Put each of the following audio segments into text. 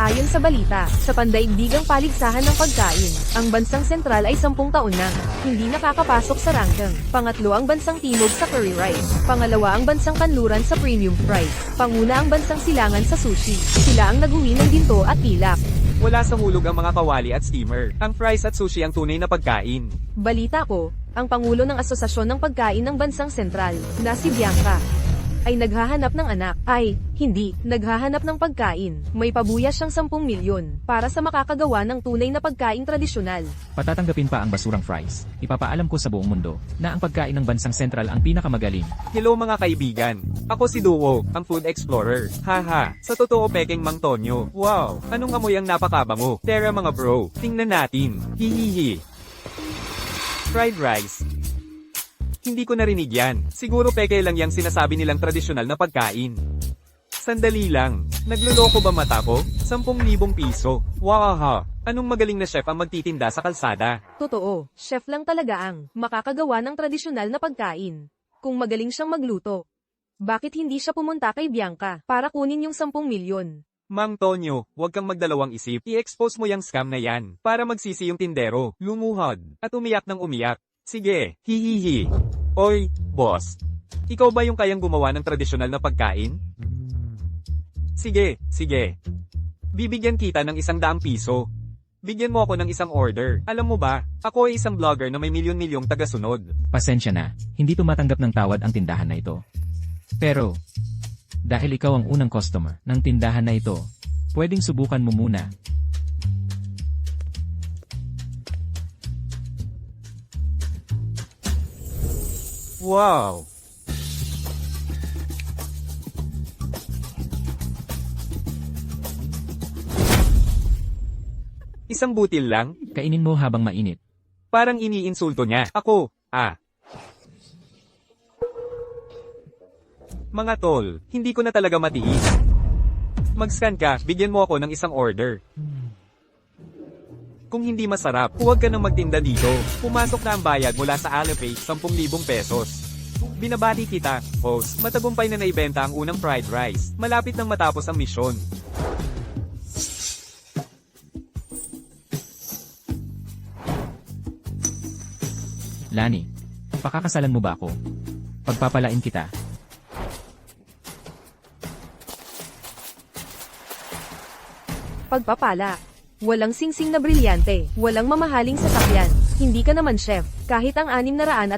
Ayon sa balita, sa pandaigdigang paligsahan ng pagkain, ang bansang sentral ay 10 taon na hindi nakakapasok sa ranking. Pangatlo ang bansang timog sa curry rice. Pangalawa ang bansang kanluran sa premium fries. Panguna ang bansang silangan sa sushi. Sila ang nag-uwi ng ginto at pilak. Wala sa hulog ang mga kawali at steamer. Ang fries at sushi ang tunay na pagkain. Balita ko, ang Pangulo ng Asosasyon ng Pagkain ng Bansang Sentral, na si Bianca, ay naghahanap ng anak. Hindi, naghahanap ng pagkain. May pabuya siyang 10 milyon para sa makakagawa ng tunay na pagkaing tradisyonal. Patatanggapin pa ang basurang fries. Ipapaalam ko sa buong mundo na ang pagkain ng Bansang Sentral ang pinakamagaling. Hello mga kaibigan. Ako si Duo, ang food explorer. Haha, sa totoo peking Mang Tonyo. Wow, anong amoy ang napakabango. Tara mga bro, tingnan natin. Hihihi. Fried rice. Hindi ko narinig yan. Siguro peke lang yang sinasabi nilang tradisyonal na pagkain. Sandali lang. Nagluloko ba mata ko? 10,000 piso. Wahaha. Anong magaling na chef ang magtitinda sa kalsada? Totoo, chef lang talaga ang makakagawa ng tradisyonal na pagkain. Kung magaling siyang magluto, bakit hindi siya pumunta kay Bianca para kunin yung 10 milyon? Mang Tonyo, huwag kang magdalawang isip. I-expose mo yung scam na yan para magsisi yung tindero, lumuhod, at umiyak ng umiyak. Sige, hihihi. Oy, boss. Ikaw ba yung kayang gumawa ng tradisyonal na pagkain? Sige. Bibigyan kita ng 100 piso. Bigyan mo ako ng isang order. Alam mo ba, ako ay isang vlogger na may milyon-milyong tagasunod. Pasensya na, hindi tumatanggap ng tawad ang tindahan na ito. Pero, dahil ikaw ang unang customer ng tindahan na ito, pwedeng subukan mo muna. Wow! Isang butil lang? Kainin mo habang mainit. Parang iniinsulto niya. Ako, Mga tol, hindi ko na talaga matiis. Mag-scan ka, bigyan mo ako ng isang order. Kung hindi masarap, huwag ka nang magtinda dito. Pumasok na ang bayad mula sa Alipay, 10,000 pesos. Binabati kita, host. Matagumpay na naibenta ang unang fried rice. Malapit nang matapos ang misyon. Lani, pakakasalan mo ba ako? Pagpapalain kita. Pagpapala. Walang singsing na brilyante, walang mamahaling sasakyan. Hindi ka naman chef. Kahit ang 660,000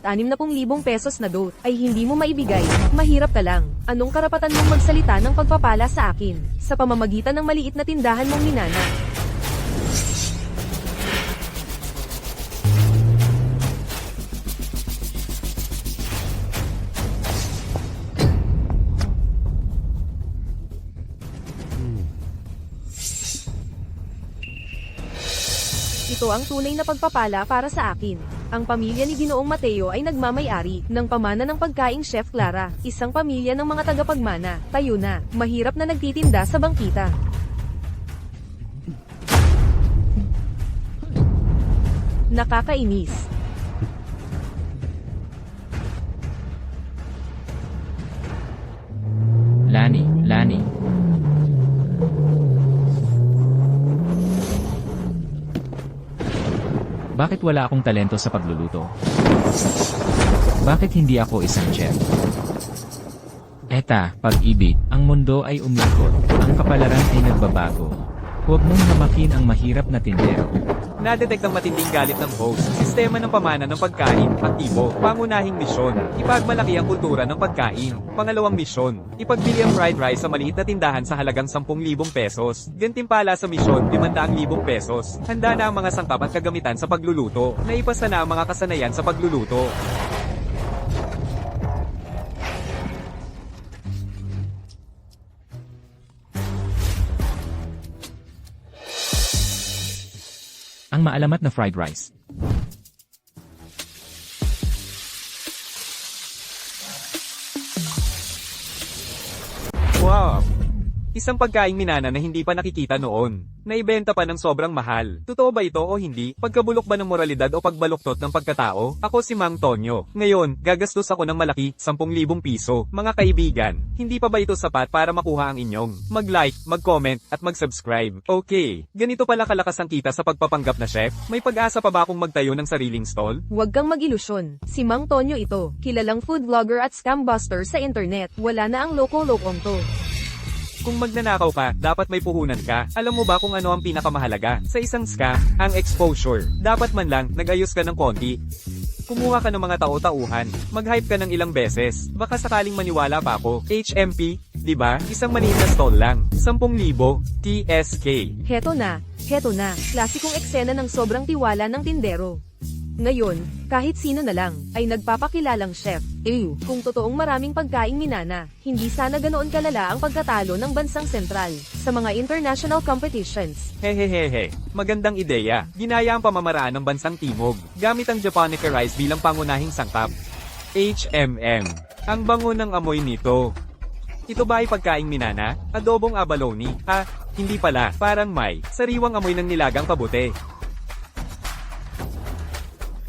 pesos na dote ay hindi mo maibigay, mahirap ka lang. Anong karapatan mong magsalita ng pagpapala sa akin, sa pamamagitan ng maliit na tindahan mong minana? Ito ang tunay na pagpapala para sa akin. Ang pamilya ni Ginoong Mateo ay nagmamay-ari ng pamana ng pagkaing Chef Clara, isang pamilya ng mga tagapagmana. Tayo na, mahirap na nagtitinda sa bangkita. Nakakainis. Lani. Bakit wala akong talento sa pagluluto? Bakit hindi ako isang chef? Pag-ibig, ang mundo ay umikot, ang kapalaran ay nagbabago. Huwag mong hamakin ang mahirap na tindero. Nadetect ang matinding galit ng host. Sistema ng pamana ng pagkain, aktibo. Pangunahing misyon, ipagmalaki ang kultura ng pagkain. Pangalawang misyon, ipagbili ang fried rice sa maliit na tindahan sa halagang 10,000 pesos. Gantimpala sa misyon, 500,000 pesos. Handa na ang mga sangkap at kagamitan sa pagluluto. Naipasa na ang mga kasanayan sa pagluluto. Ang maalamat na fried rice. Wow! Isang pagkaing minana na hindi pa nakikita noon. Naibenta pa ng sobrang mahal. Totoo ba ito o hindi? Pagkabulok ba ng moralidad o pagbaluktot ng pagkatao? Ako si Mang Tonyo. Ngayon, gagastos ako ng malaki, 10,000 piso. Mga kaibigan, hindi pa ba ito sapat para makuha ang inyong mag-like, mag-comment, at mag-subscribe? Okay, ganito pala kalakas ang kita sa pagpapanggap na chef? May pag-asa pa ba akong magtayo ng sariling stall? Huwag kang mag-ilusyon. Si Mang Tonyo ito, kilalang food vlogger at scam buster sa internet. Wala na ang loko-lokong to. Kung magnanakaw ka, dapat may puhunan ka. Alam mo ba kung ano ang pinakamahalaga? Sa isang scam, ang exposure. Dapat man lang, nag-ayos ka ng konti. Kumuha ka ng mga tao-tauhan. Mag-hype ka ng ilang beses. Baka sakaling maniwala pa ako. HMP, di ba? Isang maliit na stall lang. 10,000 TSK. Heto na. Klasikong eksena ng sobrang tiwala ng tindero. Ngayon, kahit sino na lang, ay nagpapakilalang chef. Kung totoong maraming pagkaing minana, hindi sana ganoon kalala ang pagkatalo ng bansang sentral sa mga international competitions. Hehehehe. Magandang ideya. Ginaya ang pamamaraan ng bansang timog. Gamit ang Japonica rice bilang pangunahing sangkap. HMM. Ang bango ng amoy nito. Ito ba ay pagkaing minana? Adobong abalone? Ha? Hindi pala. Parang may sariwang amoy ng nilagang kabute.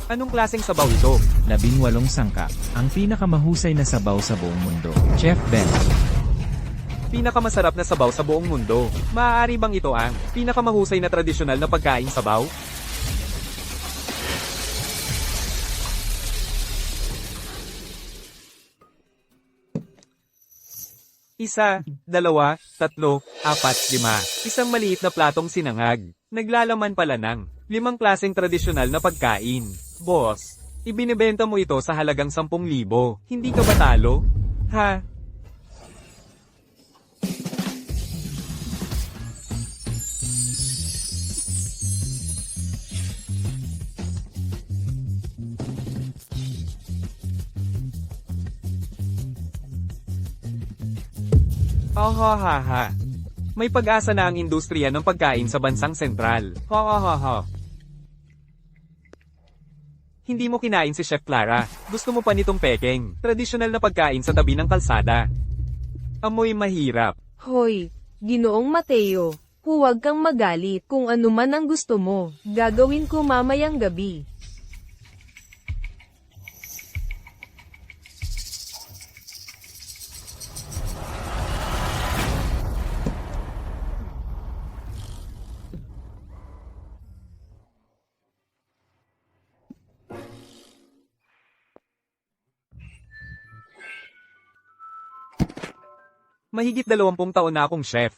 Anong klaseng sabaw ito? 18 sangkap. Ang pinakamahusay na sabaw sa buong mundo. Chef Ben. Pinakamasarap na sabaw sa buong mundo. Maaari bang ito ang pinakamahusay na tradisyonal na pagkain sabaw? Isa, dalawa, tatlo, apat, lima. Isang maliit na platong sinangag. Naglalaman pala ng 5 klaseng tradisyonal na pagkain. Boss, ibinebenta mo ito sa halagang 10,000. Hindi ka ba talo? Ha? Oh ha ha ha. May pag-asa na ang industriya ng pagkain sa bansang sentral. Ha ha ha ha. Hindi mo kinain si Chef Clara. Gusto mo pa nitong pekeng. Tradisyonal na pagkain sa tabi ng kalsada. Amoy mahirap. Hoy, Ginoong Mateo, huwag kang magalit kung ano man ang gusto mo. Gagawin ko mamayang gabi. Mahigit 20 taon na akong chef.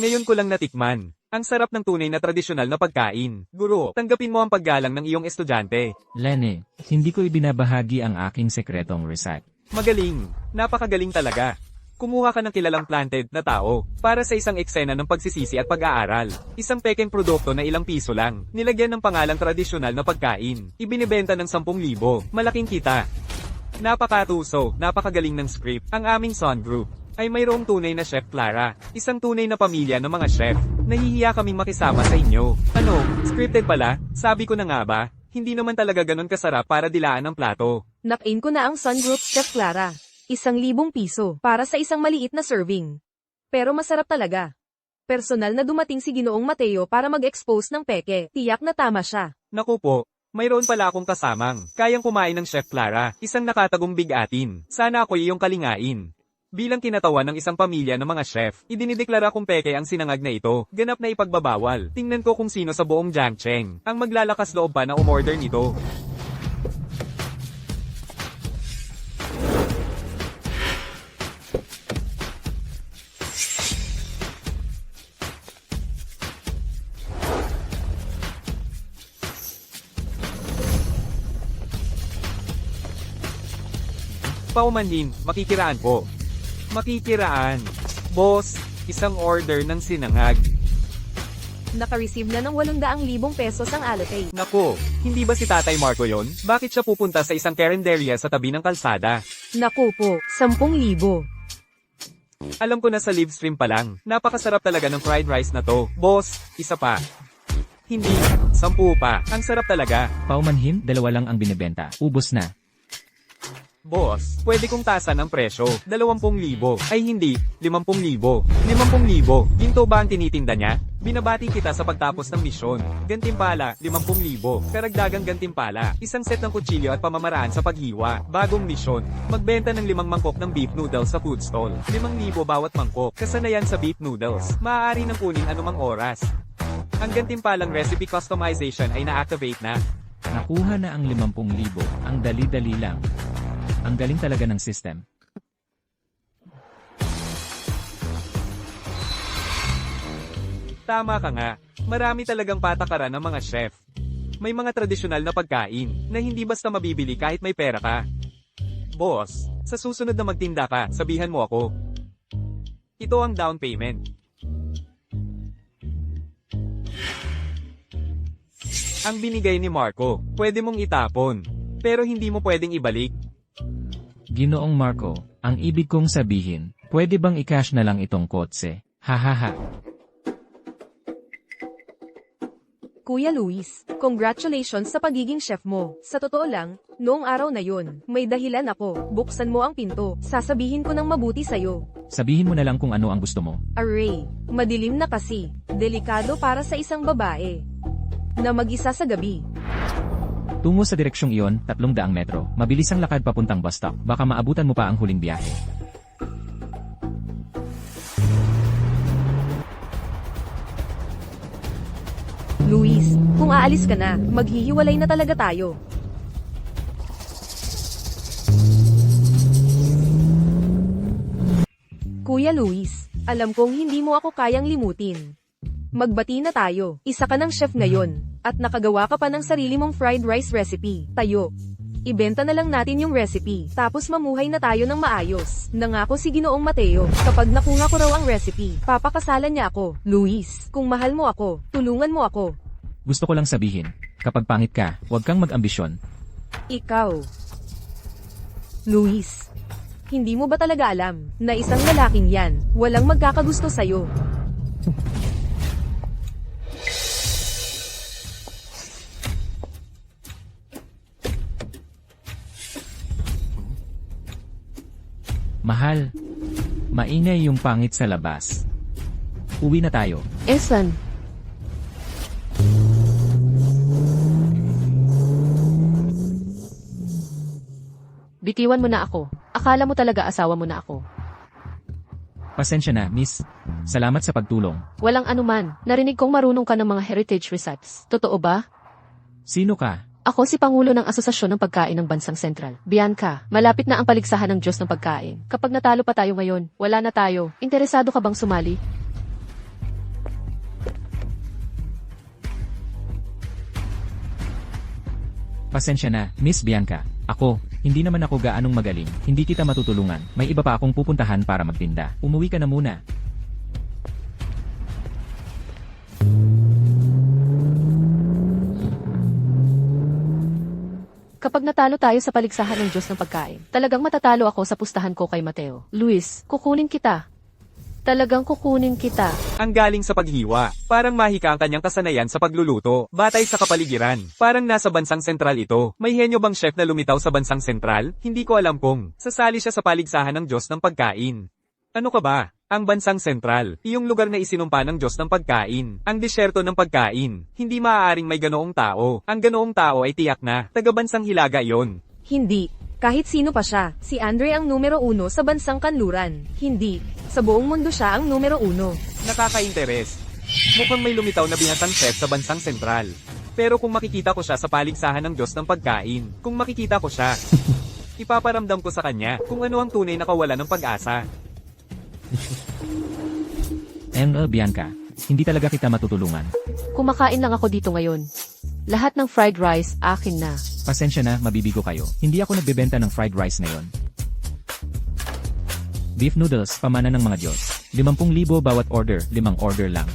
Ngayon ko lang natikman. Ang sarap ng tunay na tradisyonal na pagkain. Guro, tanggapin mo ang paggalang ng iyong estudyante. Lene, hindi ko ibinabahagi ang aking sekretong recipe. Magaling. Napakagaling talaga. Kumuha ka ng kilalang planted na tao para sa isang eksena ng pagsisisi at pag-aaral. Isang pekeng produkto na ilang piso lang. Nilagyan ng pangalang tradisyonal na pagkain. Ibinibenta ng 10,000. Malaking kita. Napakatuso, napakagaling ng script. Ang aming Son Group ay mayroong tunay na Chef Clara. Isang tunay na pamilya ng mga chef. Nahihiya kaming makisama sa inyo. Ano, scripted pala? Sabi ko na nga ba? Hindi naman talaga ganon kasarap para dilaan ang plato. Nakain ko na ang Sun Group Chef Clara. 1,000 piso para sa isang maliit na serving. Pero masarap talaga. Personal na dumating si Ginoong Mateo para mag-expose ng peke. Tiyak na tama siya. Naku po, mayroon pala akong kasamang kayang kumain ng Chef Clara. Isang nakatagong bigatin. Sana ako iyong kalingain. Bilang kinatawan ng isang pamilya ng mga chef, idinideklara kong peke ang sinangag na ito. Ganap na ipagbabawal. Tingnan ko kung sino sa buong Jiangcheng ang maglalakas loob pa na umorder nito. Paumanhin, makikiraan po. Makikiraan. Boss, isang order ng sinangag. Naka-receive na ng 800,000 pesos ang allocate. Naku, hindi ba si Tatay Marco yon? Bakit siya pupunta sa isang karinderya sa tabi ng kalsada? Naku po, 10,000. Alam ko na sa live stream pa lang, napakasarap talaga ng fried rice na to. Boss, isa pa. Hindi, 10 pa. Ang sarap talaga. Paumanhin, 2 lang ang binibenta. Ubos na. Boss, pwede kong tasan ang presyo. 20,000. Ay hindi, 50,000. 50,000. Ginto ba ang tinitinda niya? Binabati kita sa pagtapos ng misyon. Gantimpala, 50,000. Karagdagang gantimpala. Isang set ng kutsilyo at pamamaraan sa paghiwa. Bagong misyon. Magbenta ng 5 mangkok ng beef noodles sa food stall. 5,000 bawat mangkok. Kasanayan sa beef noodles. Maaari nang kunin anumang oras. Ang gantimpalang recipe customization ay na-activate na. Nakuha na ang 50,000. Ang dali-dali lang. Ang galing talaga ng system. Tama ka nga. Marami talagang patakaran ng mga chef. May mga tradisyonal na pagkain na hindi basta mabibili kahit may pera ka. Boss, sa susunod na magtinda ka, sabihan mo ako. Ito ang down payment. Ang binigay ni Marco, pwede mong itapon, pero hindi mo pwedeng ibalik. Ginoong Marco, ang ibig kong sabihin, pwede bang i-cash na lang itong kotse? Hahaha. Kuya Luis, congratulations sa pagiging chef mo. Sa totoo lang, noong araw na yun, may dahilan ako. Buksan mo ang pinto, sasabihin ko ng mabuti sa'yo. Sabihin mo na lang kung ano ang gusto mo. Array, madilim na kasi. Delikado para sa isang babae na mag-isa sa gabi. Tungo sa direksyong iyon, 300 metro. Mabilis ang lakad papuntang bus stop. Baka maabutan mo pa ang huling biyahe. Luis, kung aalis ka na, maghihiwalay na talaga tayo. Kuya Luis, alam kong hindi mo ako kayang limutin. Magbati na tayo. Isa ka ng chef ngayon, at nakagawa ka pa ng sarili mong fried rice recipe. Tayo. Ibenta na lang natin yung recipe, tapos mamuhay na tayo ng maayos. Nangako si Ginoong Mateo, kapag nakuha ko raw ang recipe, papakasalan niya ako. Luis, kung mahal mo ako, tulungan mo ako. Gusto ko lang sabihin, kapag pangit ka, huwag kang mag-ambisyon. Ikaw. Luis, hindi mo ba talaga alam, na isang lalaking yan, walang magkakagusto sa'yo? Mahal, maingay yung pangit sa labas. Uwi na tayo. Esan? Bitiwan mo na ako. Akala mo talaga asawa mo na ako. Pasensya na, miss. Salamat sa pagtulong. Walang anuman. Narinig kong marunong ka ng mga heritage recipes. Totoo ba? Sino ka? Ako si Pangulo ng Asosasyon ng Pagkain ng Bansang Sentral. Bianca, malapit na ang paligsahan ng Diyos ng Pagkain. Kapag natalo pa tayo ngayon, wala na tayo. Interesado ka bang sumali? Pasensya na, Miss Bianca. Ako, hindi naman ako gaanong magaling. Hindi kita matutulungan. May iba pa akong pupuntahan para magtinda. Umuwi ka na muna. Kapag natalo tayo sa paligsahan ng Diyos ng Pagkain, talagang matatalo ako sa pustahan ko kay Mateo. Luis, kukunin kita. Talagang kukunin kita. Ang galing sa paghiwa. Parang mahika ang kanyang kasanayan sa pagluluto. Batay sa kapaligiran. Parang nasa Bansang Sentral ito. May henyo bang chef na lumitaw sa Bansang Sentral? Hindi ko alam kung sasali siya sa paligsahan ng Diyos ng Pagkain. Ano ka ba? Ang Bansang Sentral, iyong lugar na isinumpa ng Diyos ng Pagkain. Ang disyerto ng pagkain. Hindi maaaring may ganoong tao. Ang ganoong tao ay tiyak na taga-Bansang Hilaga iyon. Hindi. Kahit sino pa siya, si Andre ang numero 1 sa Bansang Kanluran. Hindi. Sa buong mundo siya ang numero 1. Nakaka-interes. Mukhang may lumitaw na binatang chef sa Bansang Sentral. Pero kung makikita ko siya sa paligsahan ng Diyos ng Pagkain, kung makikita ko siya, ipaparamdam ko sa kanya kung ano ang tunay na kawalan ng pag-asa. Bianca, hindi talaga kita matutulungan. Kumakain lang ako dito ngayon. Lahat ng fried rice, akin na. Pasensya na, mabibigo kayo. Hindi ako nagbebenta ng fried rice ngayon. Beef noodles, pamana ng mga Diyos. 50,000 bawat order, 5 order lang.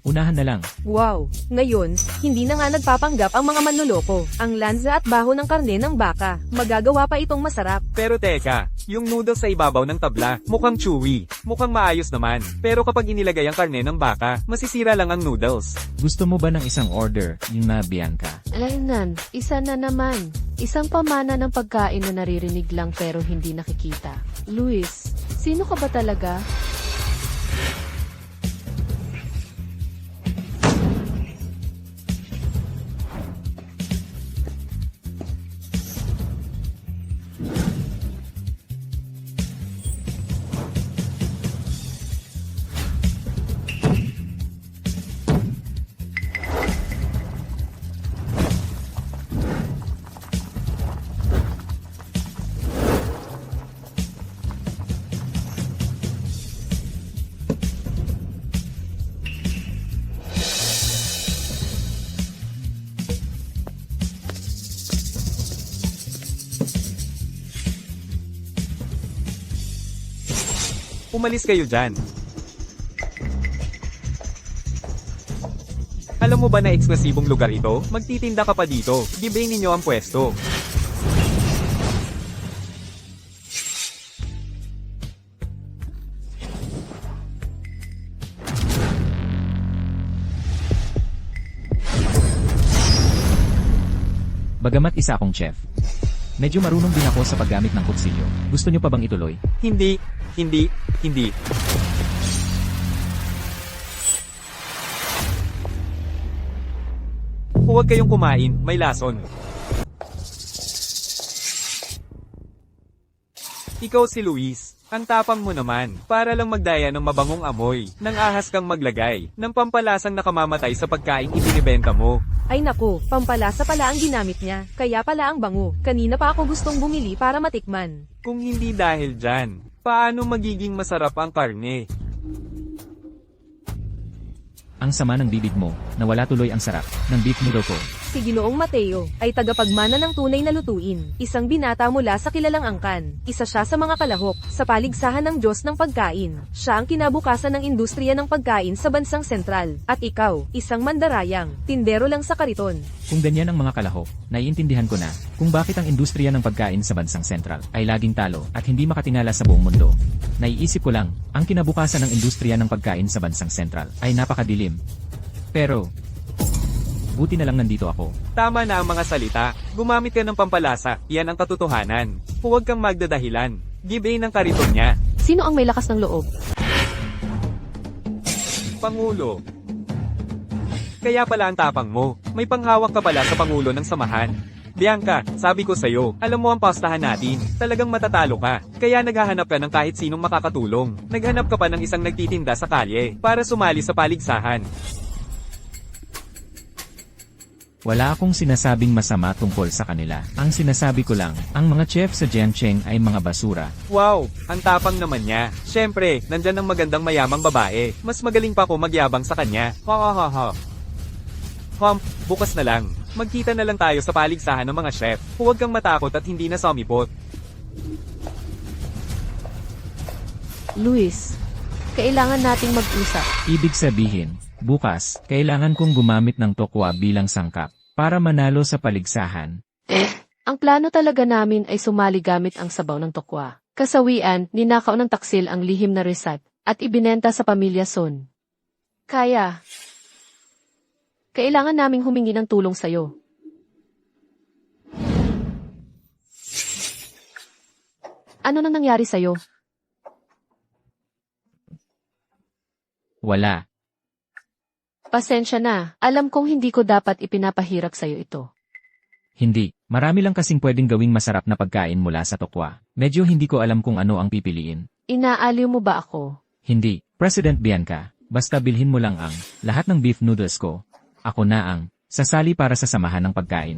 Unahan na lang. Wow! Ngayon, hindi na nga nagpapanggap ang mga manloloko. Ang lanza at baho ng karne ng baka, magagawa pa itong masarap. Pero teka, Yung noodles sa ibabaw ng tabla, mukhang chewy. Mukhang maayos naman. Pero kapag inilagay ang karne ng baka, masisira lang ang noodles. Gusto mo ba ng isang order, yung na Bianca? Alaynan, isa na naman. Isang pamana ng pagkain na naririnig lang pero hindi nakikita. Luis, sino ka ba talaga? Umalis kayo dyan. Alam mo ba na eksklusibong lugar ito? Magtitinda ka pa dito. Gibayin ninyo ang pwesto. Bagamat isa akong chef, medyo marunong din ako sa paggamit ng kutsilyo. Gusto nyo pa bang ituloy? Hindi. Huwag kayong kumain, may lason. Ikaw si Luis. Ang tapang mo naman, para lang magdaya ng mabangong amoy, nang ahas kang maglagay, ng pampalasang nakamamatay sa pagkain ibinibenta mo. Ay naku, pampalasa pala ang ginamit niya, kaya pala ang bango. Kanina pa ako gustong bumili para matikman. Kung hindi dahil dyan, paano magiging masarap ang karne? Ang sama ng bibig mo, nawala tuloy ang sarap ng beef noodle ko. Si Ginoong Mateo ay tagapagmana ng tunay na lutuin. Isang binata mula sa kilalang angkan. Isa siya sa mga kalahok sa paligsahan ng Diyos ng pagkain. Siya ang kinabukasan ng industriya ng pagkain sa bansang sentral. At ikaw, isang mandarayang, tindero lang sa kariton. Kung ganyan ang mga kalahok, naiintindihan ko na kung bakit ang industriya ng pagkain sa bansang sentral ay laging talo at hindi makatingala sa buong mundo. Naiisip ko lang, ang kinabukasan ng industriya ng pagkain sa bansang sentral ay napakadilim. Pero, buti na lang nandito ako. Tama na ang mga salita. Gumamit ka ng pampalasa. Yan ang katotohanan. Huwag kang magdadahilan. Gibayin ang kariton niya. Sino ang may lakas ng loob? Pangulo. Kaya pala ang tapang mo. May panghawak ka pala sa Pangulo ng samahan. Bianca, sabi ko sa'yo, alam mo ang pastahan natin. Talagang matatalo ka. Kaya naghahanap ka ng kahit sinong makakatulong. Naghanap ka pa ng isang nagtitinda sa kalye para sumali sa paligsahan. Wala akong sinasabing masama tungkol sa kanila. Ang sinasabi ko lang, ang mga chef sa Jiancheng ay mga basura. Wow, ang tapang naman niya. Siyempre, nandyan ang magandang mayamang babae. Mas magaling pa ako magyabang sa kanya. Ha ha ha ha. Bukas na lang. Magkita na lang tayo sa paligsahan ng mga chef. Huwag kang matakot at hindi na sumipot. Luis, kailangan nating mag-usap. Ibig sabihin, bukas, kailangan kong gumamit ng tokwa bilang sangkap para manalo sa paligsahan. Ang plano talaga namin ay sumali gamit ang sabaw ng tokwa. Kasawian, ninakaw ng taksil ang lihim na resat at ibinenta sa pamilya Son. Kailangan naming humingi ng tulong sa'yo. Ano nang nangyari sa'yo? Wala. Pasensya na, alam kong hindi ko dapat ipinapahirap sa'yo ito. Hindi. Marami lang kasing pwedeng gawing masarap na pagkain mula sa tokwa. Medyo hindi ko alam kung ano ang pipiliin. Inaaliw mo ba ako? Hindi. President Bianca, basta bilhin mo lang ang lahat ng beef noodles ko. Ako na ang sasali para sa samahan ng pagkain.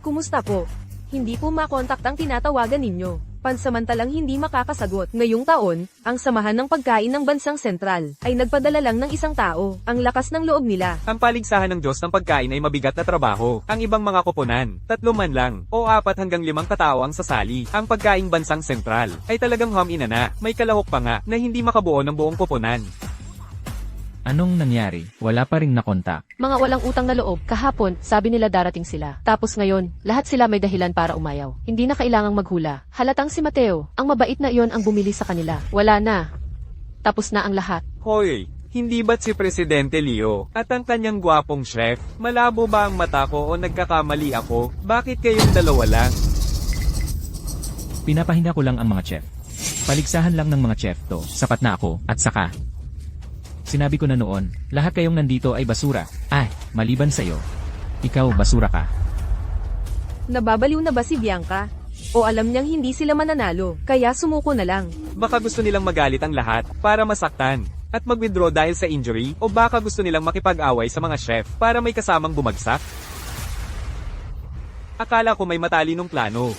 Kumusta po? Hindi po makontak ang tinatawagan ninyo. Pansamantalang hindi makakasagot. Ngayong taon, ang samahan ng pagkain ng bansang sentral ay nagpadala lang ng isang tao. Ang lakas ng loob nila. Ang paligsahan ng Diyos ng pagkain ay mabigat na trabaho. Ang ibang mga koponan, 3 man lang, o 4 hanggang 5 katao ang sasali. Ang pagkaing bansang sentral ay talagang home-ina na. May kalahok pa nga na hindi makabuo ng buong koponan. Anong nangyari? Wala pa ring nakontak. Mga walang utang na loob, kahapon, sabi nila darating sila. Tapos ngayon, lahat sila may dahilan para umayaw. Hindi na kailangang maghula. Halatang si Mateo, ang mabait na iyon ang bumili sa kanila. Wala na. Tapos na ang lahat. Hoy, hindi ba't si Presidente Leo at ang kanyang gwapong chef? Malabo ba ang mata ko o nagkakamali ako? Bakit kayong dalawa lang? Pinapahinga ko lang ang mga chef. Paligsahan lang ng mga chef to, sapat na ako, at saka. Sinabi ko na noon, lahat kayong nandito ay basura. Maliban sa'yo. Ikaw, basura ka. Nababaliw na ba si Bianca? O alam niyang hindi sila mananalo, kaya sumuko na lang. Baka gusto nilang magalit ang lahat para masaktan at mag-withdraw dahil sa injury o baka gusto nilang makipag-away sa mga chef para may kasamang bumagsak? Akala ko may matalinong plano.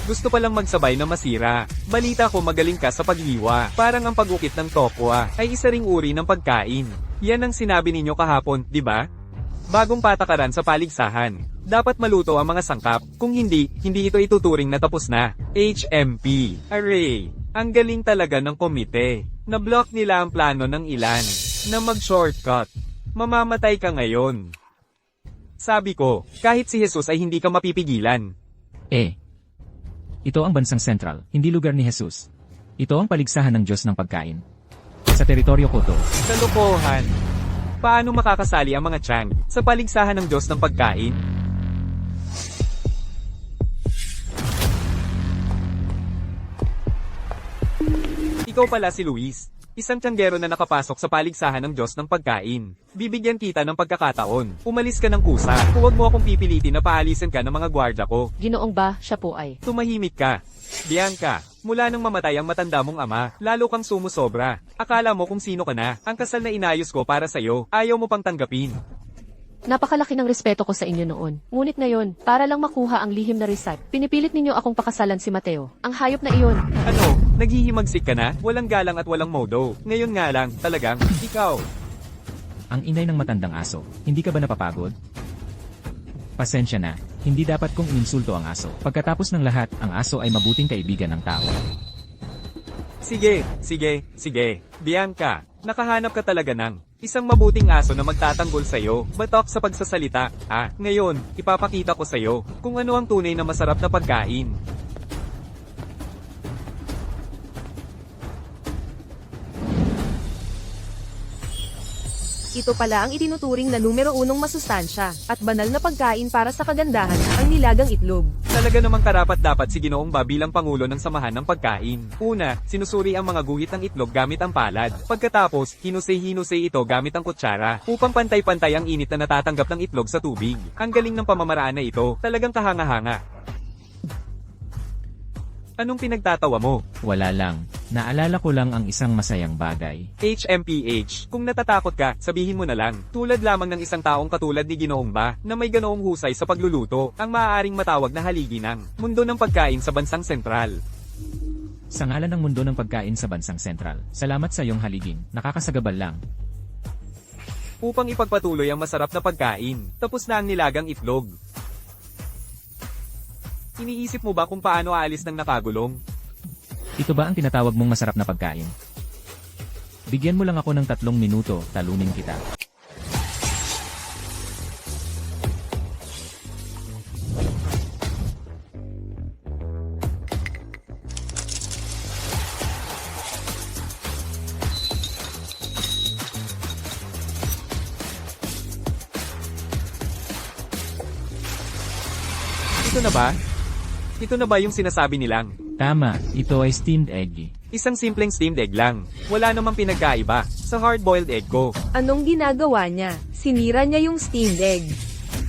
Gusto palang magsabay na masira. Balita ko magaling ka sa pagliwa. Parang ang pag-ukit ng tokwa ay isa ring uri ng pagkain. Yan ang sinabi ninyo kahapon, di ba? Bagong patakaran sa paligsahan. Dapat maluto ang mga sangkap. Kung hindi, hindi ito ituturing na tapos na. HMP. Array. Ang galing talaga ng komite. Na-block nila ang plano ng ilan. Na mag-shortcut. Mamamatay ka ngayon. Sabi ko, kahit si Jesus ay hindi ka mapipigilan. Ito ang bansang sentral, hindi lugar ni Jesus. Ito ang paligsahan ng Diyos ng pagkain. Sa teritoryo ko to. Kalokohan. Paano makakasali ang mga Chang sa paligsahan ng Diyos ng pagkain? Ikaw pala si Luis. Isang tsanggero na nakapasok sa paligsahan ng Diyos ng pagkain. Bibigyan kita ng pagkakataon. Umalis ka ng kusa. Huwag mo akong pipilitin na paalisin ka ng mga gwardya ko. Ginoong ba, siya po ay. Tumahimik ka. Bianca, mula nang mamatay ang matanda mong ama, lalo kang sumusobra. Akala mo kung sino ka na. Ang kasal na inayos ko para sa'yo, ayaw mo pang tanggapin. Napakalaki ng respeto ko sa inyo noon. Ngunit ngayon, para lang makuha ang lihim na receipt, pinipilit ninyo akong pakasalan si Mateo. Ang hayop na iyon. Ano, naghihimagsik ka na? Walang galang at walang modo. Ngayon nga lang, talagang, ikaw. Ang inay ng matandang aso, hindi ka ba napapagod? Pasensya na, hindi dapat kong ininsulto ang aso. Pagkatapos ng lahat, ang aso ay mabuting kaibigan ng tao. Sige. Bianca, nakahanap ka talaga ng isang mabuting aso na magtatanggol sa'yo. Batok sa pagsasalita. Ngayon, ipapakita ko sa'yo kung ano ang tunay na masarap na pagkain. Ito pala ang itinuturing na numero 1 masustansya at banal na pagkain para sa kagandahan, ang nilagang itlog. Talaga namang karapat-dapat si Ginoong Ba bilang Pangulo ng Samahan ng Pagkain. Una, sinusuri ang mga guhit ng itlog gamit ang palad. Pagkatapos, hinusay-hinusay ito gamit ang kutsara upang pantay-pantay ang init na natatanggap ng itlog sa tubig. Ang galing ng pamamaraan na ito, talagang kahanga-hanga. Anong pinagtatawa mo? Wala lang. Naalala ko lang ang isang masayang bagay. HMPH. Kung natatakot ka, sabihin mo na lang. Tulad lamang ng isang taong katulad ni Ginoong Ba, na may ganoong husay sa pagluluto, ang maaaring matawag na haligi ng mundo ng pagkain sa bansang sentral. Sa ngalan ng mundo ng pagkain sa bansang sentral, salamat sa iyong haliging, nakakasagabal lang. Upang ipagpatuloy ang masarap na pagkain, tapos na ang nilagang itlog. Iniisip mo ba kung paano aalis ng nakagulong? Ito ba ang tinatawag mong masarap na pagkain? Bigyan mo lang ako ng 3 minuto, talunin kita. Ito na ba? Ito na ba yung sinasabi nilang? Tama, ito ay steamed egg. Isang simpleng steamed egg lang. Wala namang pinagkaiba sa hard-boiled egg ko. Anong ginagawa niya? Sinira niya yung steamed egg.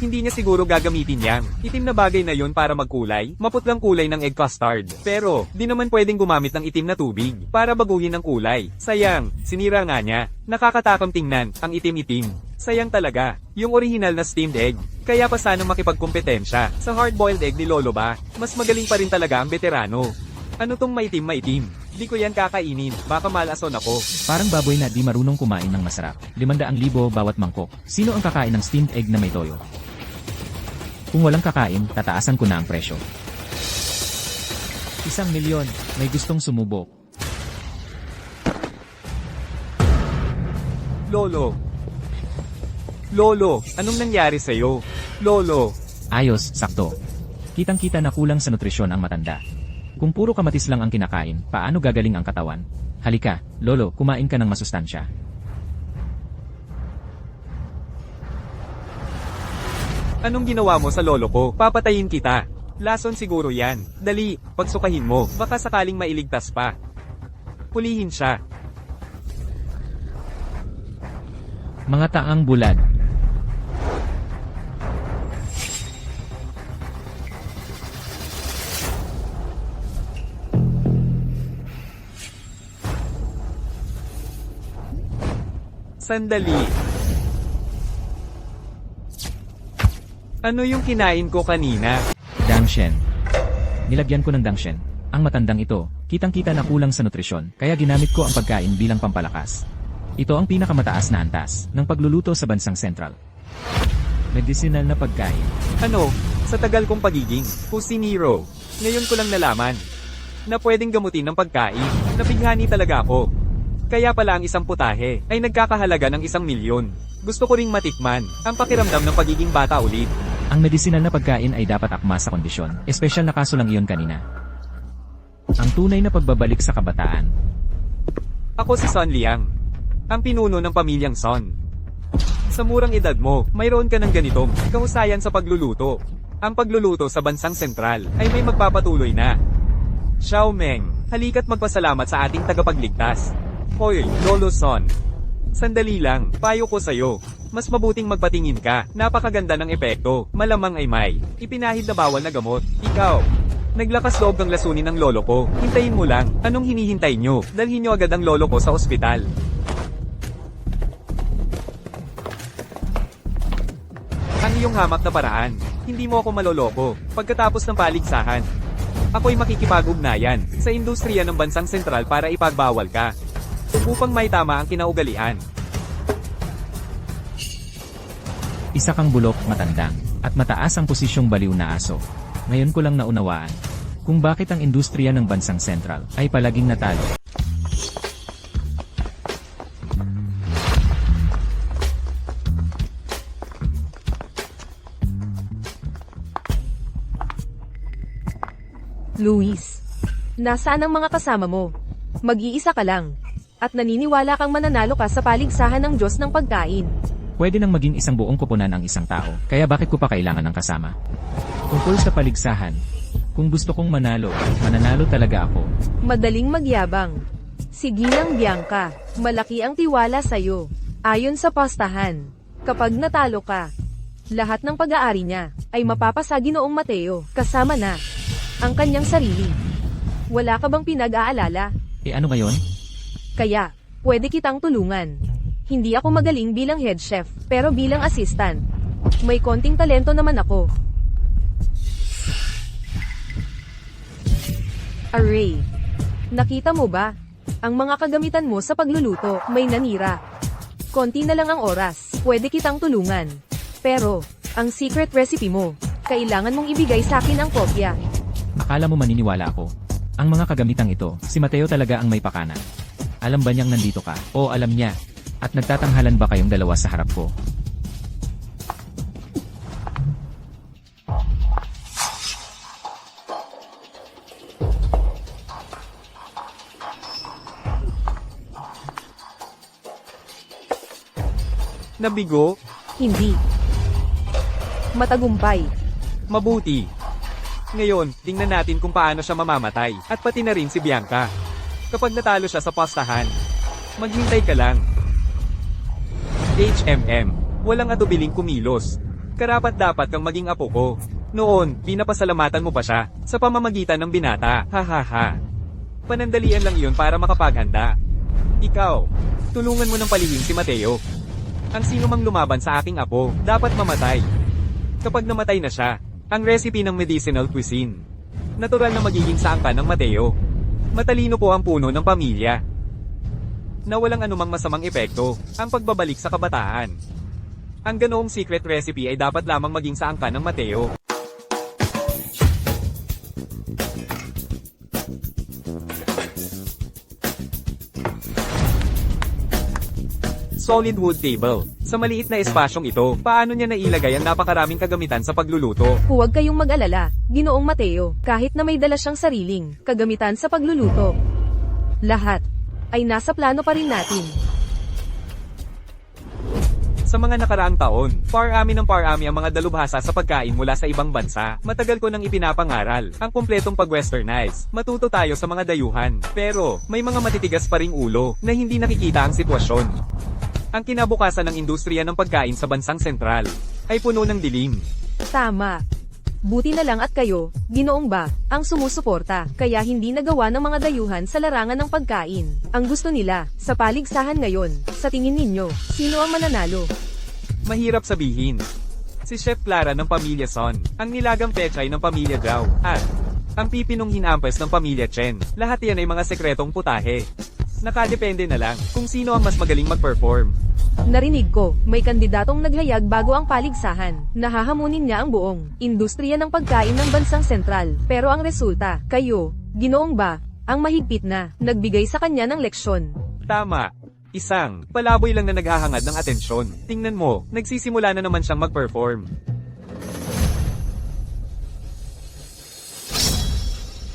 Hindi niya siguro gagamitin yang itim na bagay na yon para magkulay, maputlang kulay ng egg custard. Pero, di naman pwedeng gumamit ng itim na tubig para baguhin ang kulay. Sayang, sinira nga niya. Nakakatakam tingnan, ang itim-itim. Sayang talaga, yung original na steamed egg. Kaya pa sanang makipagkompetensya sa hard-boiled egg ni Lolo Ba, mas magaling pa rin talaga ang veterano. Ano tong maitim-maitim? Di ko yan kakainin, baka malason ako. Parang baboy na di marunong kumain ng masarap. 500,000 bawat mangkok. Sino ang kakain ng steamed egg na may toyo? Kung walang kakain, tataasan ko na ang presyo. 1,000,000, may gustong sumubok. Lolo. Lolo, anong nangyari sa'yo? Lolo. Ayos, sakto. Kitang-kita na kulang sa nutrisyon ang matanda. Kung puro kamatis lang ang kinakain, paano gagaling ang katawan? Halika, Lolo, kumain ka ng masustansya. Anong ginawa mo sa lolo ko? Papatayin kita. Lason siguro yan. Dali, pagsukahin mo. Baka sakaling mailigtas pa. Pulihin siya. Mga taang bulad. Sandali. Ano yung kinain ko kanina? Dangshen. Nilagyan ko ng dangshen. Ang matandang ito, kitang-kita na kulang sa nutrisyon, kaya ginamit ko ang pagkain bilang pampalakas. Ito ang pinakamataas na antas ng pagluluto sa bansang sentral. Medicinal na pagkain. Ano? Sa tagal kong pagiging Kusinero, ngayon ko lang nalaman na pwedeng gamutin ng pagkain. Napighani talaga ako. Kaya pala ang isang putahe ay nagkakahalaga ng 1 milyon. Gusto ko ring matikman ang pakiramdam ng pagiging bata ulit. Ang medicinal na pagkain ay dapat akma sa kondisyon. Espesyal na kaso lang iyon kanina. Ang tunay na pagbabalik sa kabataan. Ako si Son Liang, ang pinuno ng pamilyang Son. Sa murang edad mo, mayroon ka ng ganitong kahusayan sa pagluluto. Ang pagluluto sa bansang sentral ay may magpapatuloy na. Xiao Meng, halika't magpasalamat sa ating tagapagligtas. Hoy, Lolo Son. Sandali lang, payo ko sa'yo. Mas mabuting magpatingin ka, napakaganda ng epekto, malamang ay may ipinahid na bawal na gamot. Ikaw, naglakas loob kang lasunin ng lolo ko. Hintayin mo lang, anong hinihintay nyo? Dalhin nyo agad ang lolo ko sa ospital. Ang iyong hamak na paraan, hindi mo ako maloloko. Pagkatapos ng paligsahan, ako'y makikipag-ugnayan sa industriya ng bansang sentral para ipagbawal ka. Upang may tama ang kinaugalian. Isa kang bulok, matandang, at mataas ang posisyong baliw na aso. Ngayon ko lang naunawaan kung bakit ang industriya ng bansang sentral ay palaging natalo. Luis, nasaan ang mga kasama mo? Mag-iisa ka lang. At naniniwala kang mananalo ka sa paligsahan ng Diyos ng pagkain. Pwede nang maging isang buong koponan ang isang tao, kaya bakit ko pa kailangan ng kasama? Tungkol sa paligsahan, kung gusto kong manalo talaga ako. Madaling magyabang. Si Ginang Bianca, malaki ang tiwala sa'yo. Ayon sa postahan, kapag natalo ka, lahat ng pag-aari niya ay mapapasa Ginoong Mateo, kasama na ang kanyang sarili. Wala ka bang pinag-aalala? Ano ngayon? Kaya, pwede kitang tulungan. Hindi ako magaling bilang head chef, pero bilang assistant, may konting talento naman ako. Array. Nakita mo ba? Ang mga kagamitan mo sa pagluluto, may nanira. Konti na lang ang oras, pwede kitang tulungan. Pero, ang secret recipe mo, kailangan mong ibigay sa akin ang kopya. Akala mo maniniwala ako? Ang mga kagamitang ito, si Mateo talaga ang may pakana. Alam ba niyang nandito ka? O alam niya? At nagtatanghalan ba kayong dalawa sa harap ko? Nabigo? Hindi. Matagumpay. Mabuti. Ngayon, tingnan natin kung paano siya mamamatay, at pati na rin si Bianca. Kapag natalo siya sa postahan, maghintay ka lang. Walang atubiling kumilos. Karapat-dapat kang maging apo ko. Noon, pinapasalamatan mo pa siya, sa pamamagitan ng binata, hahaha. Panandalian lang iyon para makapaghanda. Ikaw, tulungan mo ng palihim si Mateo. Ang sino mang lumaban sa aking apo, dapat mamatay. Kapag namatay na siya, ang recipe ng medicinal cuisine, natural na magiging saangkan ng Mateo. Matalino po ang puno ng pamilya. Na walang anumang masamang epekto, ang pagbabalik sa kabataan. Ang ganoong secret recipe ay dapat lamang maging saangkan ng Mateo. Solid wood table. Sa maliit na espasyong ito, paano niya nailagay ang napakaraming kagamitan sa pagluluto? Huwag kayong mag-alala, Ginoong Mateo, kahit na may dala siyang sariling kagamitan sa pagluluto. Lahat ay nasa plano pa rin natin. Sa mga nakaraang taon, parami ng parami ang mga dalubhasa sa pagkain mula sa ibang bansa. Matagal ko nang ipinapangaral ang kumpletong pag-westernize. Matuto tayo sa mga dayuhan. Pero, may mga matitigas pa ring ulo na hindi nakikita ang sitwasyon. Ang kinabukasan ng industriya ng pagkain sa bansang sentral ay puno ng dilim. Tama. Buti na lang at kayo, Ginoong Ba, ang sumusuporta, kaya hindi nagawa ng mga dayuhan sa larangan ng pagkain. Ang gusto nila, sa paligsahan ngayon, sa tingin ninyo, sino ang mananalo? Mahirap sabihin. Si Chef Clara ng pamilya Son, ang nilagang pechay ng pamilya Zhao, at ang pipinong hinampes ng pamilya Chen. Lahat yan ay mga sekretong putahe. Nakadepende na lang kung sino ang mas magaling mag-perform. Narinig ko, may kandidatong naghayag bago ang paligsahan. Nahahamunin niya ang buong industriya ng pagkain ng bansang sentral. Pero ang resulta, kayo, Ginoong Ba, ang mahigpit na nagbigay sa kanya ng leksyon. Tama. Isang palaboy lang na naghahangad ng atensyon. Tingnan mo, nagsisimula na naman siyang mag-perform.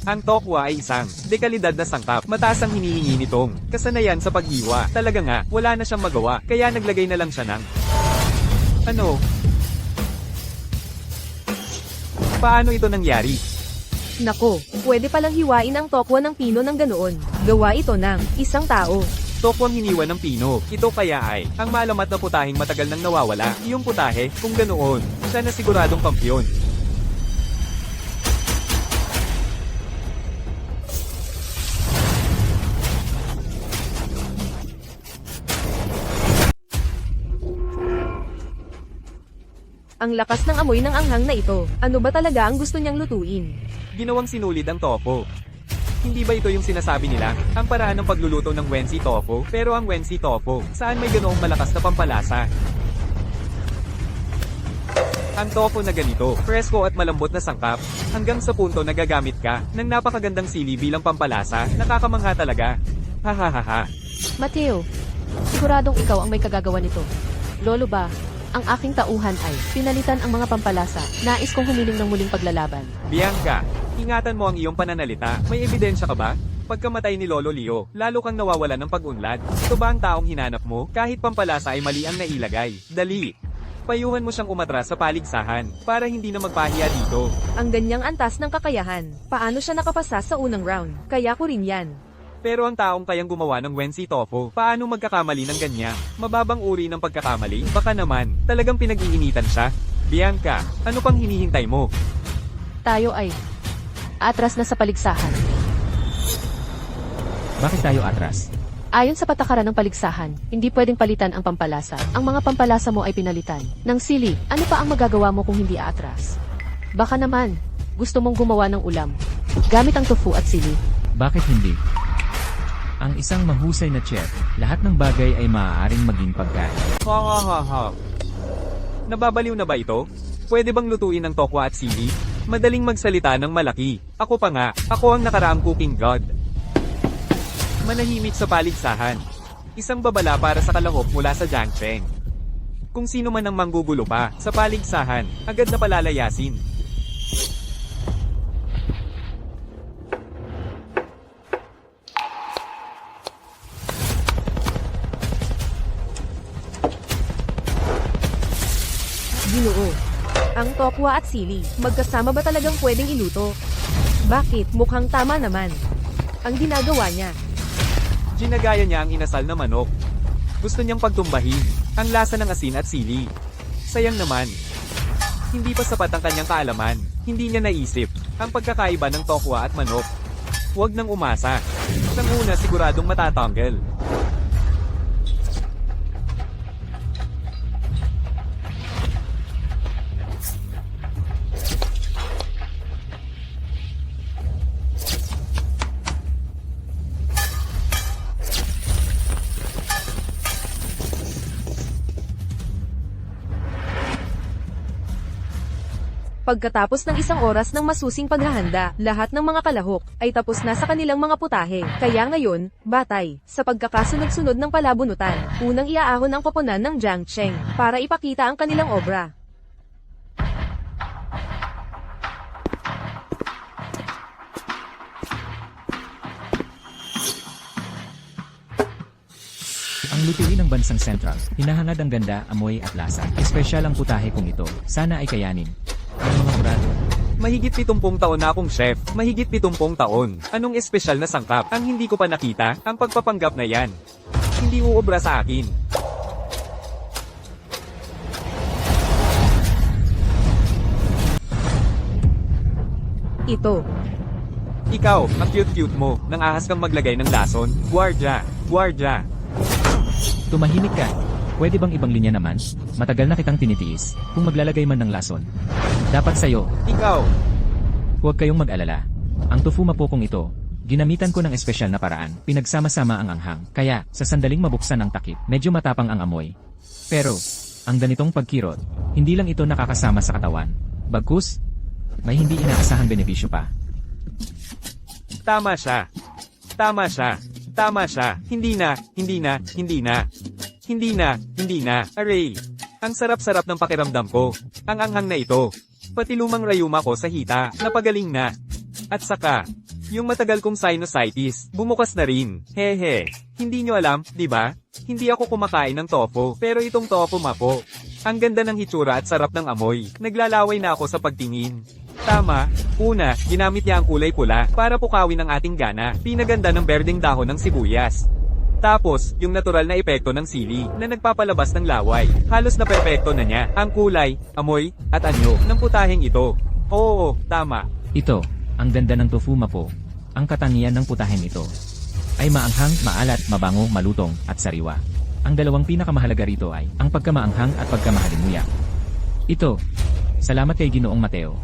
Ang tokwa ay isang dekalidad na sangkap. Mataas ang hinihingi nitong kasanayan sa paghiwa. Talaga nga, wala na siyang magawa, kaya naglagay na lang siya ng ano? Paano ito nangyari? Nako, pwede palang hiwain ang tokwa ng pino ng ganoon. Gawa ito ng isang tao. Tokwang hiniwa ng pino. Ito kaya ay ang malamat na putaheng matagal nang nawawala. Yung putahe, kung ganoon, siya na siguradong kampyon. Ang lakas ng amoy ng anghang na ito. Ano ba talaga ang gusto niyang lutuin? Ginawang sinulid ang tofu. Hindi ba ito yung sinasabi nila? Ang paraan ng pagluluto ng Wensi tofu? Pero ang Wensi tofu, saan may ganoong malakas na pampalasa? Ang tofu na ganito, presko at malambot na sangkap, hanggang sa punto na gagamit ka ng napakagandang sili bilang pampalasa, nakakamangha talaga. Hahaha. Mateo, siguradong ikaw ang may kagagawa nito. Lolo Ba, ang aking tauhan ay pinalitan ang mga pampalasa. Nais kong humiling ng muling paglalaban. Bianca, ingatan mo ang iyong pananalita. May ebidensya ka ba? Pagkamatay ni Lolo Leo, lalo kang nawawala ng pag-unlad. Ito ba ang taong hinanap mo? Kahit pampalasa ay mali ang nailagay. Dali! Payuhan mo siyang umatras sa paligsahan, para hindi na magpahiya dito. Ang ganyang antas ng kakayahan. Paano siya nakapasa sa unang round? Kaya ko rin yan. Pero ang taong kayang gumawa ng Wensi tofu, paano magkakamali ng ganyan? Mababang uri ng pagkakamali? Baka naman, talagang pinag-iinitan siya. Bianca, ano pang hinihintay mo? Tayo ay atras na sa paligsahan. Bakit tayo atras? Ayon sa patakaran ng paligsahan, hindi pwedeng palitan ang pampalasa. Ang mga pampalasa mo ay pinalitan ng sili. Ano pa ang magagawa mo kung hindi aatras? Baka naman, gusto mong gumawa ng ulam gamit ang tofu at sili. Bakit hindi? Ang isang mahusay na chef, lahat ng bagay ay maaaring maging pagkain. Ha. Nababaliw na ba ito? Pwede bang lutuin ng tokwa at sili? Madaling magsalita ng malaki. Ako pa nga, ako ang nakaraang cooking god. Manahimik sa paligsahan. Isang babala para sa kalahok mula sa Jiangcheng. Kung sino man ang manggugulo pa sa paligsahan, agad na palalayasin. Ginoo. Ang tokwa at sili, magkasama ba talagang pwedeng iluto? Bakit? Mukhang tama naman. Ang ginagawa niya. Ginagaya niya ang inasal na manok. Gusto niyang pagtumbahin ang lasa ng asin at sili. Sayang naman. Hindi pa sapat ang kanyang kaalaman. Hindi niya naisip ang pagkakaiba ng tokwa at manok. Huwag nang umasa. Sa una siguradong matatanggal. Pagkatapos ng isang oras ng masusing paghahanda, lahat ng mga kalahok ay tapos na sa kanilang mga putahe. Kaya ngayon, batay, sa pagkakasunod-sunod ng palabunutan, unang iaahon ang koponan ng Jiang Cheng para ipakita ang kanilang obra. Ang lutuin ng bansang Central, hinahangad ang ganda, amoy at lasa. Espesyal ang putahe kong ito, sana ay kayanin. Ang mga hurado. Mahigit 70 taon na akong chef. Mahigit 70 taon. Anong espesyal na sangkap ang hindi ko pa nakita? Ang pagpapanggap na yan. Hindi uubra sa akin. Ito. Ikaw, ang cute-cute mo, nang ahas kang maglagay ng lason. Guardia! Guardia! Tumahimik ka. Pwede bang ibang linya naman? Matagal na kitang tinitiis. Kung maglalagay man ng lason. Dapat sa'yo. Ikaw! Huwag kayong mag-alala. Ang tofu mapokong ito, ginamitan ko ng espesyal na paraan. Pinagsama-sama ang anghang. Kaya, sa sandaling mabuksan ang takip, medyo matapang ang amoy. Pero, ang ganitong pagkirot, hindi lang ito nakakasama sa katawan. Bagkus, may hindi inaasahang benepisyo pa. Tama siya. Tama siya. Tama siya. Hindi na, hindi na, hindi na. Hindi na, hindi na. Aray. Ang sarap-sarap ng pakiramdam ko. Ang anghang na ito. Pati lumang rayuma ko sa hita, napagaling na. At saka, yung matagal kong sinusitis, bumukas na rin. Hehe. Hindi nyo alam, di ba? Hindi ako kumakain ng tofu, pero itong tofu mapo. Ang ganda ng hitsura at sarap ng amoy. Naglalaway na ako sa pagtingin. Tama. Una, ginamit niya ang kulay pula para pukawin ang ating gana. Pinaganda ng berdeng dahon ng sibuyas. Tapos, yung natural na epekto ng sili na nagpapalabas ng laway. Halos na perpekto na niya ang kulay, amoy, at anyo ng putaheng ito. Oo, tama. Ito, ang ganda ng tofu mapo. Ang katangian ng putaheng ito ay maanghang, maalat, mabango, malutong, at sariwa. Ang dalawang pinakamahalaga rito ay ang pagkamaanghang at pagkamahalimuyak. Ito, salamat kay Ginoong Mateo.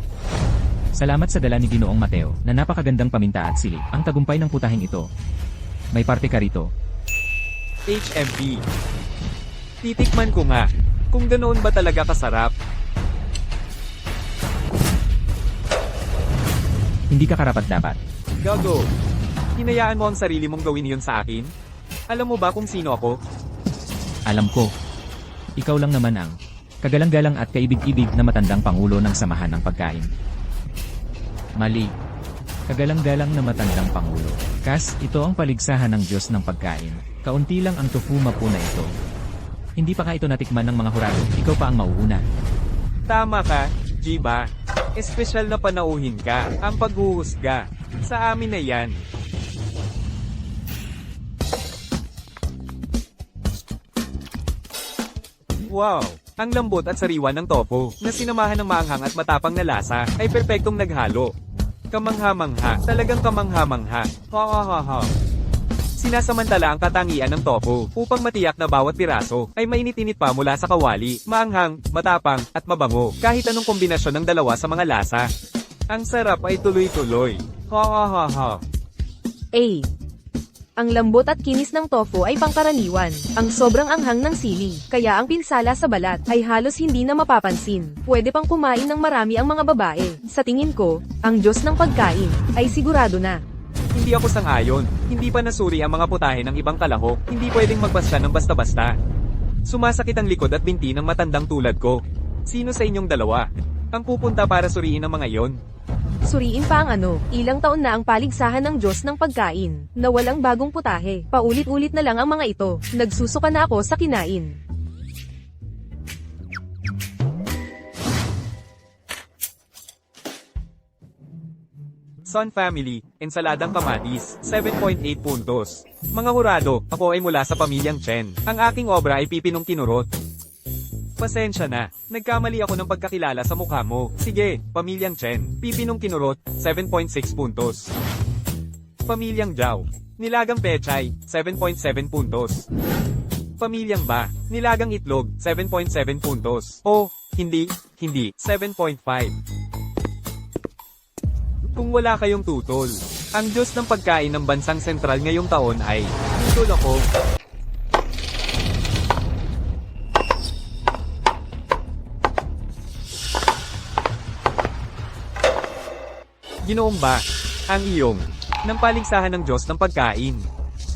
Salamat sa dala ni Ginoong Mateo na napakagandang paminta at sili. Ang tagumpay ng putaheng ito. May parte ka rito. HMP. Titikman ko nga. Kung ganoon ba talaga kasarap. Hindi ka karapat-dapat. Gago. Hinayaan mo ang sarili mong gawin yun sa akin? Alam mo ba kung sino ako? Alam ko. Ikaw lang naman ang kagalang-galang at kaibig-ibig na matandang pangulo ng samahan ng pagkain. Mali. Kagalang-galang na matandang pangulo. Kas, ito ang paligsahan ng Diyos ng pagkain. Kaunti lang ang tofu mapo na ito. Hindi pa ka ito natikman ng mga hurado, ikaw pa ang mauuna. Tama ka, Jiba. Espesyal na panauhin ka, ang paghuhusga. Sa amin na yan. Wow! Ang lambot at sariwa ng tofu, na sinamahan ng maanghang at matapang na lasa, ay perpektong naghalo. Kamangha-mangha, talagang kamangha-mangha. Ha ha ha ha. Sinasamantala ang katangian ng tofu, upang matiyak na bawat piraso, ay mainit-init pa mula sa kawali, maanghang, matapang, at mabango, kahit anong kombinasyon ng dalawa sa mga lasa. Ang sarap ay tuloy-tuloy. Ha ha ha ha. A. Ang lambot at kinis ng tofu ay pangkaraniwan. Ang sobrang anghang ng sili, kaya ang pinsala sa balat ay halos hindi na mapapansin. Pwede pang kumain ng marami ang mga babae. Sa tingin ko, ang Diyos ng pagkain ay sigurado na. Hindi ako sang-ayon. Hindi pa nasuri ang mga putahe ng ibang kalahok. Hindi pwedeng magbasta ng basta-basta. Sumasakit ang likod at binti ng matandang tulad ko. Sino sa inyong dalawa ang pupunta para suriin ang mga yon? Suriin pa ang ano, ilang taon na ang paligsahan ng Diyos ng pagkain, na walang bagong putahe. Paulit-ulit na lang ang mga ito. Nagsusuka na ako sa kinain. Sun Family, ensaladang kamatis, 7.8 puntos. Mga hurado, ako ay mula sa pamilyang Chen. Ang aking obra ay pipinong kinurot. Pasensya na, nagkamali ako ng pagkakilala sa mukha mo. Sige, pamilyang Chen, pipinong kinurot, 7.6 puntos. Pamilyang Zhao, nilagang pechay, 7.7 puntos. Pamilyang Ba, nilagang itlog, 7.7 puntos. Oh, hindi, 7.5. Kung wala kayong tutol, ang Diyos ng pagkain ng bansang sentral ngayong taon ay, tutol ako. Ginoong ba? Ang iyong ng paligsahan ng Diyos ng pagkain.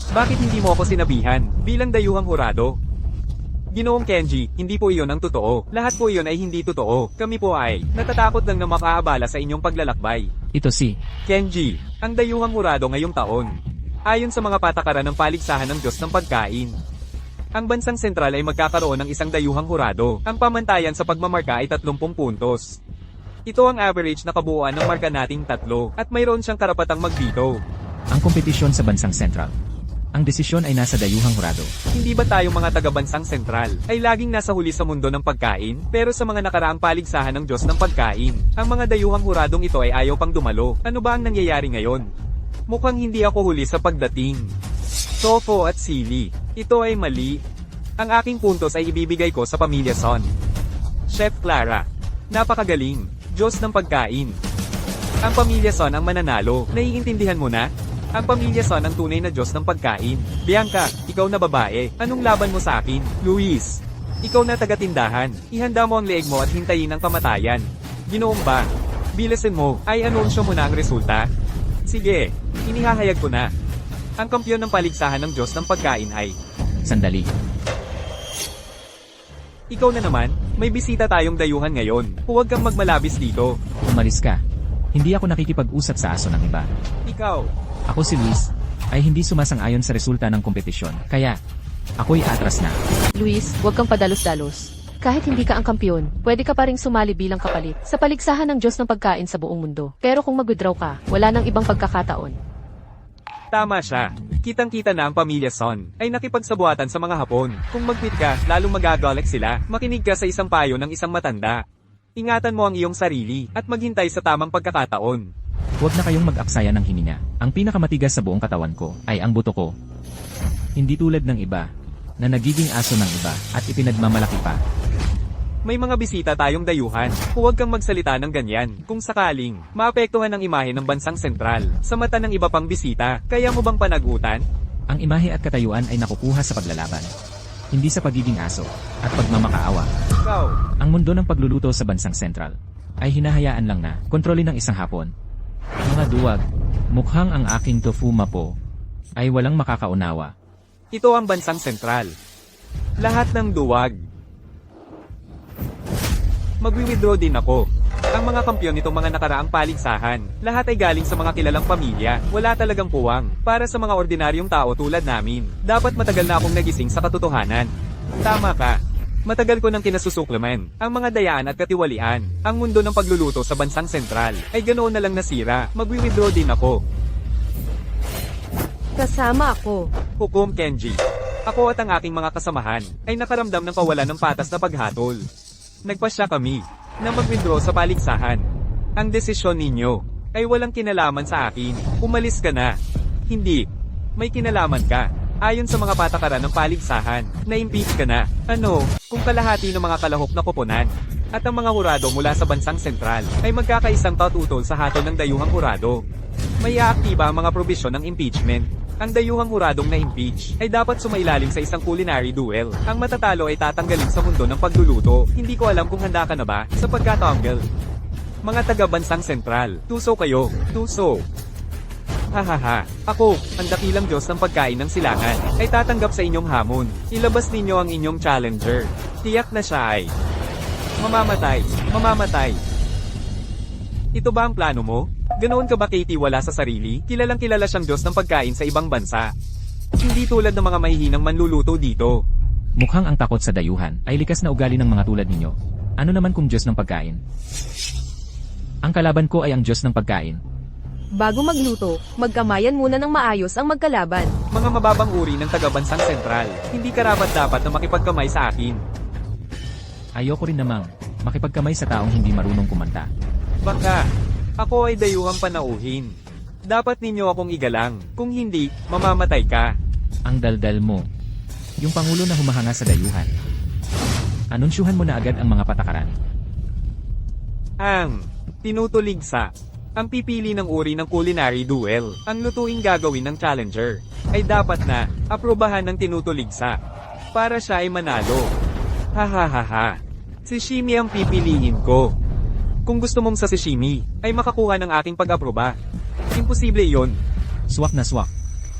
Bakit hindi mo ako sinabihan bilang dayuhang hurado? Ginoong Kenji, hindi po iyon ang totoo. Lahat po iyon ay hindi totoo. Kami po ay natatakot lang na makaabala sa inyong paglalakbay. Ito si Kenji, ang dayuhang hurado ngayong taon. Ayon sa mga patakaran ng paligsahan ng Diyos ng pagkain, ang bansang sentral ay magkakaroon ng isang dayuhang hurado. Ang pamantayan sa pagmamarka ay 30 puntos. Ito ang average na kabuuan ng marka nating 3 at mayroon siyang karapatang magbito. ang kompetisyon sa bansang sentral. Ang desisyon ay nasa dayuhang hurado. Hindi ba tayong mga taga-bansang sentral ay laging nasa huli sa mundo ng pagkain? Pero sa mga nakaraang paligsahan ng Diyos ng pagkain, ang mga dayuhang huradong ito ay ayaw pang dumalo. Ano ba ang nangyayari ngayon? Mukhang hindi ako huli sa pagdating. Tofu at sili. Ito ay mali. Ang aking puntos ay ibibigay ko sa pamilya Son. Chef Clara. Napakagaling. Diyos ng pagkain. Ang pamilya Son ang mananalo. Naiintindihan mo na? Ang pamilya Son ang tunay na Diyos ng pagkain. Bianca, ikaw na babae. Anong laban mo sa akin? Luis. Ikaw na taga-tindahan. Ihanda mo ang leeg mo at hintayin ang kamatayan. Ginoong ba? Bilasin mo. Ay anunsyo mo na ang resulta? Sige. Inihahayag ko na. Ang kampyon ng paligsahan ng Diyos ng pagkain ay... Sandali. Ikaw na naman, may bisita tayong dayuhan ngayon. Huwag kang magmalabis dito. Umalis ka. Hindi ako nakikipag-usap sa aso ng iba. Ikaw. Ako si Luis, ay hindi sumasang-ayon sa resulta ng kompetisyon. Kaya, ako'y atras na. Luis, huwag kang padalos-dalos. Kahit hindi ka ang kampyon, pwede ka pa ring sumali bilang kapalit sa paligsahan ng Diyos ng pagkain sa buong mundo. Pero kung mag-withdraw ka, wala nang ibang pagkakataon. Tama siya. Kitang-kita na ang pamilya Son ay nakipagsabuatan sa mga Hapon. Kung mag-quit ka, lalong magagalit sila. Makinig ka sa isang payo ng isang matanda. Ingatan mo ang iyong sarili at maghintay sa tamang pagkakataon. Huwag na kayong mag-aksaya ng hininga. Ang pinakamatigas sa buong katawan ko ay ang buto ko. Hindi tulad ng iba, na nagiging aso ng iba at ipinagmamalaki pa. May mga bisita tayong dayuhan. Huwag kang magsalita ng ganyan. Kung sakaling, maapektuhan ang imahe ng bansang sentral sa mata ng iba pang bisita, kaya mo bang panagutan? Ang imahe at katayuan ay nakukuha sa paglalaban. Hindi sa pagiging aso at pagmamakaawa. Ikaw. Ang mundo ng pagluluto sa bansang sentral ay hinahayaan lang na kontrolin ng isang Hapon. Mga duwag, mukhang ang aking tofu mapo ay walang makakaunawa. Ito ang bansang sentral. Lahat ng duwag. Magwi-withdraw din ako. Ang mga kampyon nitong mga nakaraang paligsahan, lahat ay galing sa mga kilalang pamilya. Wala talagang puwang. Para sa mga ordinaryong tao tulad namin, dapat matagal na akong nagising sa katotohanan. Tama ka. Matagal ko nang kinasusuklaman ang mga dayaan at katiwalian. Ang mundo ng pagluluto sa bansang sentral ay ganoon na lang nasira. Magwi-withdraw din ako. Kasama ako. Hukom Kenji. Ako at ang aking mga kasamahan ay nakaramdam ng kawalan ng patas na paghatol. Nagpasya kami na mag-withdraw sa paligsahan. Ang desisyon ninyo ay walang kinalaman sa akin. Umalis ka na. Hindi. May kinalaman ka. Ayon sa mga patakaran ng paligsahan, na-impeach ka na. Ano, kung kalahati ng mga kalahok na koponan at ang mga hurado mula sa bansang sentral ay magkakaisang patutol sa hatol ng dayuhang hurado, may aaktiba ang mga probisyon ng impeachment. Ang dayuhang huradong na-impeach ay dapat sumailalim sa isang culinary duel. Ang matatalo ay tatanggalin sa mundo ng pagluluto. Hindi ko alam kung handa ka na ba sa pagkatanggal. Mga taga-bansang sentral, tuso kayo, tuso. Hahaha, ako, ang dakilang Diyos ng pagkain ng silangan, ay tatanggap sa inyong hamon. Ilabas ninyo ang inyong challenger. Tiyak na siya ay mamamatay, mamamatay. Ito ba ang plano mo? Ganoon ka ba Katie wala sa sarili? Kilalang kilala siyang Diyos ng pagkain sa ibang bansa. Hindi tulad ng mga mahihinang manluluto dito. Mukhang ang takot sa dayuhan ay likas na ugali ng mga tulad ninyo. Ano naman kung Diyos ng pagkain? Ang kalaban ko ay ang Diyos ng pagkain. Bago magluto, magkamayan muna ng maayos ang magkalaban. Mga mababang uri ng taga-bansang sentral, hindi karapat dapat na makipagkamay sa akin. Ayoko rin namang makipagkamay sa taong hindi marunong kumanta. Baka, ako ay dayuhang panauhin. Dapat ninyo akong igalang. Kung hindi, mamamatay ka. Ang daldal mo. Yung pangulo na humahanga sa dayuhan. Anunsyuhan mo na agad ang mga patakaran. Ang tinutuligsa. Ang pipili ng uri ng culinary duel. Ang lutuing gagawin ng challenger ay dapat na aprobahan ng tinutuligsa para siya ay manalo. Hahaha. Si Shimi ang pipiliin ko. Kung gusto mong sa sashimi, ay makakuha ng aking pag-aproba. Imposible yon. Swak na swak.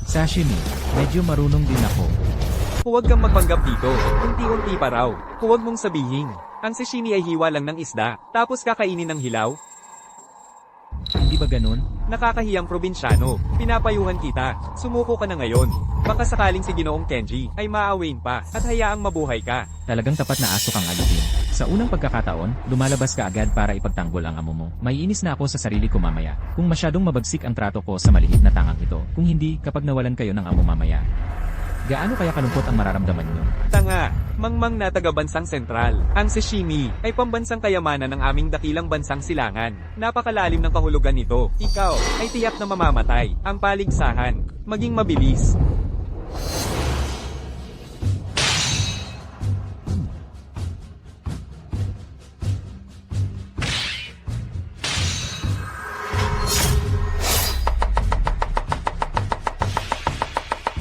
Sashimi, medyo marunong din ako. Huwag kang magpanggap dito. Unti-unti pa raw. Huwag mong sabihin. Ang sashimi ay hiwa lang ng isda, tapos kakainin ng hilaw. Hindi ba ganun? Nakakahiyang probinsyano. Pinapayuhan kita. Sumuko ka na ngayon. Baka sakaling si Ginoong Kenji ay maawain pa at hayaang mabuhay ka. Talagang tapat na aso kang alipin. Sa unang pagkakataon, lumalabas ka agad para ipagtanggol ang amo mo. May inis na ako sa sarili ko mamaya. Kung masyadong mabagsik ang trato ko sa maliit na tangang ito. Kung hindi, kapag nawalan kayo ng amo mamaya. Gaano kaya kalungkot ang mararamdaman nyo? Tanga, mangmang na taga-bansang sentral. Ang sashimi ay pambansang kayamanan ng aming dakilang bansang silangan. Napakalalim ng kahulugan nito. Ikaw ay tiyak na mamamatay. Ang paligsahan, maging mabilis.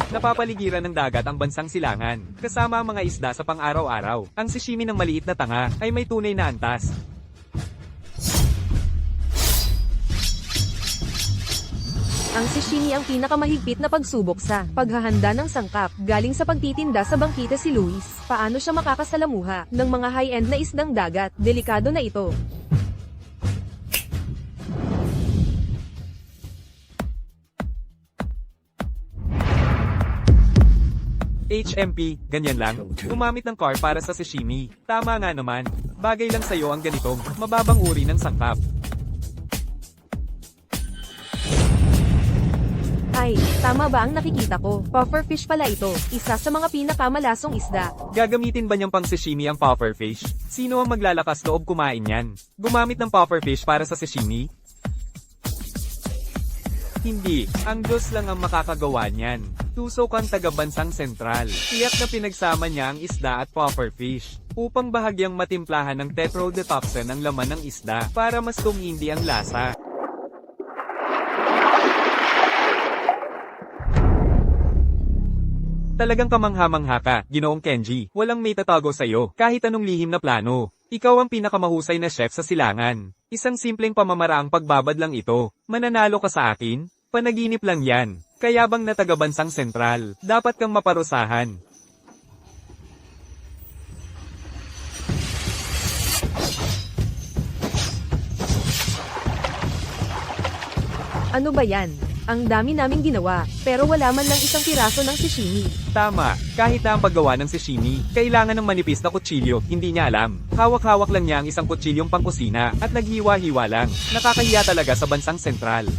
Napapaligiran ng dagat ang bansang silangan, kasama ang mga isda sa pang-araw-araw. Ang sashimi ng maliit na tanga ay may tunay na antas. Ang sashimi ang pinakamahigpit na pagsubok sa paghahanda ng sangkap galing sa pagtitinda sa bangkita si Luis. Paano siya makakasalamuha ng mga high-end na isdang dagat? Delikado na ito. HMP, ganyan lang. Gumamit ng car para sa sashimi. Tama nga naman. Bagay lang sa'yo ang ganitong mababang uri ng sangkap. Ay, tama ba ang nakikita ko? Pufferfish pala ito, isa sa mga pinakamalasong isda. Gagamitin ba niyang pang sashimi ang pufferfish? Sino ang maglalakas loob kumain yan? Gumamit ng pufferfish para sa sashimi? Hindi, ang Diyos lang ang makakagawa niyan. Tusok ang taga-bansang sentral. Tiyak na pinagsama niya ang isda at pufferfish upang bahagyang matimplahan ng tetrodetoxin ang laman ng isda para mas tumindi ang lasa. Talagang kamangha-mangha ka, Ginoong Kenji. Walang may tatago sa'yo, kahit anong lihim na plano. Ikaw ang pinakamahusay na chef sa silangan. Isang simpleng pamamaraang pagbabad lang ito. Mananalo ka sa akin? Panaginip lang yan. Kaya bang na taga-bansang sentral, dapat kang maparusahan. Ano ba yan? Ang dami naming ginawa, pero wala man lang isang piraso ng sashimi. Tama, kahit na ang paggawa ng sashimi, kailangan ng manipis na kutsilyo, hindi niya alam. Hawak-hawak lang niya ang isang kutsilyong pangkusina, at naghiwa-hiwa lang. Nakakahiya talaga sa bansang sentral.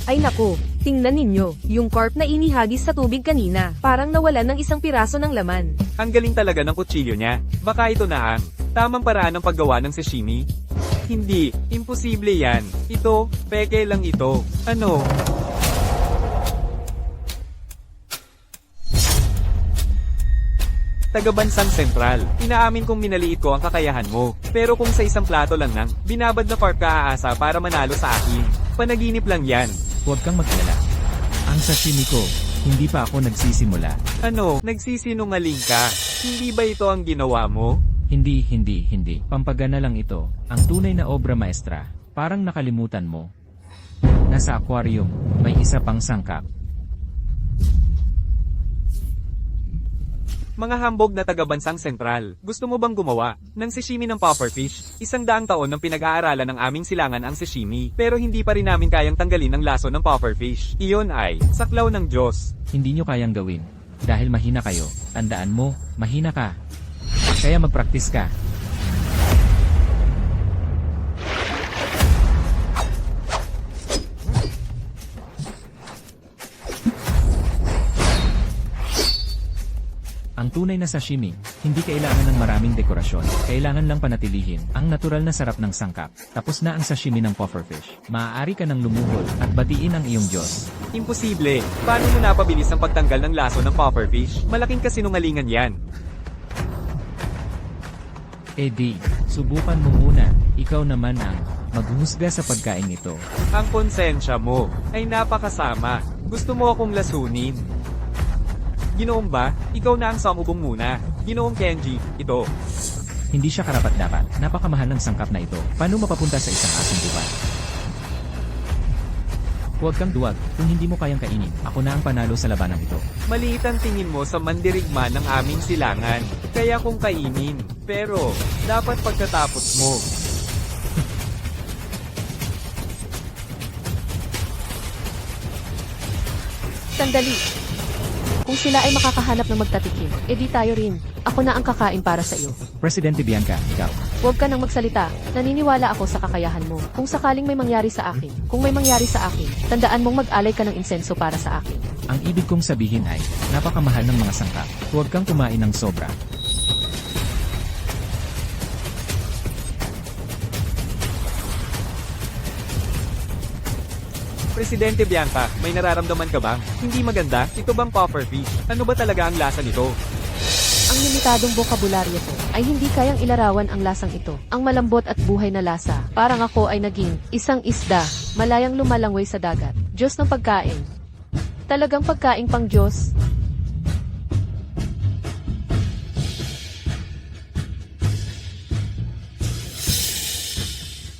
Ay naku, tingnan ninyo, yung carp na inihagis sa tubig kanina, parang nawalan ng isang piraso ng laman. Ang galing talaga ng kutsilyo niya. Baka ito na ang tamang paraan ng paggawa ng sashimi. Hindi, imposible yan. Ito, peke lang ito. Ano? Taga-bansang sentral, inaamin kong minaliit ko ang kakayahan mo. Pero kung sa isang plato lang nang, binabad na carp ka aasa para manalo sa akin. Panaginip lang yan. Huwag kang mag-alala. Ang sashimi ko, hindi pa ako nagsisimula. Ano, nagsisinungaling ka? Hindi ba ito ang ginawa mo? Hindi. Pampagana lang ito. Ang tunay na obra maestra. Parang nakalimutan mo. Nasa aquarium, may isa pang sangkap. Mga hambog na taga-bansang sentral, gusto mo bang gumawa ng sashimi ng pufferfish? 100 taon nang pinag-aaralan ng aming silangan ang sashimi, pero hindi pa rin namin kayang tanggalin ang laso ng pufferfish. Iyon ay saklaw ng Diyos. Hindi nyo kayang gawin. Dahil mahina kayo. Tandaan mo, mahina ka. Kaya mag-practice ka. Ang tunay na sashimi, hindi kailangan ng maraming dekorasyon. Kailangan lang panatilihin ang natural na sarap ng sangkap. Tapos na ang sashimi ng pufferfish. Maaari ka ng lumuhod at batiin ang iyong Diyos. Imposible. Paano mo napabilis ang pagtanggal ng laso ng pufferfish? Malaking kasinungalingan yan. Di, subukan mo muna. Ikaw naman ang maghuhusga sa pagkain ito. Ang konsensya mo ay napakasama. Gusto mo akong lasunin. Ginoong ba, ikaw na ang samubong muna. Ginoong Kenji, ito. Hindi siya karapat-dapat. Napakamahal ng sangkap na ito. Paano mapapunta sa isang asong buwan? Huwag kang duwag. Kung hindi mo kayang kainin, ako na ang panalo sa labanang ito. Maliit ang tingin mo sa mandirigma ng aming silangan. Kaya kung kainin. Pero, dapat pagkatapos mo. Sandali. Kung sila ay makakahanap ng magtatikim, edi tayo rin. Ako na ang kakain para sa iyo. Presidente Bianca, ikaw. Huwag ka nang magsalita. Naniniwala ako sa kakayahan mo. Kung sakaling may mangyari sa akin, tandaan mong mag-alay ka ng insenso para sa akin. Ang ibig kong sabihin ay, napakamahal ng mga sangkap. Huwag kang kumain ng sobra. Presidente Bianca, may nararamdaman ka bang? Hindi maganda? Ito bang pufferfish? Ano ba talaga ang lasa nito? Ang limitadong bokabularyo ko ay hindi kayang ilarawan ang lasang ito. Ang malambot at buhay na lasa. Parang ako ay naging isang isda, malayang lumalangway sa dagat. Diyos ng pagkain. Talagang pagkain pang Diyos.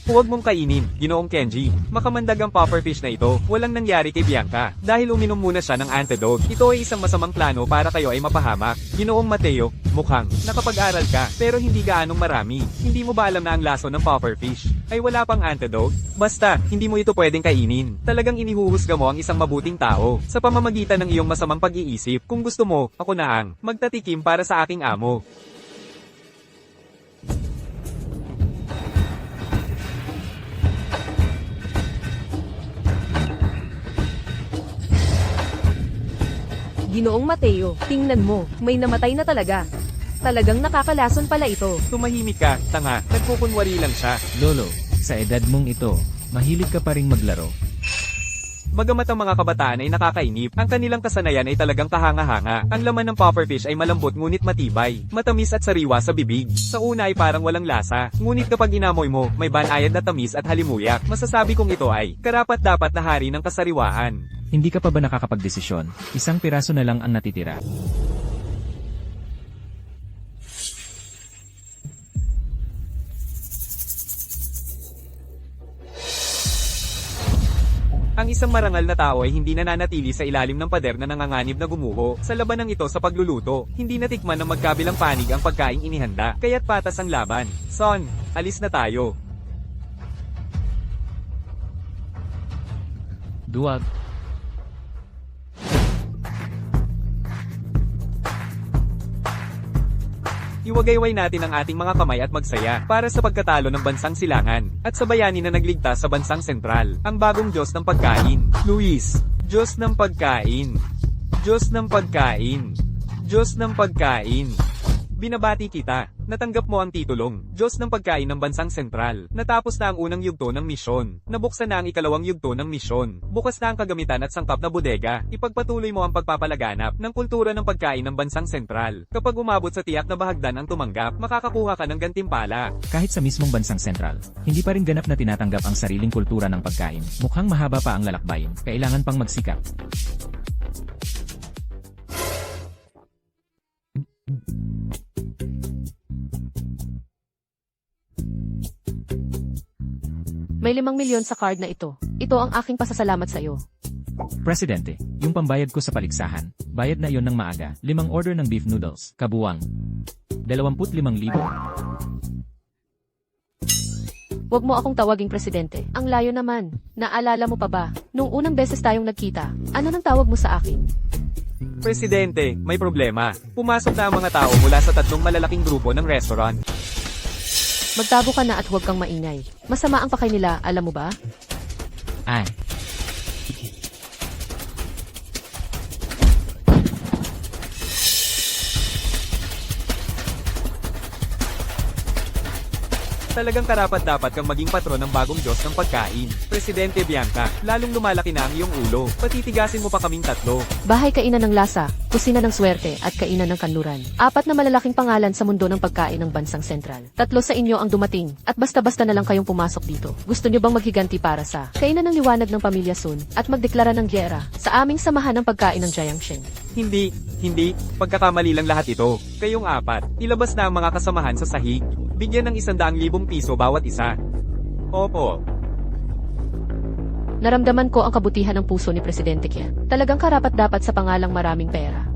Huwag mong kainin, Ginoong Kenji. Makamandag ang pufferfish na ito. Walang nangyari kay Bianca. Dahil uminom muna siya ng antidote. Ito ay isang masamang plano para kayo ay mapahamak. Ginoong Mateo, mukhang nakapag-aral ka, pero hindi gaanong marami. Hindi mo ba alam na ang laso ng pufferfish ay wala pang antidote? Basta, hindi mo ito pwedeng kainin. Talagang inihuhusga mo ang isang mabuting tao sa pamamagitan ng iyong masamang pag-iisip. Kung gusto mo, ako na ang magtatikim para sa aking amo. Ginoong Mateo, tingnan mo, may namatay na talaga. Talagang nakakalason pala ito. Tumahimik ka, tanga. Nagkukunwari lang siya. Lolo, sa edad mong ito, mahilig ka pa ring maglaro. Bagamat ang mga kabataan ay nakakainip, ang kanilang kasanayan ay talagang kahanga-hanga. Ang laman ng pufferfish ay malambot ngunit matibay, matamis at sariwa sa bibig. Sa una ay parang walang lasa, ngunit kapag inamoy mo, may banayad na tamis at halimuyak. Masasabi kong ito ay karapat-dapat na hari ng kasariwaan. Hindi ka pa ba nakakapagdesisyon? Isang piraso na lang ang natitira. Ang isang marangal na tao ay hindi nananatili sa ilalim ng pader na nanganganib na gumuho. Sa labanang ito sa pagluluto, hindi natikman ng magkabilang panig ang pagkaing inihanda, kaya't patas ang laban. Son, alis na tayo. Duwag. Iwagayway natin ang ating mga kamay at magsaya para sa pagkatalo ng bansang silangan at sa bayani na nagligtas sa bansang sentral, ang bagong Diyos ng pagkain. Luis, Diyos ng pagkain. Diyos ng pagkain. Diyos ng pagkain. Binabati kita. Natanggap mo ang titulong, Diyos ng pagkain ng bansang sentral. Natapos na ang unang yugto ng misyon. Nabuksan na ang ikalawang yugto ng misyon. Bukas na ang kagamitan at sangkap na bodega. Ipagpatuloy mo ang pagpapalaganap ng kultura ng pagkain ng bansang sentral. Kapag umabot sa tiyak na bahagdan ang tumanggap, makakakuha ka ng gantimpala. Kahit sa mismong bansang sentral, hindi pa rin ganap na tinatanggap ang sariling kultura ng pagkain. Mukhang mahaba pa ang lalakbayin. Kailangan pang magsikap. May 5 milyon sa card na ito. Ito ang aking pasasalamat sa iyo. Presidente, yung pambayad ko sa paligsahan, bayad na iyon ng maaga. 5 order ng beef noodles, kabuwang 25,000. Huwag mo akong tawaging presidente. Ang layo naman. Naalala mo pa ba? Nung unang beses tayong nagkita, ano nang tawag mo sa akin? Presidente, may problema. Pumasok na ang mga tao mula sa 3 malalaking grupo ng restaurant. Magtabo ka na at huwag kang maingay. Masama ang pakay nila, alam mo ba? Ay, Talagang karapat-dapat kang maging patron ng bagong Diyos ng pagkain. Presidente Bianca, lalong lumalaki na ang iyong ulo. Patitigasin mo pa kaming tatlo. Bahay kainan ng lasa, kusina ng swerte, at kainan ng kanluran. 4 na malalaking pangalan sa mundo ng pagkain ng bansang sentral. 3 sa inyo ang dumating, at basta-basta na lang kayong pumasok dito. Gusto nyo bang maghiganti para sa kainan ng liwanag ng pamilya Sun, at magdeklara ng gyera sa aming samahan ng pagkain ng Jiangxing? Hindi. Pagkakamali lang lahat ito. Kayong 4, ilabas na ang mga kasamahan sa sahig. Bigyan ng 100,000 piso bawat isa. Opo. Naramdaman ko ang kabutihan ng puso ni Presidente Qian. Talagang karapat-dapat sa pangalang maraming pera.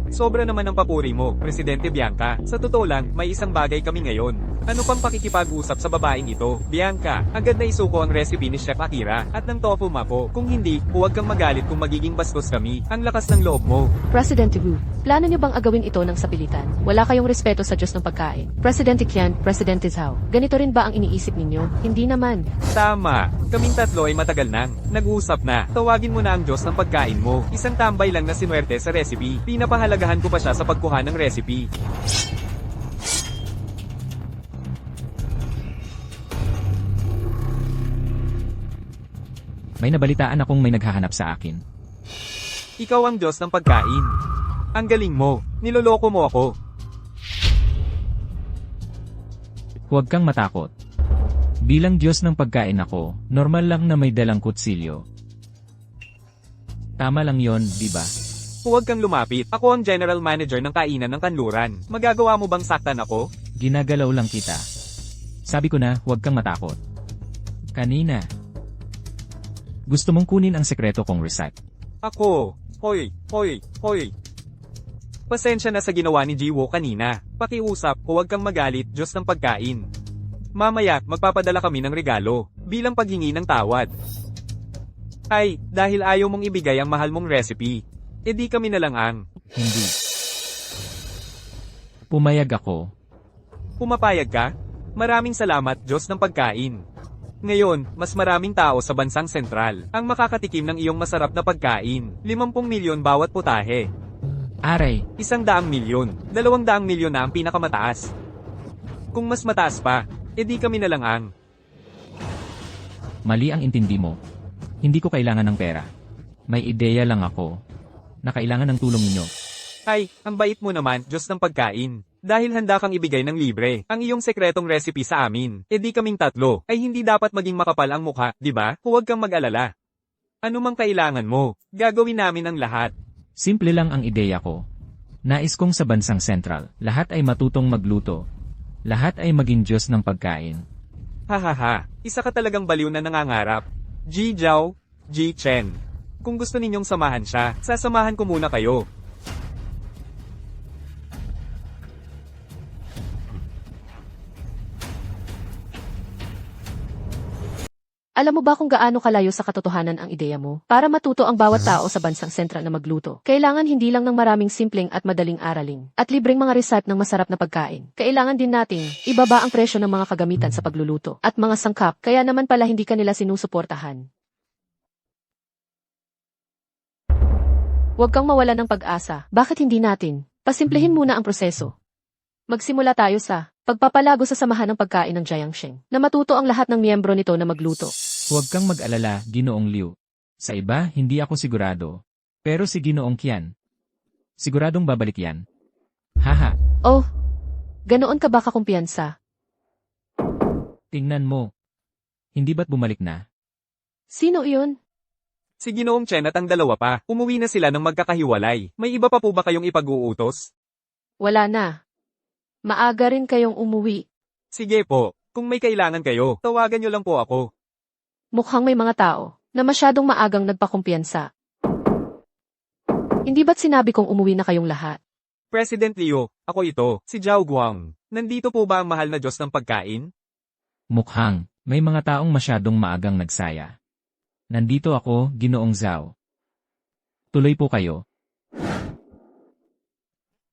Sobra naman ang papuri mo, Presidente Bianca. Sa totoo lang, may isang bagay kami ngayon. Ano pang pakikipag-usap sa babaeng ito? Bianca, agad na isuko ang recipe ni Chef Akira at ng tofu mapo. Kung hindi, huwag kang magalit kung magiging bastos kami. Ang lakas ng loob mo. Presidente Wu, plano niyo bang agawin ito ng sapilitan? Wala kayong respeto sa Diyos ng pagkain. Presidente Qian, Presidente Zhao, ganito rin ba ang iniisip ninyo? Hindi naman. Tama. Kaming tatlo ay matagal nang nag-uusap na. Tawagin mo na ang Diyos ng pagkain mo. Isang tambay lang na sinuwerte sa recipe. Pinapahalagahan ko pa siya sa pagkuha ng recipe. May nabalitaan akong may naghahanap sa akin. Ikaw ang Diyos ng pagkain. Ang galing mo. Niloloko mo ako. Huwag kang matakot. Bilang Diyos ng pagkain ako, normal lang na may dalang kutsilyo. Tama lang yon, di ba? Huwag kang lumapit. Ako ang general manager ng kainan ng kanluran. Magagawa mo bang saktan ako? Ginagalaw lang kita. Sabi ko na, huwag kang matakot. Kanina. Gusto mong kunin ang sekreto kong recipe. Ako. Hoy. Pasensya na sa ginawa ni Jiwo kanina. Pakiusap, huwag kang magalit, Diyos ng pagkain. Mamaya, magpapadala kami ng regalo, bilang paghingi ng tawad. Ay, dahil ayaw mong ibigay ang mahal mong recipe, edi kami na lang ang Hindi. Pumayag ako. pumapayag ka. Maraming salamat, Diyos ng pagkain. Ngayon, mas maraming tao sa bansang sentral ang makakatikim ng iyong masarap na pagkain. 50 milyon bawat putahe. Aray, 100 milyon, 200 milyon na ang pinakamataas. Kung mas mataas pa, edi kami na lang ang mali ang intindi mo. Hindi ko kailangan ng pera. May ideya lang ako na kailangan ng tulong ninyo. Ay, ang bait mo naman, Diyos ng pagkain. Dahil handa kang ibigay ng libre ang iyong sekretong recipe sa amin, edi kaming tatlo ay hindi dapat maging makapal ang mukha, di ba? Huwag kang mag-alala. Ano mang kailangan mo, gagawin namin ang lahat. Simple lang ang ideya ko. Nais kong sa bansang sentral, lahat ay matutong magluto. Lahat ay maging Diyos ng pagkain. Hahaha, isa ka talagang baliw na nangangarap. Ji Zhao, Ji Chen. Kung gusto ninyong samahan siya, sasamahan ko muna kayo. Alam mo ba kung gaano kalayo sa katotohanan ang ideya mo? Para matuto ang bawat tao sa bansang sentral na magluto, kailangan hindi lang ng maraming simpleng at madaling aralin, at libreng mga recipe ng masarap na pagkain. Kailangan din nating ibaba ang presyo ng mga kagamitan sa pagluluto, at mga sangkap, kaya naman pala hindi kanila sinusuportahan. Huwag kang mawala ng pag-asa. Bakit hindi natin? Pasimplehin muna ang proseso. Magsimula tayo sa pagpapalago sa samahan ng pagkain ng Jiangxing, na matuto ang lahat ng miyembro nito na magluto. Huwag kang mag-alala, Ginoong Liu. Sa iba, hindi ako sigurado. Pero si Ginoong Qian, siguradong babalik yan. Haha, Oh, ganoon ka ba kakumpiyansa? tingnan mo. Hindi ba't bumalik na? Sino iyon? Si Ginoong Chen at ang dalawa pa, umuwi na sila ng magkakahiwalay. May iba pa po ba kayong ipag-uutos? Wala na. Maaga rin kayong umuwi. Sige po, kung may kailangan kayo, tawagan nyo lang po ako. Mukhang may mga tao na masyadong maagang nagpakumpiyansa. Hindi ba't sinabi kong umuwi na kayong lahat? President Liu, ako ito, si Zhao Guang. Nandito po ba ang mahal na Diyos ng pagkain? Mukhang, may mga taong masyadong maagang nagsaya. Nandito ako, Ginoong Zhao. Tuloy po kayo.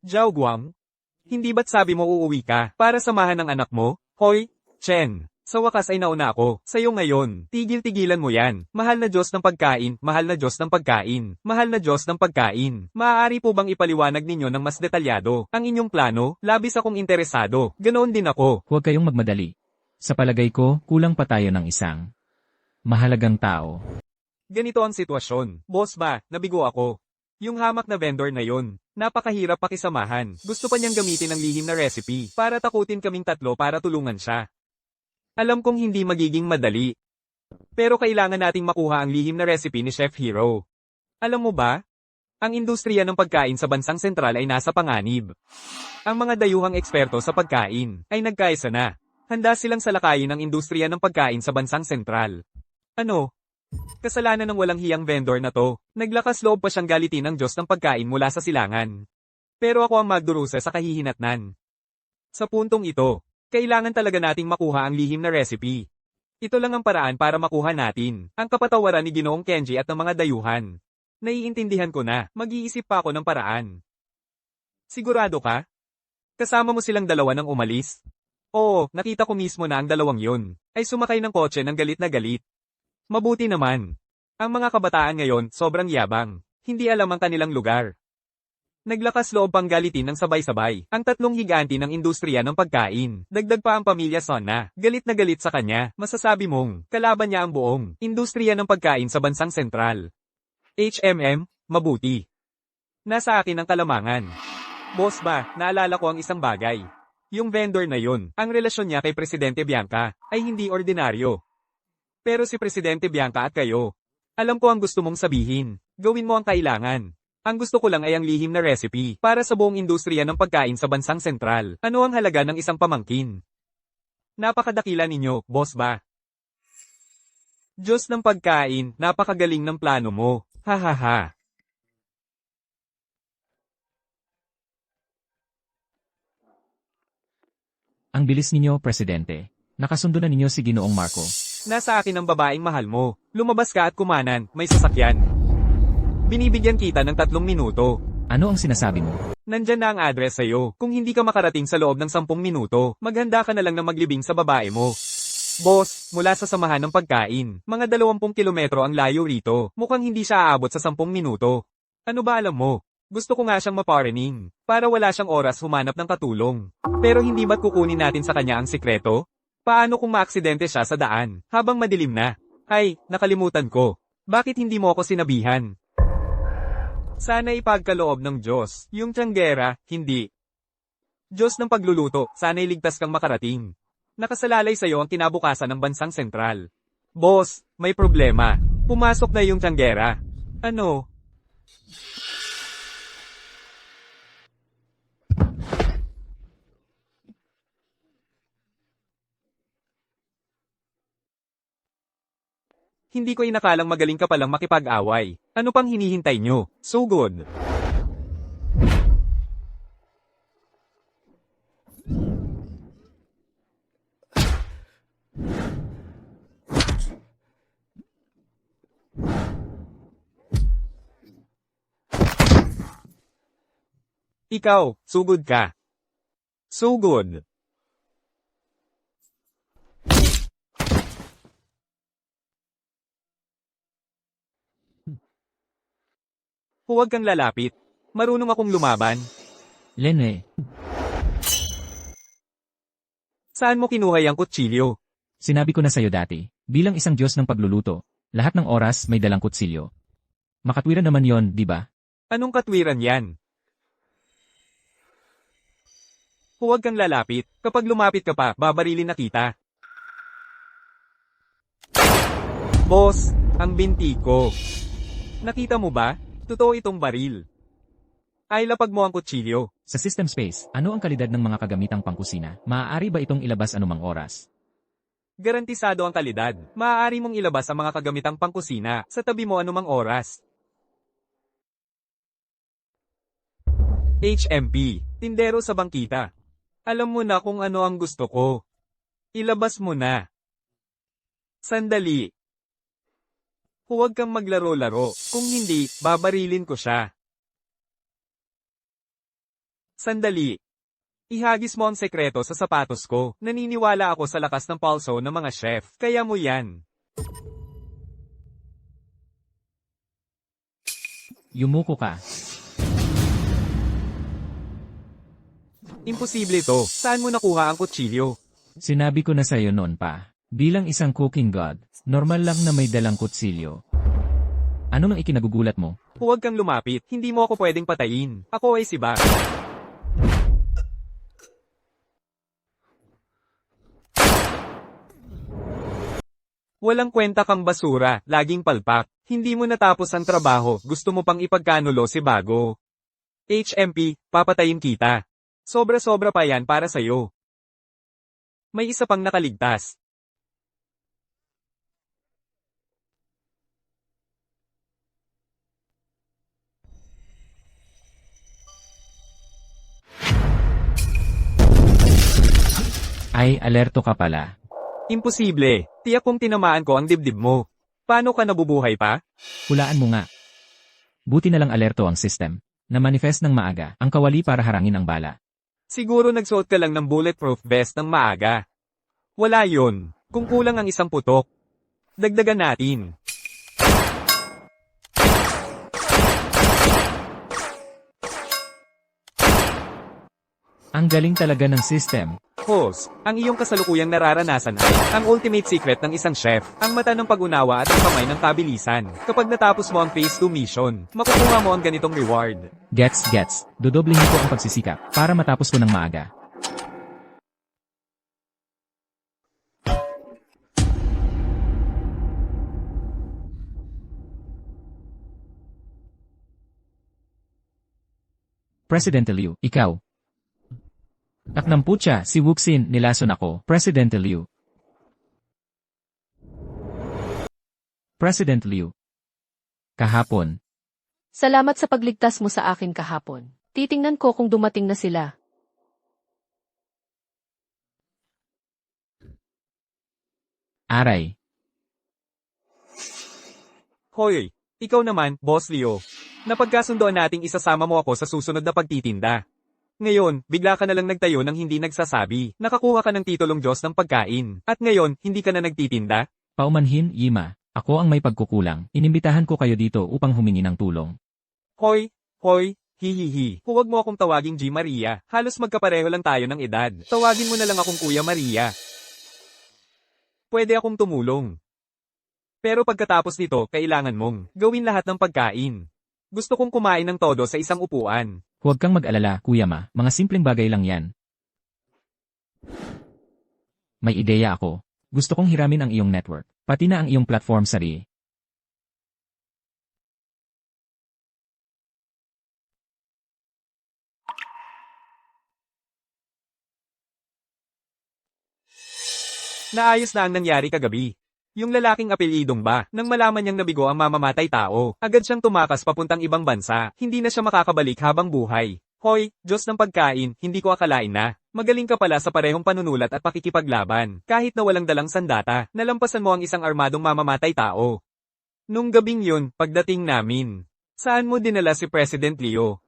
Zhao Guang? Hindi ba't sabi mo uuwi ka para samahan ng anak mo? Hoy, Chen, Sa wakas ay nauna ako. Sa'yo ngayon. Tigil-tigilan mo yan. Mahal na Diyos ng pagkain, mahal na Diyos ng pagkain, mahal na Diyos ng pagkain. Maaari po bang ipaliwanag ninyo ng mas detalyado ang inyong plano? Labis akong interesado. Ganoon din ako. Huwag kayong magmadali. Sa palagay ko, kulang pa tayo ng isang mahalagang tao. Ganito ang sitwasyon. Boss ba, nabigo ako. Yung hamak na vendor na yon, napakahirap pakisamahan. Gusto pa niyang gamitin ang lihim na recipe para takutin kaming tatlo para tulungan siya. Alam kong hindi magiging madali. Pero kailangan nating makuha ang lihim na recipe ni Chef Hero. Alam mo ba? Ang industriya ng pagkain sa bansang sentral ay nasa panganib. Ang mga dayuhang eksperto sa pagkain ay nagkaisa na. Handa silang salakayin ang industriya ng pagkain sa bansang sentral. Ano? Kasalanan ng walang hiyang vendor na to. Naglakas loob pa siyang galitin ng Diyos ng pagkain mula sa silangan. Pero ako ang magdurusa sa kahihinatnan. Sa puntong ito, kailangan talaga nating makuha ang lihim na recipe. Ito lang ang paraan para makuha natin ang kapatawaran ni Ginoong Kenji at ng mga dayuhan. Naiintindihan ko na, mag-iisip pa ako ng paraan. Sigurado ka? Kasama mo silang dalawa nang umalis? Oo, nakita ko mismo na ang dalawang yun ay sumakay ng kotse ng galit na galit. Mabuti naman. Ang mga kabataan ngayon sobrang yabang, hindi alam ang kanilang lugar. Naglakas loob pang galitin ng sabay-sabay ang tatlong higanti ng industriya ng pagkain. Dagdag pa ang pamilya Son na galit sa kanya. Masasabi mong kalaban niya ang buong industriya ng pagkain sa bansang sentral. Mabuti. Nasa akin ang kalamangan. Boss ba, naalala ko ang isang bagay. Yung vendor na yun, ang relasyon niya kay Presidente Bianca ay hindi ordinaryo. Pero si Presidente Bianca at kayo, alam ko ang gusto mong sabihin. Gawin mo ang kailangan. Ang gusto ko lang ay ang lihim na recipe para sa buong industriya ng pagkain sa bansang sentral. Ano ang halaga ng isang pamangkin? Napakadakila ninyo, boss ba? Diyos ng pagkain, napakagaling ng plano mo. Hahaha. Ang bilis ninyo, Presidente. Nakasundo na ninyo si Ginoong Marco. Nasa akin ang babaeng mahal mo. Lumabas ka at kumanan, may sasakyan. Binibigyan kita ng 3 minuto. Ano ang sinasabi mo? Nandyan na ang address sa'yo. Kung hindi ka makarating sa loob ng 10 minuto, maghanda ka na lang na maglibing sa babae mo. Boss, mula sa samahan ng pagkain, mga 20 kilometro ang layo rito. Mukhang hindi siya aabot sa 10 minuto. Ano ba alam mo? Gusto ko nga siyang maparining, para wala siyang oras humanap ng katulong. Pero hindi ba't kukunin natin sa kanya ang sikreto? Paano kung maaksidente siya sa daan, habang madilim na? Ay, nakalimutan ko. Bakit hindi mo ako sinabihan? Sana ipagkaloob ng Diyos, yung tsanggera, hindi. Diyos ng pagluluto, sana'y ligtas kang makarating. Nakasalalay sa'yo ang kinabukasan ng bansang sentral. Boss, may problema. Pumasok na yung tsanggera. Ano? Hindi ko inakalang magaling ka palang makipag-away. Ano pang hinihintay nyo? So good. Ikaw, sugod ka. So good. Huwag kang lalapit. Marunong akong lumaban. Lene, Saan mo kinuha yung kutsilyo? sinabi ko na sa'yo dati, bilang isang Diyos ng pagluluto, lahat ng oras may dalang kutsilyo. Makatwiran naman yon, di ba? Anong katwiran yan? Huwag kang lalapit. Kapag lumapit ka pa, babarilin na kita. Boss, ang binti ko. Nakita mo ba? Totoo itong baril. Ay lapag mo ang kutsilyo. Sa system space, ano ang kalidad ng mga kagamitang pangkusina? Maaari ba itong ilabas anumang oras? Garantisado ang kalidad. Maaari mong ilabas ang mga kagamitang pangkusina sa tabi mo anumang oras. HMP, tindero sa bangkita. Alam mo na kung ano ang gusto ko. Ilabas mo na. Sandali. Huwag kang maglaro-laro. Kung hindi, babarilin ko siya. Sandali. Ihagis mo ang sekreto sa sapatos ko. Naniniwala ako sa lakas ng pulso ng mga chef. Kaya mo yan. Yumuko ka. Imposible to. Saan mo nakuha ang kutsilyo? Sinabi ko na sa'yo noon pa. Bilang isang cooking god, normal lang na may dalang kutsilyo. Ano nang ikinagugulat mo? Huwag kang lumapit. Hindi mo ako pwedeng patayin. Ako ay si Ba. Walang kwenta kang basura, laging palpak. Hindi mo natapos ang trabaho, gusto mo pang ipagkanulo si Bago. HMP, papatayin kita. Sobra-sobra pa yan para sa'yo. May isa pang nakaligtas. Ay, alerto ka pala. Imposible. Tiyak kong tinamaan ko ang dibdib mo. Paano ka nabubuhay pa? Hulaan mo nga. Buti na lang alerto ang system. Na-manifest ng maaga ang kawali para harangin ang bala. Siguro nagsuot ka lang ng bulletproof vest ng maaga. Wala yon. Kung kulang ang isang putok. Dagdagan natin. Ang galing talaga ng system. Host, ang iyong kasalukuyang nararanasan ay ang ultimate secret ng isang chef, ang mata ng pag-unawa at ang kamay ng kabilisan. Kapag natapos mo ang phase 2 mission, makukuha mo ang ganitong reward. Gets. Dodoblihin ko ang pagsisikap para matapos ko ng maaga. President Liu, ikaw. Taknamputya, si Wuxin, nilason ako, President Liu. President Liu. Kahapon. Salamat sa pagligtas mo sa akin kahapon. Titingnan ko kung dumating na sila. Aray. Hoy, ikaw naman, Boss Leo. Napagkasundoan nating isasama mo ako sa susunod na pagtitinda. Ngayon, bigla ka na lang nagtayo ng hindi nagsasabi. Nakakuha ka ng titulong Diyos ng pagkain. At ngayon, hindi ka na nagtitinda? Paumanhin, Yima. Ako ang may pagkukulang. Inimbitahan ko kayo dito upang humingi ng tulong. Hoy, hihihi. Huwag mo akong tawaging G. Maria. Halos magkapareho lang tayo ng edad. Tawagin mo na lang akong Kuya Maria. Pwede akong tumulong. Pero pagkatapos nito, kailangan mong gawin lahat ng pagkain. Gusto kong kumain ng todo sa isang upuan. Huwag kang mag-alala, Kuya Ma. Mga simpleng bagay lang yan. May ideya ako. Gusto kong hiramin ang iyong network, pati na ang iyong platform sa RI. Naayos na ang nangyari kagabi. Yung lalaking apelyidong Ba, nang malaman niyang nabigo ang mamamatay tao, agad siyang tumakas papuntang ibang bansa, hindi na siya makakabalik habang buhay. Hoy, Diyos ng pagkain, hindi ko akalain na. Magaling ka pala sa parehong panunulat at pakikipaglaban. Kahit na walang dalang sandata, nalampasan mo ang isang armadong mamamatay tao. Nung gabing yun, pagdating namin, saan mo dinala si President Leo?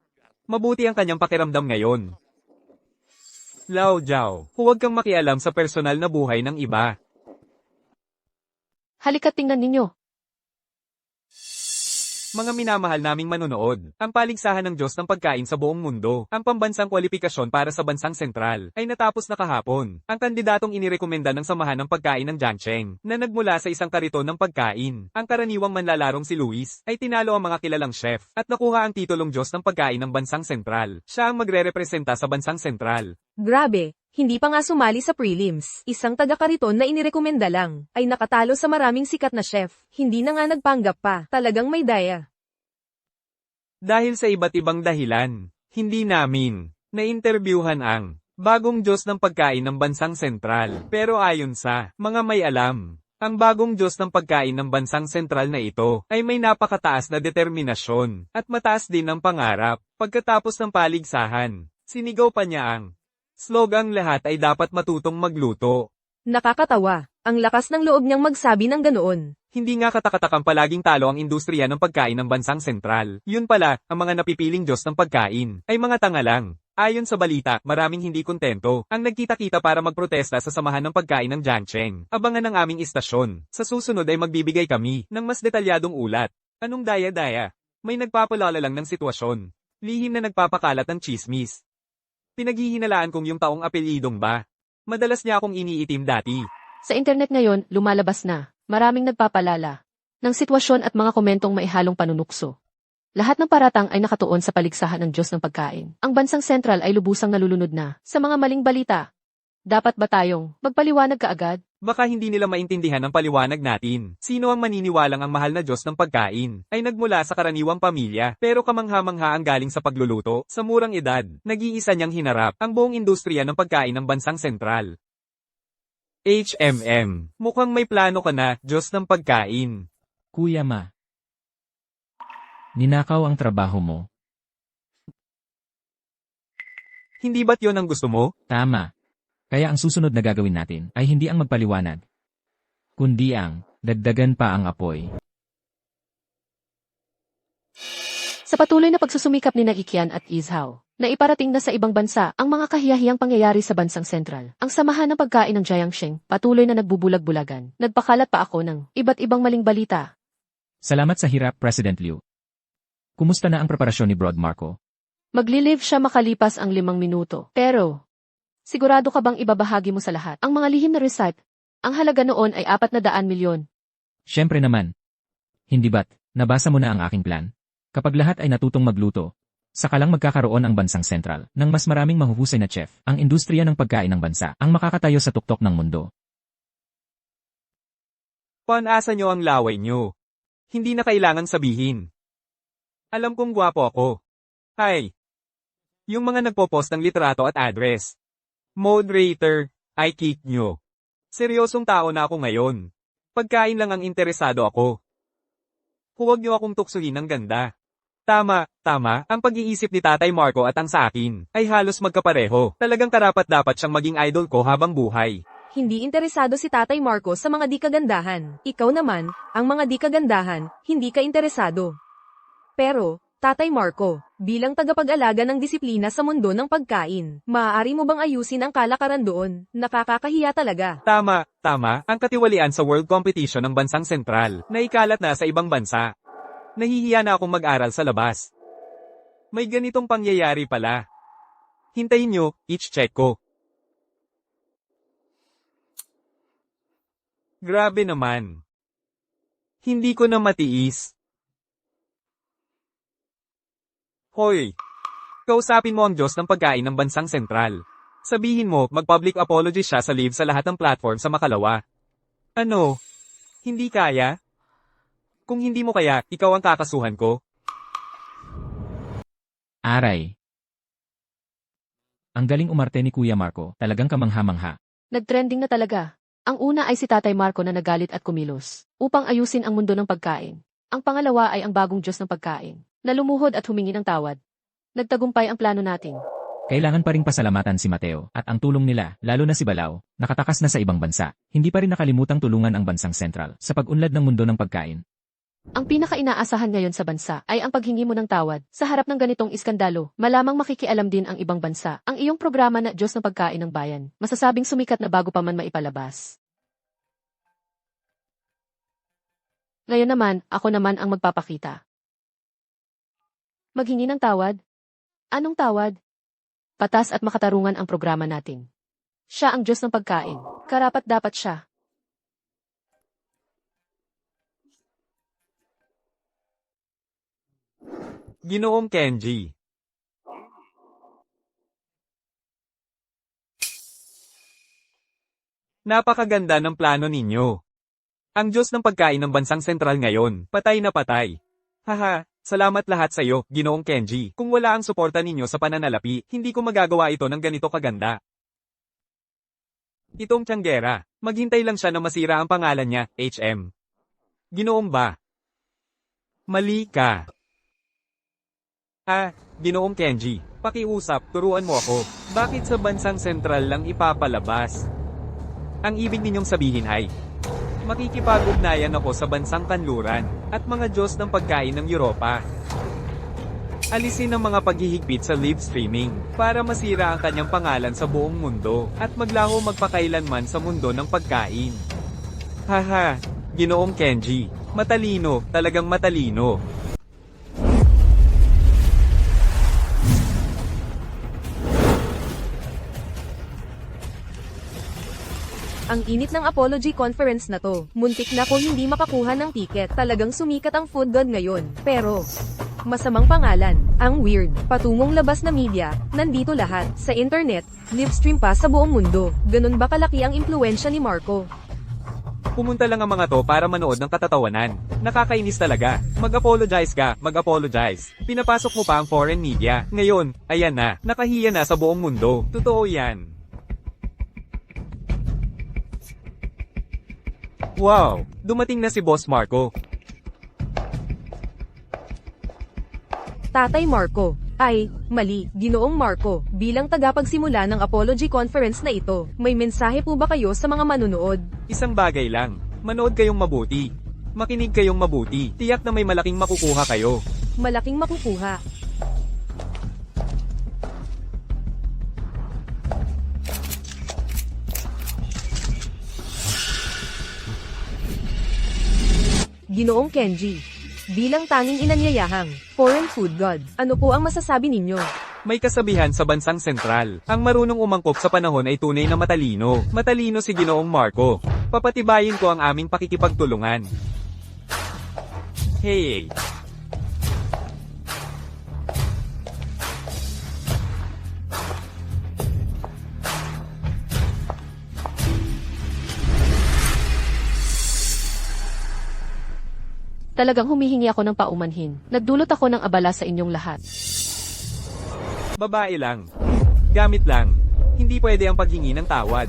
Mabuti ang kanyang pakiramdam ngayon. Lao Jiao, huwag kang makialam sa personal na buhay ng iba. Halika tingnan ninyo. Mga minamahal naming manonood, ang paligsahan ng Diyos ng pagkain sa buong mundo, ang pambansang kwalifikasyon para sa bansang sentral, ay natapos na kahapon. Ang kandidatong inirekomenda ng samahan ng pagkain ng Jiangcheng, na nagmula sa isang kariton ng pagkain, ang karaniwang manlalarong si Luis, ay tinalo ang mga kilalang chef, at nakuha ang titulong Diyos ng pagkain ng bansang sentral. Siya ang magrerepresenta sa bansang sentral. Grabe, hindi pa nga sumali sa prelims. Isang taga-kariton na inirekomenda lang, ay nakatalo sa maraming sikat na chef. Hindi na nga nagpanggap pa. Talagang may daya. Dahil sa iba't ibang dahilan, hindi namin na-interviewhan ang bagong Diyos ng pagkain ng bansang sentral. Pero ayon sa mga may alam, ang bagong Diyos ng pagkain ng bansang sentral na ito ay may napakataas na determinasyon at mataas din ang pangarap. Pagkatapos ng paligsahan, sinigaw pa niya ang slogang lahat ay dapat matutong magluto. Nakakatawa. Ang lakas ng loob niyang magsabi ng ganoon. Hindi nga katakatakang palaging talo ang industriya ng pagkain ng bansang sentral. Yun pala, ang mga napipiling Diyos ng pagkain ay mga tanga lang. Ayon sa balita, maraming hindi kontento ang nagkita-kita para magprotesta sa samahan ng pagkain ng Jiangcheng. Abangan ang aming istasyon. Sa susunod ay magbibigay kami ng mas detalyadong ulat. Anong daya-daya? May nagpapalala lang ng sitwasyon. Lihim na nagpapakalat ng chismis. Pinaghihinalaan kong yung taong apelyidong ba. Madalas niya akong iniitim dati. Sa internet ngayon, lumalabas na. Maraming nagpapalala ng sitwasyon at mga komentong maihalong panunukso. Lahat ng paratang ay nakatuon sa paligsahan ng Diyos ng pagkain. Ang bansang sentral ay lubusang nalulunod na sa mga maling balita. Dapat ba tayong magpaliwanag kaagad? Baka hindi nila maintindihan ang paliwanag natin. Sino ang maniniwalang ang mahal na Diyos ng pagkain ay nagmula sa karaniwang pamilya pero kamangha-mangha ang galing sa pagluluto sa murang edad. Nag-iisa niyang hinarap ang buong industriya ng pagkain ng bansang sentral. Mukhang may plano ka na, Diyos ng pagkain. Kuya Ma. Ninakaw ang trabaho mo. Hindi ba't yon ang gusto mo? Tama. Kaya ang susunod na gagawin natin ay hindi ang magpaliwanag, kundi ang dagdagan pa ang apoy. Sa patuloy na pagsusumikap ni Ikian at Izhao, na iparating na sa ibang bansa ang mga kahiyahiyang pangyayari sa bansang sentral. Ang samahan ng pagkain ng Jiangcheng patuloy na nagbubulag-bulagan. Nagpakalat pa ako ng iba't ibang maling balita. Salamat sa hirap, President Liu. Kumusta na ang preparasyon ni Broad Marco? Maglilive siya makalipas ang 5 minuto. Pero, sigurado ka bang ibabahagi mo sa lahat ang mga lihim na recipe? Ang halaga noon ay 400 milyon. Siyempre naman. Hindi ba't, nabasa mo na ang aking plan? Kapag lahat ay natutong magluto, saka lang magkakaroon ang bansang sentral ng mas maraming mahuhusay na chef. Ang industriya ng pagkain ng bansa ang makakatayo sa tuktok ng mundo. Panasa nyo ang laway nyo. Hindi na kailangan sabihin. Alam kong gwapo ako. Hi. Yung mga nagpo-post ng litrato at address. Moderator, I kick nyo. Seryosong tao na ako ngayon. Pagkain lang ang interesado ako. Huwag nyo akong tuksuhin ng ganda. Tama, ang pag-iisip ni Tatay Marco at ang sa akin ay halos magkapareho. Talagang karapat-dapat siyang maging idol ko habang buhay. Hindi interesado si Tatay Marco sa mga di kagandahan. Ikaw naman, ang mga di kagandahan, hindi ka interesado. Pero, Tatay Marco, bilang tagapag-alaga ng disiplina sa mundo ng pagkain, maaari mo bang ayusin ang kalakaran doon? Nakakakahiya talaga. Tama, ang katiwalian sa world competition ng bansang sentral na ikalat na sa ibang bansa. Nahihiya na akong mag-aral sa labas. May ganitong pangyayari pala. Hintayin nyo, check ko. Grabe naman. Hindi ko na matiis. Hoy! Kausapin mo ang Diyos ng pagkain ng bansang sentral. Sabihin mo, mag-public apology siya sa live sa lahat ng platform sa Makalawa. Ano? Hindi kaya? Kung hindi mo kaya, ikaw ang kakasuhan ko. Aray. Ang galing umarte ni Kuya Marco, talagang kamangha-mangha. Nagtrending na talaga. Ang una ay si Tatay Marco na nagalit at kumilos upang ayusin ang mundo ng pagkain. Ang pangalawa ay ang bagong Diyos ng pagkain na lumuhod at humingi ng tawad. Nagtagumpay ang plano natin. Kailangan pa ring pasalamatan si Mateo at ang tulong nila, lalo na si Balao, nakatakas na sa ibang bansa. Hindi pa rin nakalimutang tulungan ang bansang sentral sa pag-unlad ng mundo ng pagkain. Ang pinaka-inaasahan ngayon sa bansa ay ang paghingi mo ng tawad. Sa harap ng ganitong iskandalo, malamang makikialam din ang ibang bansa. Ang iyong programa na Diyos ng Pagkain ng Bayan, masasabing sumikat na bago pa man maipalabas. Ngayon naman, ako naman ang magpapakita. Maghingi ng tawad? Anong tawad? Patas at makatarungan ang programa natin. Siya ang Diyos ng pagkain. Karapat-dapat siya. Ginoong Kenji. Napakaganda ng plano ninyo. Ang Diyos ng pagkain ng bansang sentral ngayon, patay na patay. Haha, salamat lahat sa iyo, Ginoong Kenji. Kung wala ang suporta ninyo sa pananalapi, hindi ko magagawa ito ng ganito kaganda. Itong tsanggera, maghintay lang siya na masira ang pangalan niya, HM. Ginoong ba? Mali ka. Ginoong Kenji, pakiusap, turuan mo ako. Bakit sa bansang sentral lang ipapalabas? Ang ibig ninyong sabihin ay, makikipag-ugnayan ako sa bansang kanluran at mga Diyos ng pagkain ng Europa. Alisin ang mga paghihigpit sa live streaming para masira ang kanyang pangalan sa buong mundo at maglaho magpakailanman sa mundo ng pagkain. Haha, Ginoong Kenji, matalino, talagang matalino. Ang init ng apology conference na to. Muntik na ko hindi makakuha ng ticket. Talagang sumikat ang food god ngayon. Pero, masamang pangalan, ang weird, patungong labas na media, nandito lahat, sa internet, live stream pa sa buong mundo. Ganun ba kalaki ang impluensya ni Marco? Pumunta lang ang mga to para manood ng katatawanan. Nakakainis talaga. Mag-apologize ka, mag-apologize. Pinapasok mo pa ang foreign media. Ngayon, ayan na, nakahiya na sa buong mundo. Totoo yan. Wow! Dumating na si Boss Marco. Tatay Marco. Ay, mali, Ginoong Marco. Bilang tagapagsimula ng apology conference na ito, may mensahe po ba kayo sa mga manunood? Isang bagay lang. Manood kayong mabuti. Makinig kayong mabuti. Tiyak na may malaking makukuha kayo. Malaking makukuha. Ginoong Kenji. Bilang tanging inanyayahang foreign food god, ano po ang masasabi ninyo? May kasabihan sa bansang sentral. Ang marunong umangkop sa panahon ay tunay na matalino. Matalino si Ginoong Marco. Papatibayin ko ang aming pakikipagtulungan. Hey! Talagang humihingi ako ng paumanhin. Nagdulot ako ng abala sa inyong lahat. Babae lang. Gamit lang. Hindi pwede ang paghingi ng tawad.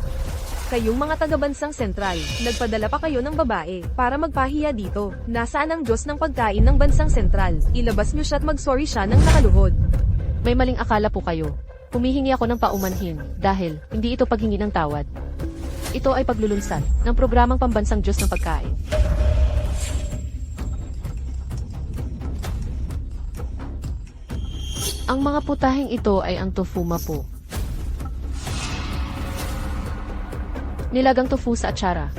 Kayong mga taga-bansang sentral, nagpadala pa kayo ng babae para magpahiya dito. Nasaan ang Diyos ng pagkain ng bansang sentral? Ilabas nyo siya at mag-sorry siya ng nakaluhod. May maling akala po kayo. Humihingi ako ng paumanhin dahil hindi ito paghingi ng tawad. Ito ay paglulunsad ng programang pambansang Diyos ng pagkain. Ang mga putahing ito ay ang tofuma po. Nilagang tofu sa atsara.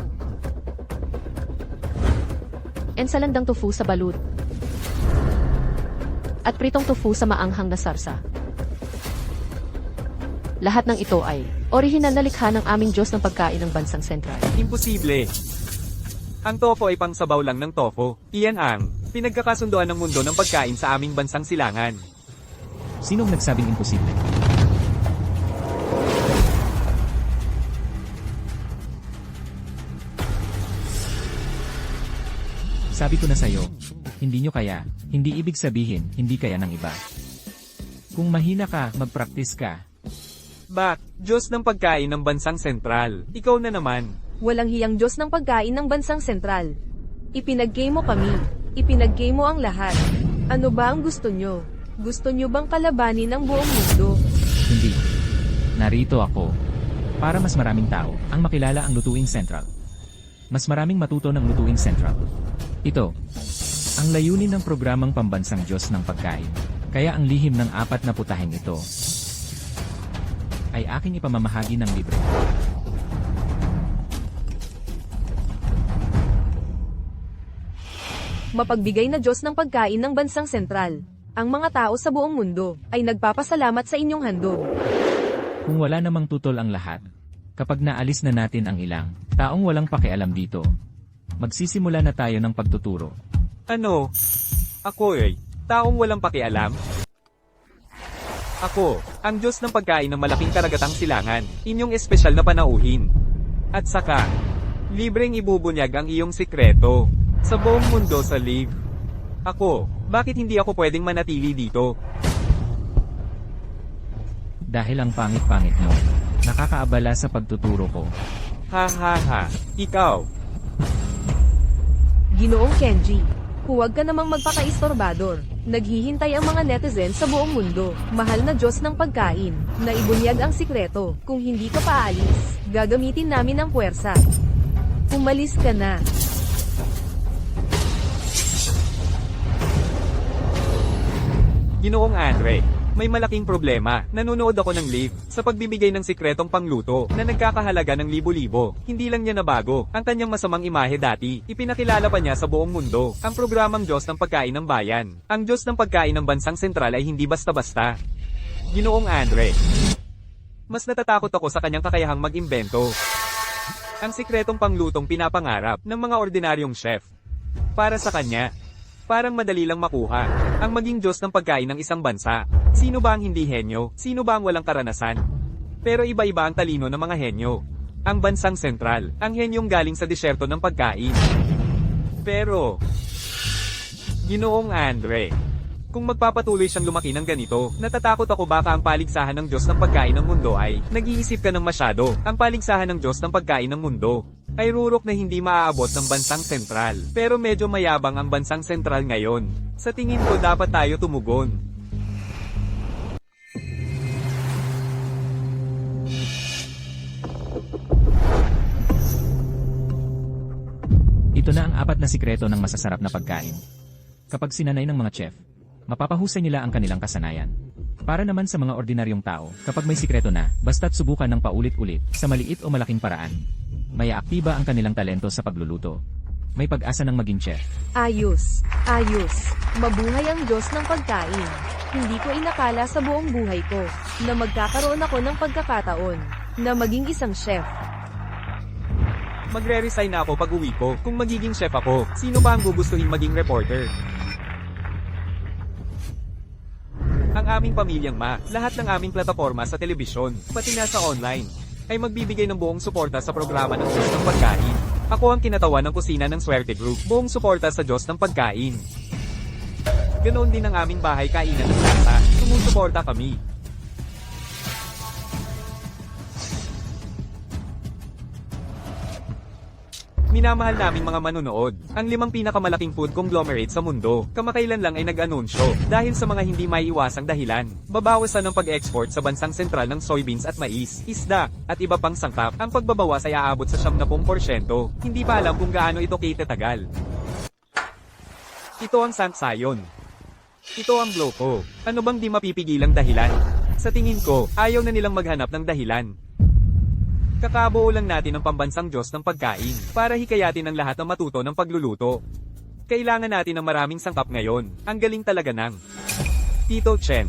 Ensalandang tofu sa balut. At pritong tofu sa maanghang na sarsa. Lahat ng ito ay orihinal na likha ng aming Diyos ng pagkain ng bansang sentral. Imposible. Ang tofu ay pangsabaw lang ng tofu. Iyan ang pinagkakasunduan ng mundo ng pagkain sa aming bansang silangan. Sinong nagsabing imposible? Sabi ko na sa'yo, hindi nyo kaya, hindi ibig sabihin, hindi kaya ng iba. Kung mahina ka, mag-practice ka. Bak, Diyos ng pagkain ng bansang sentral. Ikaw na naman. Walang hiyang Diyos ng pagkain ng bansang sentral. Ipinag-game mo kami. Ipinag-game mo ang lahat. Ano ba ang gusto nyo? Gusto nyo bang kalabanin ang buong mundo? Hindi. Narito ako. Para mas maraming tao ang makilala ang Lutuing Central. Mas maraming matuto ng Lutuing Central. Ito, ang layunin ng programang Pambansang Diyos ng Pagkain. Kaya ang lihim ng 4 na putaheng ito ay aking ipamamahagi ng libre. Mapagbigay na Diyos ng pagkain ng bansang sentral. Ang mga tao sa buong mundo ay nagpapasalamat sa inyong handog. Kung wala namang tutol ang lahat, kapag naalis na natin ang ilang taong walang pakialam dito, magsisimula na tayo ng pagtuturo. Ano? Ako taong walang pakialam? Ako, ang Diyos ng pagkain ng malaking karagatang silangan, inyong espesyal na panauhin. At saka, libreng ibubunyag ang iyong sikreto sa buong mundo sa live. Ako, bakit hindi ako pwedeng manatili dito? Dahil ang pangit-pangit mo, nakakaabala sa pagtuturo ko. Ha ha ha, ikaw. Ginoong Kenji, huwag ka namang magpaka-istorbador. Naghihintay ang mga netizen sa buong mundo. Mahal na Diyos ng pagkain, na ibunyag ang sikreto. Kung hindi ka paalis, gagamitin namin ang puwersa. Umalis ka na. Ginoong Andre, may malaking problema. Nanonood ako ng live sa pagbibigay ng sikretong pangluto na nagkakahalaga ng libo-libo. Hindi lang niya nabago ang kanyang masamang imahe dati. Ipinakilala pa niya sa buong mundo ang programang Diyos ng Pagkain ng Bayan. Ang Diyos ng Pagkain ng Bansang Sentral ay hindi basta-basta. Ginoong Andre, mas natatakot ako sa kanyang kakayahang mag-imbento. Ang sikretong panglutong pinapangarap ng mga ordinaryong chef. Para sa kanya, parang madali lang makuha ang maging Diyos ng pagkain ng isang bansa. Sino ba ang hindi henyo? Sino ba ang walang karanasan? Pero iba-iba ang talino ng mga henyo. Ang Bansang Sentral, ang henyong galing sa disyerto ng pagkain. Pero, Ginoong Andre, kung magpapatuloy siyang lumaki ng ganito, natatakot ako baka ang paligsahan ng Diyos ng pagkain ng mundo ay, nag-iisip ka ng masyado, ang paligsahan ng Diyos ng pagkain ng mundo ay rurok na hindi maaabot ng Bansang Sentral. Pero medyo mayabang ang Bansang Sentral ngayon. Sa tingin ko dapat tayo tumugon. Ito na ang 4 na sikreto ng masasarap na pagkain. Kapag sinanay ng mga chef, mapapahusay nila ang kanilang kasanayan. Para naman sa mga ordinaryong tao, kapag may sikreto na, basta't subukan ng paulit-ulit, sa maliit o malaking paraan, may aaktiba ang kanilang talento sa pagluluto. May pag-asa ng maging chef. Ayos. Ayos. Mabuhay ang Diyos ng pagkain. Hindi ko inakala sa buong buhay ko na magkakaroon ako ng pagkakataon na maging isang chef. Magre-resign na ako pag uwi ko. Kung magiging chef ako, sino pa ang gugustuhin maging reporter? Ang aming pamilyang lahat ng aming plataporma sa telebisyon, pati na sa online, ay magbibigay ng buong suporta sa programa ng Diyos ng Pagkain. Ako ang kinatawan ng kusina ng Swerte Group, buong suporta sa Diyos ng Pagkain. Ganoon din ang aming bahay kainan ng lasa, sumusuporta kami. Minamahal naming mga manonood, ang 5 pinakamalaking food conglomerate sa mundo, kamakailan lang ay nag-anunsyo, dahil sa mga hindi maiiwasang dahilan, babawasan ng pag-export sa Bansang Sentral ng soybeans at mais, isda, at iba pang sangkap, ang pagbabawas ay aabot sa 70%, hindi pa alam kung gaano ito kitatagal. Ito ang sangsayon. Ito ang bloko. Ano bang di mapipigilang dahilan? Sa tingin ko, ayaw na nilang maghanap ng dahilan. Kakabuo lang natin ang pambansang Diyos ng pagkain, para hikayatin ang lahat ng matuto ng pagluluto. Kailangan natin ng maraming sangkap ngayon, ang galing talaga ng Tito Chen.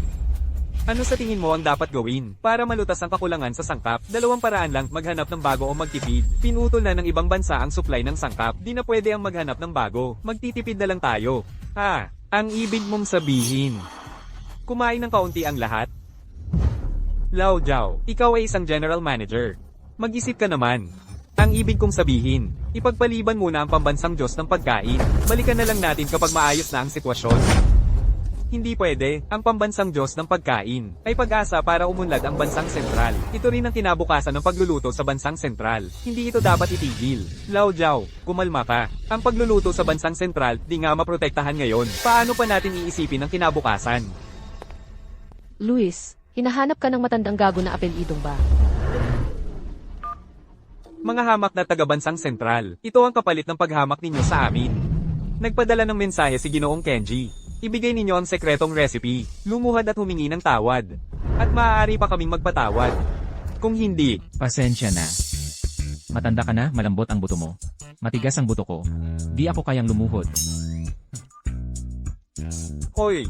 Ano sa tingin mo ang dapat gawin, para malutas ang kakulangan sa sangkap? 2 paraan lang, maghanap ng bago o magtipid. Pinutol na ng ibang bansa ang supply ng sangkap, di na pwede ang maghanap ng bago, magtitipid na lang tayo. Ang ibig mong sabihin, kumain ng kaunti ang lahat? Lao Jiao, ikaw ay isang general manager. Mag-isip ka naman. Ang ibig kong sabihin, ipagpaliban muna ang pambansang Diyos ng pagkain. Balikan na lang natin kapag maayos na ang sitwasyon. Hindi pwede, ang pambansang Diyos ng pagkain ay pag-asa para umunlad ang Bansang Sentral. Ito rin ang kinabukasan ng pagluluto sa Bansang Sentral. Hindi ito dapat itigil. Lao Jiao, kumalma ka. Ang pagluluto sa Bansang Sentral, di nga maprotektahan ngayon. Paano pa natin iisipin ang kinabukasan? Luis, hinahanap ka ng matandang gago na apelidong ba? Mga hamak na taga-Bansang Sentral, ito ang kapalit ng paghamak ninyo sa amin. Nagpadala ng mensahe si Ginoong Kenji. Ibigay ninyo ang sekretong recipe, lumuhad at humingi ng tawad. At maaari pa kaming magpatawad. Kung hindi, Pasensya na. Matanda ka na, malambot ang buto mo. Matigas ang buto ko. Di ako kayang lumuhod. Hoy!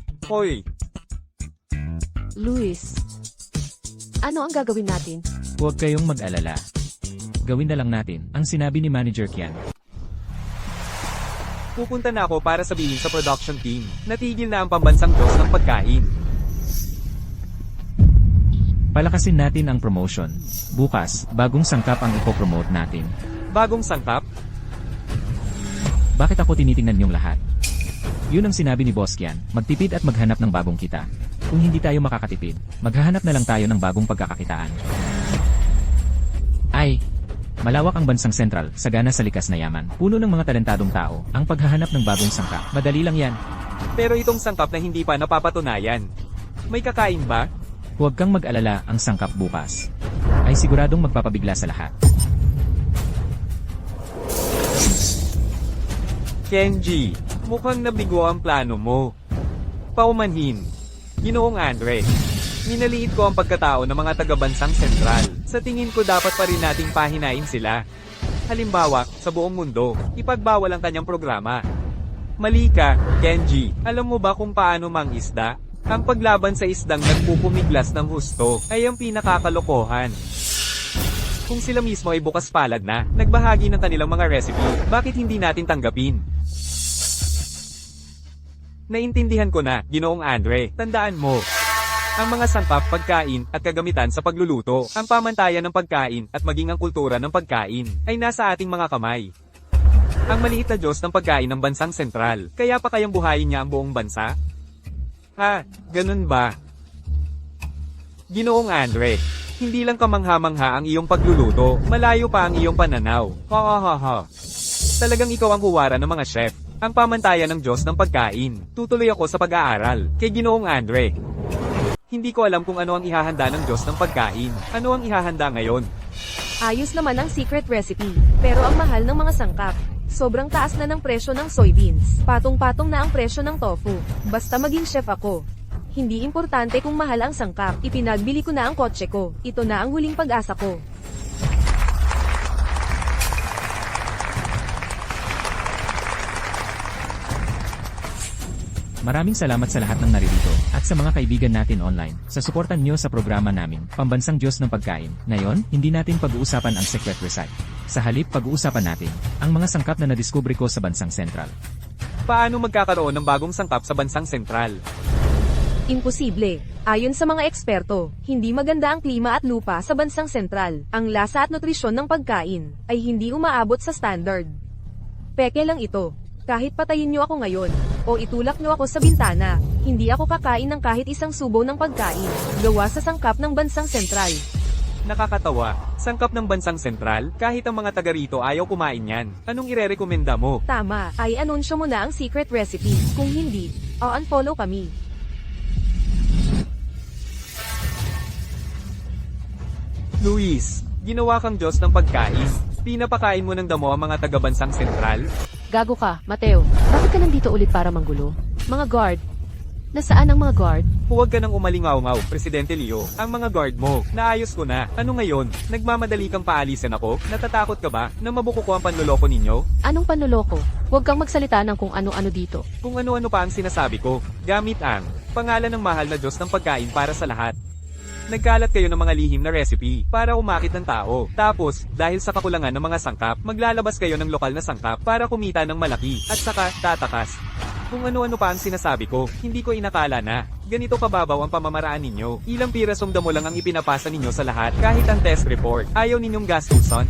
Luis, ano ang gagawin natin? Huwag kayong mag-alala. Gawin na lang natin ang sinabi ni Manager Kian. Pupunta na ako para sabihin sa production team, natigil na ang pambansang Diyos ng pagkain. Palakasin natin ang promotion. Bukas, bagong sangkap ang ipopromote natin. Bagong sangkap? Bakit ako tinitingnan niyong lahat? Yun ang sinabi ni Boss Kian, magtipid at maghanap ng bagong kita. Kung hindi tayo makakatipid, maghahanap na lang tayo ng bagong pagkakakitaan. Malawak ang Bansang Sentral, sagana sa likas na yaman. Puno ng mga talentadong tao, ang paghahanap ng bagong sangkap. Madali lang yan. Pero itong sangkap na hindi pa napapatunayan, may kakain ba? Huwag kang mag-alala, ang sangkap bukas ay siguradong magpapabigla sa lahat. Kenji, mukhang nabigo ang plano mo. Paumanhin. Ginoong Andre. Minaliit ko ang pagkatao ng mga taga-bansang sentral. Sa tingin ko dapat pa rin nating pahinain sila. Halimbawa, sa buong mundo, ipagbawal ang kanyang programa. Mali ka, Kenji. Alam mo ba kung paano mangisda? Ang paglaban sa isdang nagpupumiglas ng husto ay ang pinakakalokohan. Kung sila mismo ay bukas palad na, nagbahagi ng kanilang mga recipe, bakit hindi natin tanggapin? Naintindihan ko na, Ginoong Andre. Tandaan mo, ang mga sangkap, pagkain, at kagamitan sa pagluluto, ang pamantayan ng pagkain, at maging ang kultura ng pagkain, ay nasa ating mga kamay. Ang maliit na Diyos ng pagkain ng bansang sentral, kaya pa kayang buhayin niya ang buong bansa? Ha, ganun ba? Ginoong Andre, hindi lang kamangha-mangha ang iyong pagluluto, malayo pa ang iyong pananaw. Ha ha ha ha. Talagang ikaw ang huwara ng mga chef, ang pamantayan ng Diyos ng pagkain. Tutuloy ako sa pag-aaral, kay Ginoong Andre. Hindi ko alam kung ano ang ihahanda ng Diyos ng pagkain. Ano ang ihahanda ngayon? Ayos naman ang secret recipe, pero ang mahal ng mga sangkap. Sobrang taas na ng presyo ng soybeans. Patong-patong na ang presyo ng tofu. Basta maging chef ako. Hindi importante kung mahal ang sangkap. Ipinagbili ko na ang kotse ko. Ito na ang huling pag-asa ko. Maraming salamat sa lahat ng naririto, at sa mga kaibigan natin online, sa suportan nyo sa programa namin, Pambansang Diyos ng Pagkain. Ngayon, hindi natin pag-uusapan ang secret recipe. Sa halip, pag-uusapan natin, ang mga sangkap na nadiskubre ko sa Bansang Sentral. Paano magkakaroon ng bagong sangkap sa bansang sentral? Imposible. Ayon sa mga eksperto, hindi maganda ang klima at lupa sa bansang sentral. Ang lasa at nutrisyon ng pagkain ay hindi umaabot sa standard. Peke lang ito. Kahit patayin niyo ako ngayon, o itulak niyo ako sa bintana, hindi ako kakain ng kahit isang subo ng pagkain, gawa sa sangkap ng bansang sentral. Nakakatawa. Sangkap ng bansang sentral, kahit ang mga taga rito ayaw kumain yan. Anong irerekomenda mo? Tama, ay anunsyo mo na ang secret recipe. Kung hindi, unfollow kami. Luis, ginawa kang Diyos ng pagkain. Pinapakain mo ng damo ang mga taga-bansang sentral? Gago ka, Mateo. Bakit ka nandito ulit para manggulo? Mga guard. Nasaan ang mga guard? Huwag ka nang umalingaw-ngaw, Presidente Leo. Ang mga guard mo, naayos ko na. Ano ngayon? Nagmamadali kang paalisin ako? Natatakot ka ba na mabuko ko ang panloloko ninyo? Anong panloloko? Huwag kang magsalita ng kung ano-ano dito. Kung ano-ano pa ang sinasabi ko, gamit ang pangalan ng mahal na Diyos ng pagkain para sa lahat. Nagkalat kayo ng mga lihim na recipe para umakit ng tao. Tapos, dahil sa kakulangan ng mga sangkap, maglalabas kayo ng lokal na sangkap para kumita ng malaki. At saka, tatakas. Kung ano-ano pa ang sinasabi ko, hindi ko inakala na ganito kababaw ang pamamaraan ninyo. Ilang pirasong damo lang ang ipinapasa ninyo sa lahat kahit ang test report. Ayaw ninyong gastuson?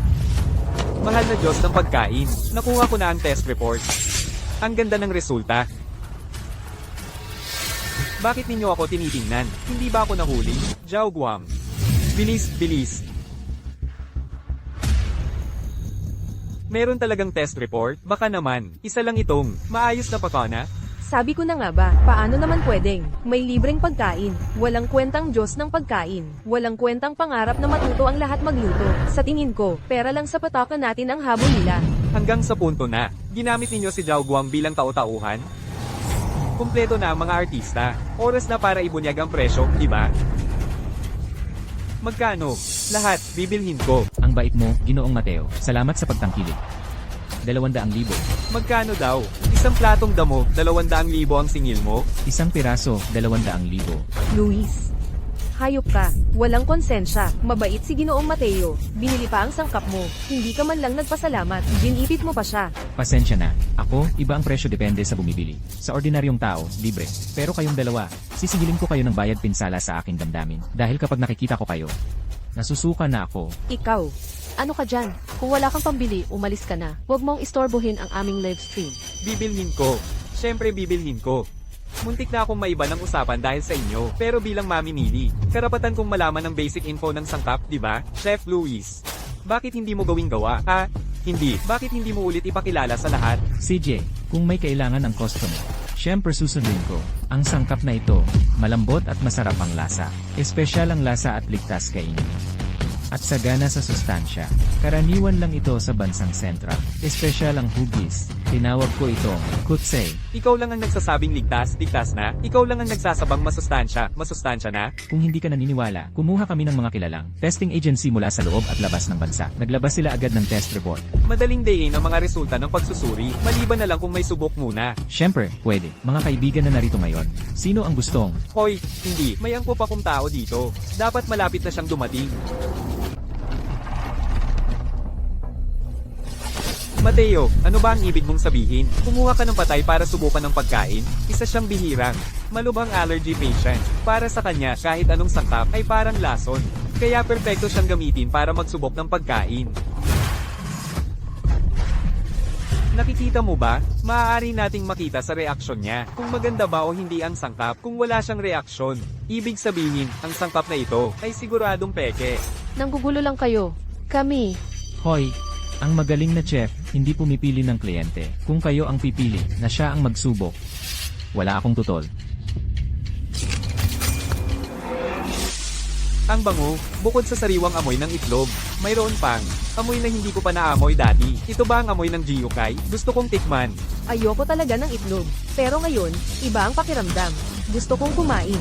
Mahal na Diyos ng pagkain. Nakuha ko na ang test report. Ang ganda ng resulta. Bakit ninyo ako tinitingnan? Hindi ba ako nahuli? Zhao Guam. Bilis, bilis. Meron talagang test report? Baka naman. Isa lang itong maayos na pakana. Sabi ko na nga ba, paano naman pwedeng? May libreng pagkain, walang kwentang Diyos ng pagkain, walang kwentang pangarap na matuto ang lahat magluto. Sa tingin ko, pera lang sa patakan natin ang habol nila. Hanggang sa punto na, ginamit ninyo si Zhao Guang bilang tau-tauhan? Kumpleto na ang mga artista. Oras na para ibunyag ang presyo, di ba? Magkano? Lahat, bibilhin ko. Ang bait mo, Ginoong Mateo. Salamat sa pagtangkilik. 200,000. Magkano daw? Isang platong damo, 200,000 ang singil mo? Isang piraso, 200,000. Luis. Hayop ka, walang konsensya, mabait si Ginoong Mateo, binili pa ang sangkap mo, hindi ka man lang nagpasalamat, ginipit mo pa siya. Pasensya na. Ako, iba ang presyo depende sa bumibili. Sa ordinaryong tao, libre. Pero kayong dalawa, sisigilin ko kayo ng bayad pinsala sa aking damdamin. Dahil kapag nakikita ko kayo, nasusuka na ako. Ikaw, Ano ka dyan? Kung wala kang pambili, umalis ka na. Huwag mong istorbohin ang aming live stream. Bibilhin ko. Siyempre bibilhin ko. Muntik na akong maiba ng usapan dahil sa inyo, pero bilang mamimili, karapatan kong malaman ng basic info ng sangkap, di ba, Chef Luis? Bakit hindi mo gawing gawa, ha? Hindi. Bakit hindi mo ulit ipakilala sa lahat? CJ, kung may kailangan ang customer, syempre susundin ko. Ang sangkap na ito, malambot at masarap ang lasa. Espesyal ang lasa at ligtas kainin. at sagana sa sustansya. Karaniwan lang ito sa bansang sentral. Espesyal ang hugis. Tinawag ko itong kutsay. Ikaw lang ang nagsasabing ligtas na? Ikaw lang ang nagsasabang masustansya na? Kung hindi ka naniniwala, kumuha kami ng mga kilalang testing agency mula sa loob at labas ng bansa. Naglabas sila agad ng test report. Madaling dayin ang mga resulta ng pagsusuri, maliban na lang kung may subok muna. Siyempre, pwede. Mga kaibigan na narito ngayon. Sino ang gustong? Hoy, hindi, may angkop akong tao dito. Dapat malapit na siyang dumating. Mateo, ano ba ang ibig mong sabihin? Kumuha ka ng patay para subukan ng pagkain? Isa siyang bihirang, malubhang allergy patient. Para sa kanya, kahit anong sangkap ay parang lason. Kaya perpekto siyang gamitin para magsubok ng pagkain. Nakikita mo ba? Maaari nating makita sa reaksyon niya kung maganda ba o hindi ang sangkap. Kung wala siyang reaksyon, ibig sabihin, ang sangkap na ito ay siguradong peke. Nanggugulo lang kayo. Kami. Hoy, ang magaling na chef, hindi pumipili ng kliyente. Kung kayo ang pipili, na siya ang magsubok. Wala akong tutol. Ang bango, bukod sa sariwang amoy ng itlog, mayroon pang amoy na hindi ko pa naamoy dati. Ito ba ang amoy ng Gyukai? Gusto kong tikman. Ayoko talaga ng itlog. Pero ngayon, iba ang pakiramdam. Gusto kong kumain.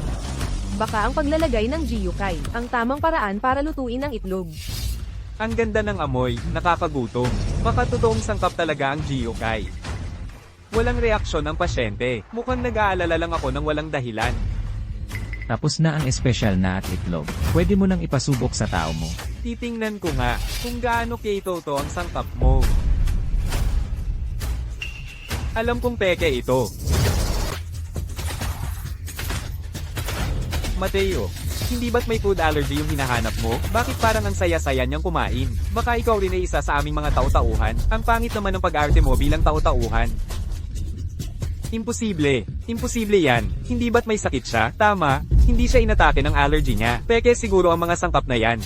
Baka ang paglalagay ng gyukai, ang tamang paraan para lutuin ang itlog. Ang ganda ng amoy, nakakagutom. Baka totoong sangkap talaga ang Gyukai. Walang reaksyon ang pasyente. Mukhang nag-aalala lang ako ng walang dahilan. Tapos na ang espesyal na at itlog. Pwede mo nang ipasubok sa tao mo. Titingnan ko nga kung gaano keto ang sangkap mo. Alam kong peke ito. Mateo, hindi ba't may food allergy yung hinahanap mo? Bakit parang ang saya-saya niyang kumain? Baka ikaw rin ay isa sa aming mga tau-tauhan. Ang pangit naman ng pag-arte mo bilang tau-tauhan. Imposible. Imposible yan. Hindi ba't may sakit siya? Tama, hindi siya inatake ng allergy niya. Peke siguro ang mga sangkap na yan.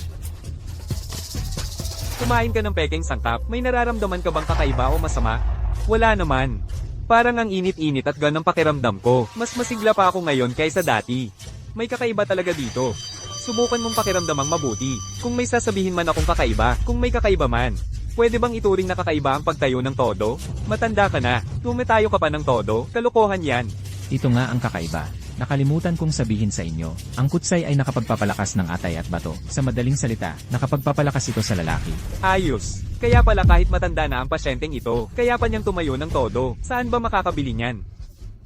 Kumain ka ng pekeng sangkap, may nararamdaman ka bang kakaiba o masama? Wala naman. Parang ang init-init at ganang pakiramdam ko. Mas masigla pa ako ngayon kaysa dati. May kakaiba talaga dito. Subukan mong pakiramdamang mabuti. Kung may sasabihin man akong kakaiba, kung may kakaiba man. Pwede bang ituring na kakaiba ang pagtayo ng todo? Matanda ka na. Tumatayo ka pa ng todo? Kalokohan yan. Ito nga ang kakaiba. Nakalimutan kong sabihin sa inyo, ang kutsay ay nakapagpapalakas ng atay at bato. Sa madaling salita, nakapagpapalakas ito sa lalaki. Ayos. Kaya pala kahit matanda na ang pasyenteng ito, kaya pa niyang tumayo ng todo. Saan ba makakabili niyan?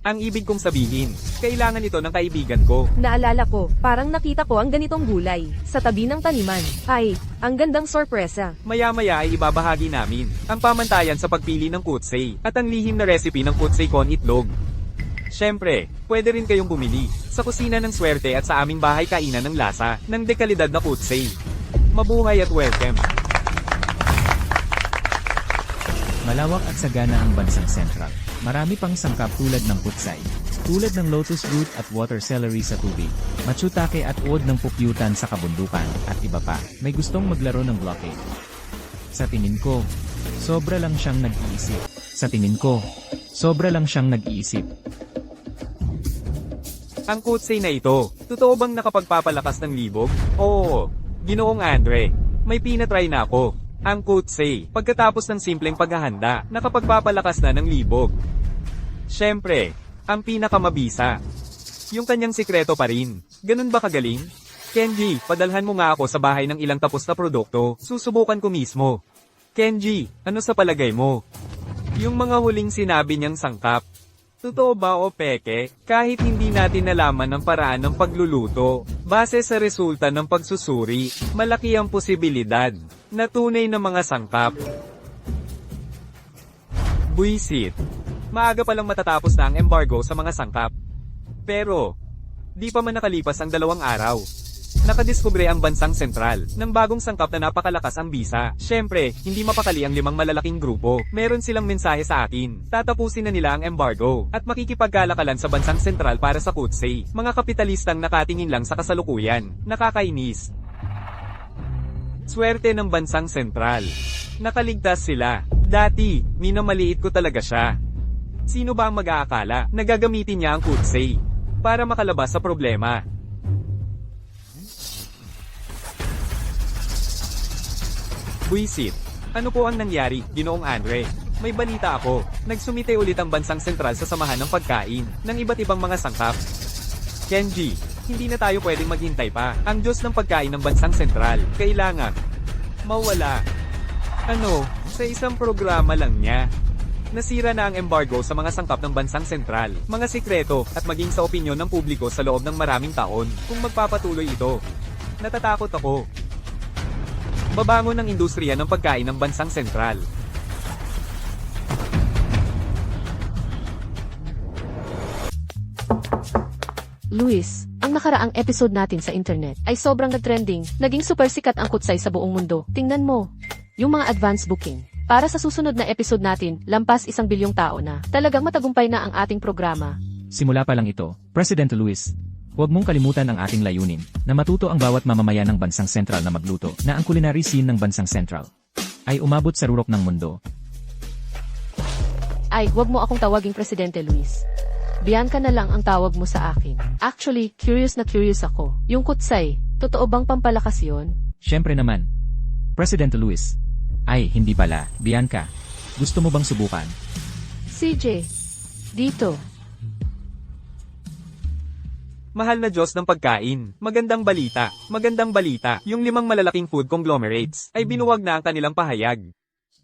Ang ibig kong sabihin, kailangan ito ng kaibigan ko. Naalala ko, parang nakita ko ang ganitong gulay, sa tabi ng taniman. Ay, ang gandang sorpresa. Maya-maya ay ibabahagi namin ang pamantayan sa pagpili ng kutsay at ang lihim na recipe ng kutsay con itlog. Siyempre, pwede rin kayong bumili sa kusina ng swerte at sa aming bahay kainan ng lasa ng dekalidad na kutsay. Mabuhay at welcome! Malawak at sagana ang bansang sentral. Marami pang sangkap tulad ng kutsay. Tulad ng lotus root at water celery sa tubig. Matsutake at uod ng pupyutan sa kabundukan, at iba pa. May gustong maglaro ng blockade. Sa tingin ko, sobra lang siyang nag-iisip. Sa tingin ko, sobra lang siyang nag-iisip. Ang kutsay na ito, totoo bang nakapagpapalakas ng libog? Oo, Ginoong Andre, may pinatry na ako. Ang kutsay, pagkatapos ng simpleng paghahanda, nakapagpapalakas na ng libog. Siyempre, ang pinakamabisa. Yung kanyang sikreto pa rin. Ganun ba kagaling? Kenji, padalhan mo nga ako sa bahay ng ilang tapos na produkto, susubukan ko mismo. Kenji, ano sa palagay mo? Yung mga huling sinabi niyang sangkap. Totoo ba o peke? Kahit hindi natin nalaman ang paraan ng pagluluto, base sa resulta ng pagsusuri, malaki ang posibilidad na tunay na mga sangkap. Buisit. Maaga pa lang matatapos na ang embargo sa mga sangkap. Pero, di pa man nakalipas ang 2 araw. Nakadiskubre ang bansang sentral ng bagong sangkap na napakalakas ang bisa. Siyempre, hindi mapakali ang 5 malalaking grupo. Meron silang mensahe sa akin. Tatapusin na nila ang embargo at makikipagkalakalan sa bansang sentral para sa kutsay. Mga kapitalistang nakatingin lang sa kasalukuyan. Nakakainis. Swerte ng bansang sentral. Nakaligtas sila. Dati, minamaliit ko talaga siya. Sino ba ang mag-aakala na gagamitin niya ang kutsay para makalabas sa problema? Buisit. Ano po ang nangyari, Ginoong Andre? May balita ako. Nagsumite ulit ang bansang sentral sa samahan ng pagkain ng iba't ibang mga sangkap. Kenji, hindi na tayo pwedeng maghintay pa. Ang Diyos ng pagkain ng bansang sentral, kailangan mawala. Ano, sa isang programa lang niya. Nasira na ang embargo sa mga sangkap ng bansang sentral, mga sikreto, at maging sa opinyon ng publiko sa loob ng maraming taon. Kung magpapatuloy ito, natatakot ako. Babangon ng industriya ng pagkain ng bansang sentral. Luis, ang nakaraang episode natin sa internet ay sobrang nag-trending, naging super sikat ang kutsay sa buong mundo. Tingnan mo, yung mga advance booking. Para sa susunod na episode natin, lampas 1 bilyong tao na. Talagang matagumpay na ang ating programa. Simula pa lang ito, President Luis. Huwag mong kalimutan ang ating layunin, na matuto ang bawat mamamayan ng bansang sentral na magluto, na ang culinary scene ng bansang sentral ay umabot sa rurok ng mundo. Ay, huwag mo akong tawaging Presidente Luis. Bianca na lang ang tawag mo sa akin. Actually, curious na curious ako. Yung kutsay, totoo bang pampalakas yun? Siyempre naman. President Luis. Ay, hindi pala, Bianca. Gusto mo bang subukan? CJ, dito. Mahal na Diyos ng pagkain. Magandang balita. Magandang balita. Yung 5 malalaking food conglomerates ay binuwag na ang kanilang pahayag.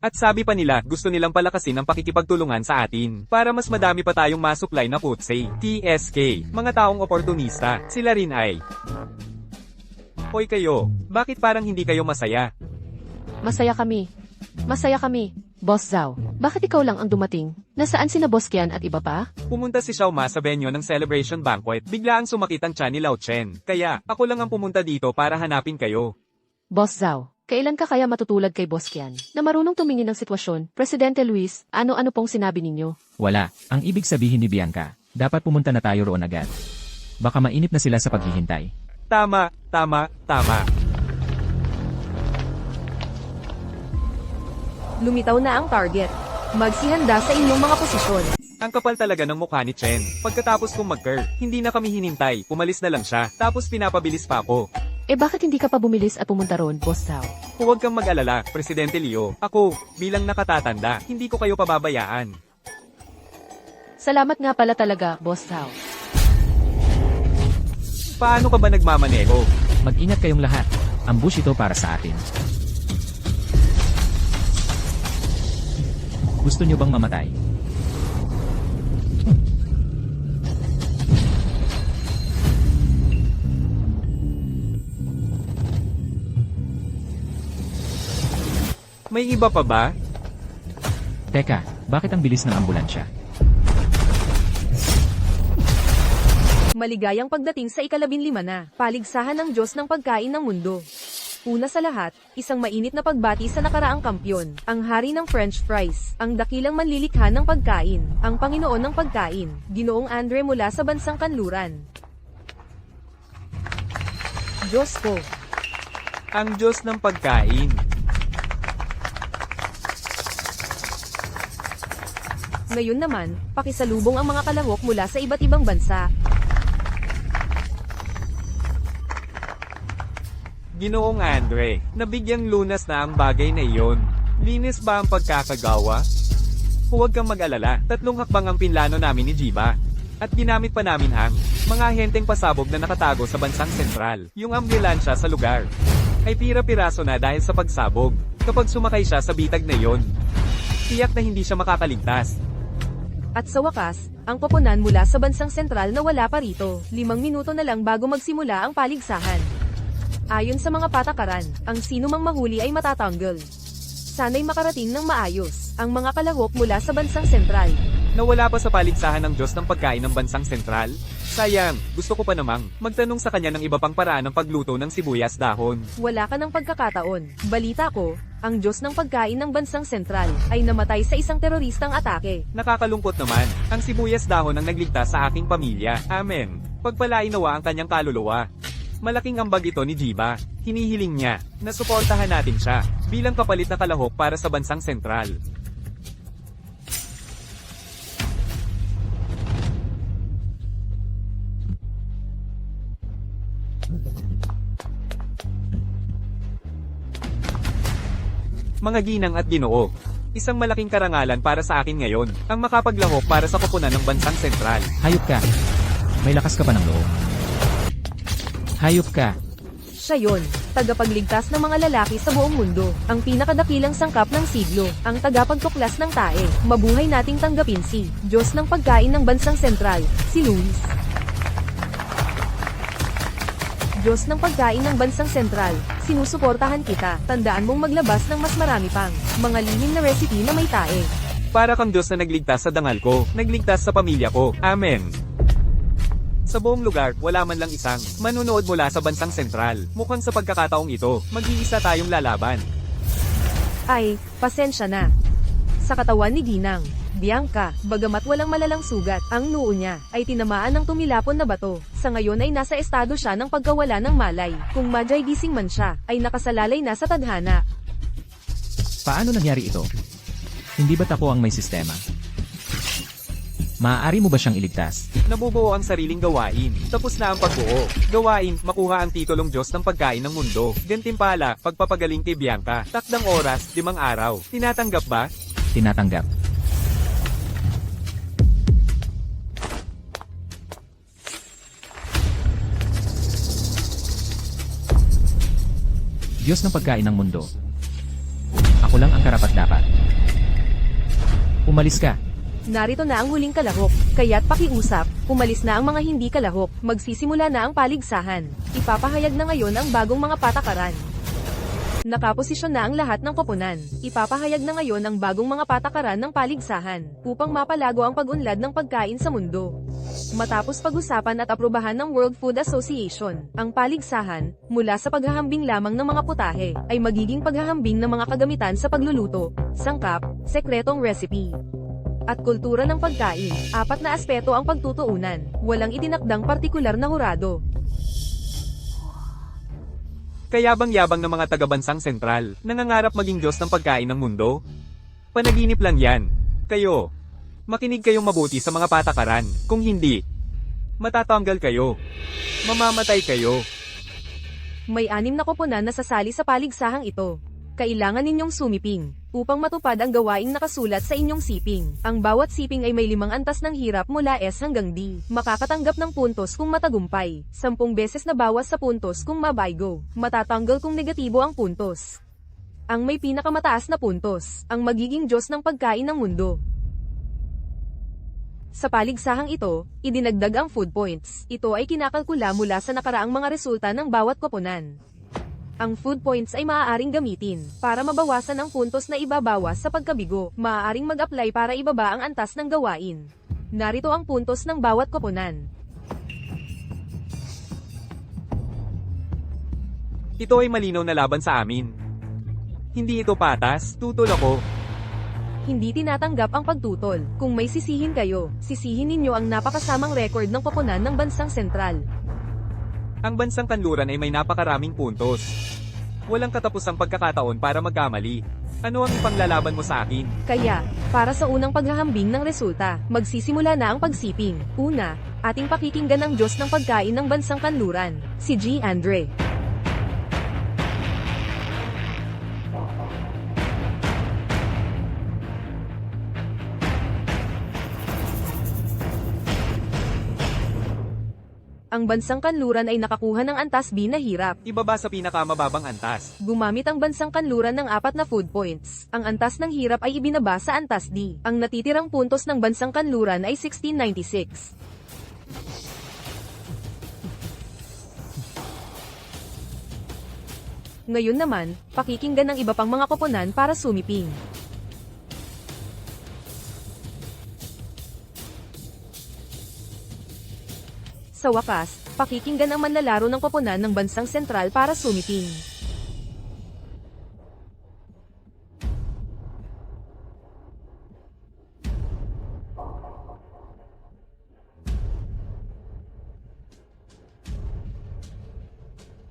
At sabi pa nila, gusto nilang palakasin ang pakikipagtulungan sa atin para mas madami pa tayong masuklay na kutsay. TSK, mga taong oportunista, sila rin ay. Hoy kayo, bakit parang hindi kayo masaya? Masaya kami. Masaya kami. Boss Zhao, bakit ikaw lang ang dumating? Nasaan sina Boss Kian at iba pa? Pumunta si Xiao Ma sa venue ng celebration banquet, bigla ang sumakit ang tiyan ni Lao Chen. Kaya, ako lang ang pumunta dito para hanapin kayo. Boss Zhao, kailan ka kaya matutulad kay Boss Kian? Na marunong tumingin ng sitwasyon, Presidente Luis, ano-ano pong sinabi ninyo? Wala. Ang ibig sabihin ni Bianca, dapat pumunta na tayo roon agad. Baka mainip na sila sa paghihintay. Tama, tama, tama. Lumitaw na ang target. Magsihanda sa inyong mga posisyon. Ang kapal talaga ng mukha ni Chen. Pagkatapos kong mag-curve, hindi na kami hinintay, umalis na lang siya, tapos pinapabilis pa ako. Eh bakit hindi ka pa bumilis at pumunta roon, Boss Zhao? Huwag kang mag-alala, Presidente Leo. Ako, bilang nakatatanda, hindi ko kayo pababayaan. Salamat nga pala talaga, Boss Zhao. Paano ka ba nagmamaneho? Mag-ingat kayong lahat. Ambush ito para sa atin. Gusto nyo bang mamatay? May iba pa ba? Teka, bakit ang bilis ng ambulansya? Maligayang pagdating sa ika-15 na, paligsahan ng Diyos ng pagkain ng mundo. Una sa lahat, isang mainit na pagbati sa nakaraang kampyon, ang hari ng French fries, ang dakilang manlilikha ng pagkain, ang Panginoon ng pagkain, Ginoong Andre mula sa bansang Kanluran. Diyos ko, Ang Diyos ng pagkain. ngayon naman, pakisalubong ang mga kalahok mula sa iba't ibang bansa. Ginoong Andre, nabigyang lunas na ang bagay na iyon. Linis ba ang pagkakagawa? Huwag kang mag-alala, 3 hakbang ang pinlano namin ni Jiba. At ginamit pa namin ang mga ahenteng pasabog na nakatago sa bansang sentral. Yung ambulansya sa lugar ay pira-piraso na dahil sa pagsabog. Kapag sumakay siya sa bitag na iyon, tiyak na hindi siya makakaligtas. At sa wakas, ang koponan mula sa bansang sentral na wala pa rito, 5 minuto na lang bago magsimula ang paligsahan. Ayon sa mga patakaran, ang sino mang mahuli ay matatanggal. Sana'y makarating ng maayos, ang mga kalahok mula sa bansang sentral. Nawala pa sa paligsahan ng Diyos ng pagkain ng bansang sentral? Sayang, gusto ko pa namang magtanong sa kanya ng iba pang paraan ng pagluto ng sibuyas dahon. Wala ka ng pagkakataon. Balita ko, ang Diyos ng pagkain ng bansang sentral ay namatay sa isang teroristang atake. Nakakalungkot naman, ang sibuyas dahon ang nagligtas sa aking pamilya. Amen. Pagpalain nawa ang kanyang kaluluwa. Malaking ambag ito ni Jiba. Hinihiling niya na suportahan natin siya bilang kapalit na kalahok para sa bansang sentral. Mga ginang at ginoo. Isang malaking karangalan para sa akin ngayon, ang makapaglahok para sa koponan ng bansang sentral. Hayop ka. May lakas ka pa ng loob. Hayop ka. Siya yon, tagapagligtas ng mga lalaki sa buong mundo, ang pinakadakilang sangkap ng siglo, ang tagapagtuklas ng tae. Mabuhay nating tanggapin si Diyos ng pagkain ng bansang sentral, si Luis. Diyos ng pagkain ng bansang sentral, sinusuportahan kita. Tandaan mong maglabas ng mas marami pang mga lihim na recipe na may tae. Para kang Diyos na nagligtas sa dangal ko, nagligtas sa pamilya ko. Amen. Sa buong lugar, wala man lang isang manunood mula sa bansang sentral. Mukhang sa pagkakataong ito, mag-iisa tayong lalaban. Ay, pasensya na. Sa katawan ni Ginang Bianca, bagamat walang malalang sugat, ang noo niya ay tinamaan ng tumilapon na bato. Sa ngayon ay nasa estado siya ng pagkawala ng malay. Kung madyay gising man siya, ay nakasalalay na sa tadhana. Paano nangyari ito? Hindi ba't ako ang may sistema? Maaari mo ba siyang iligtas? Nabubuo ang sariling gawain. Tapos na ang pagbuo. Gawain, makuha ang titulong Diyos ng pagkain ng mundo. Gantimpala, pagpapagaling kay Bianca. Takdang oras, 5 araw. Tinatanggap ba? Tinatanggap. Diyos ng pagkain ng mundo. Ako lang ang karapat-dapat. Umalis ka. Narito na ang huling kalahok, kaya't pakiusap, umalis na ang mga hindi kalahok, magsisimula na ang paligsahan. Ipapahayag na ngayon ang bagong mga patakaran. Nakaposisyon na ang lahat ng koponan. Ipapahayag na ngayon ang bagong mga patakaran ng paligsahan, upang mapalago ang pag-unlad ng pagkain sa mundo. Matapos pag-usapan at aprubahan ng World Food Association, ang paligsahan, mula sa paghahambing lamang ng mga putahe, ay magiging paghahambing ng mga kagamitan sa pagluluto, sangkap, sekretong recipe, at kultura ng pagkain. 4 na aspeto ang pagtutuunan, walang itinakdang partikular na hurado. Kayabang-yabang ng mga taga-bansang sentral, nangangarap maging Diyos ng pagkain ng mundo? Panaginip lang yan. Kayo, makinig kayong mabuti sa mga patakaran, kung hindi, matatanggal kayo. Mamamatay kayo. May 6 na koponan na sasali sa paligsahang ito. Kailangan ninyong sumiping, upang matupad ang gawaing nakasulat sa inyong siping. Ang bawat siping ay may 5 antas ng hirap mula S hanggang D. Makakatanggap ng puntos kung matagumpay. 10 beses na bawas sa puntos kung mabaygo. Matatanggal kung negatibo ang puntos. Ang may pinakamataas na puntos, ang magiging Diyos ng pagkain ng mundo. Sa paligsahang ito, idinagdag ang food points. Ito ay kinakalkula mula sa nakaraang mga resulta ng bawat koponan. Ang food points ay maaaring gamitin para mabawasan ang puntos na ibabawas sa pagkabigo. Maaaring mag-apply para ibaba ang antas ng gawain. Narito ang puntos ng bawat koponan. Ito ay malinaw na laban sa amin. Hindi ito patas, tutol ako. Hindi tinatanggap ang pagtutol. Kung may sisihin kayo, sisihin ninyo ang napakasamang record ng koponan ng bansang sentral. Ang bansang kanluran ay may napakaraming puntos. Walang katapusang pagkakataon para magkamali. Ano ang ipanglalaban mo sa akin? Kaya, para sa unang paghahambing ng resulta, magsisimula na ang pagsiping. Una, ating pakikinggan ang Diyos ng pagkain ng bansang kanluran, si G. Andre. Ang bansang kanluran ay nakakuha ng antas B na hirap. Ibaba sa pinakamababang antas. Gumamit ang bansang kanluran ng 4 na food points. Ang antas ng hirap ay ibinaba sa antas D. Ang natitirang puntos ng bansang kanluran ay 1696. Ngayon naman, pakikinggan ng iba pang mga koponan para sumiping. Sa wakas, pakikinggan ang manlalaro ng koponan ng bansang sentral para sumiping.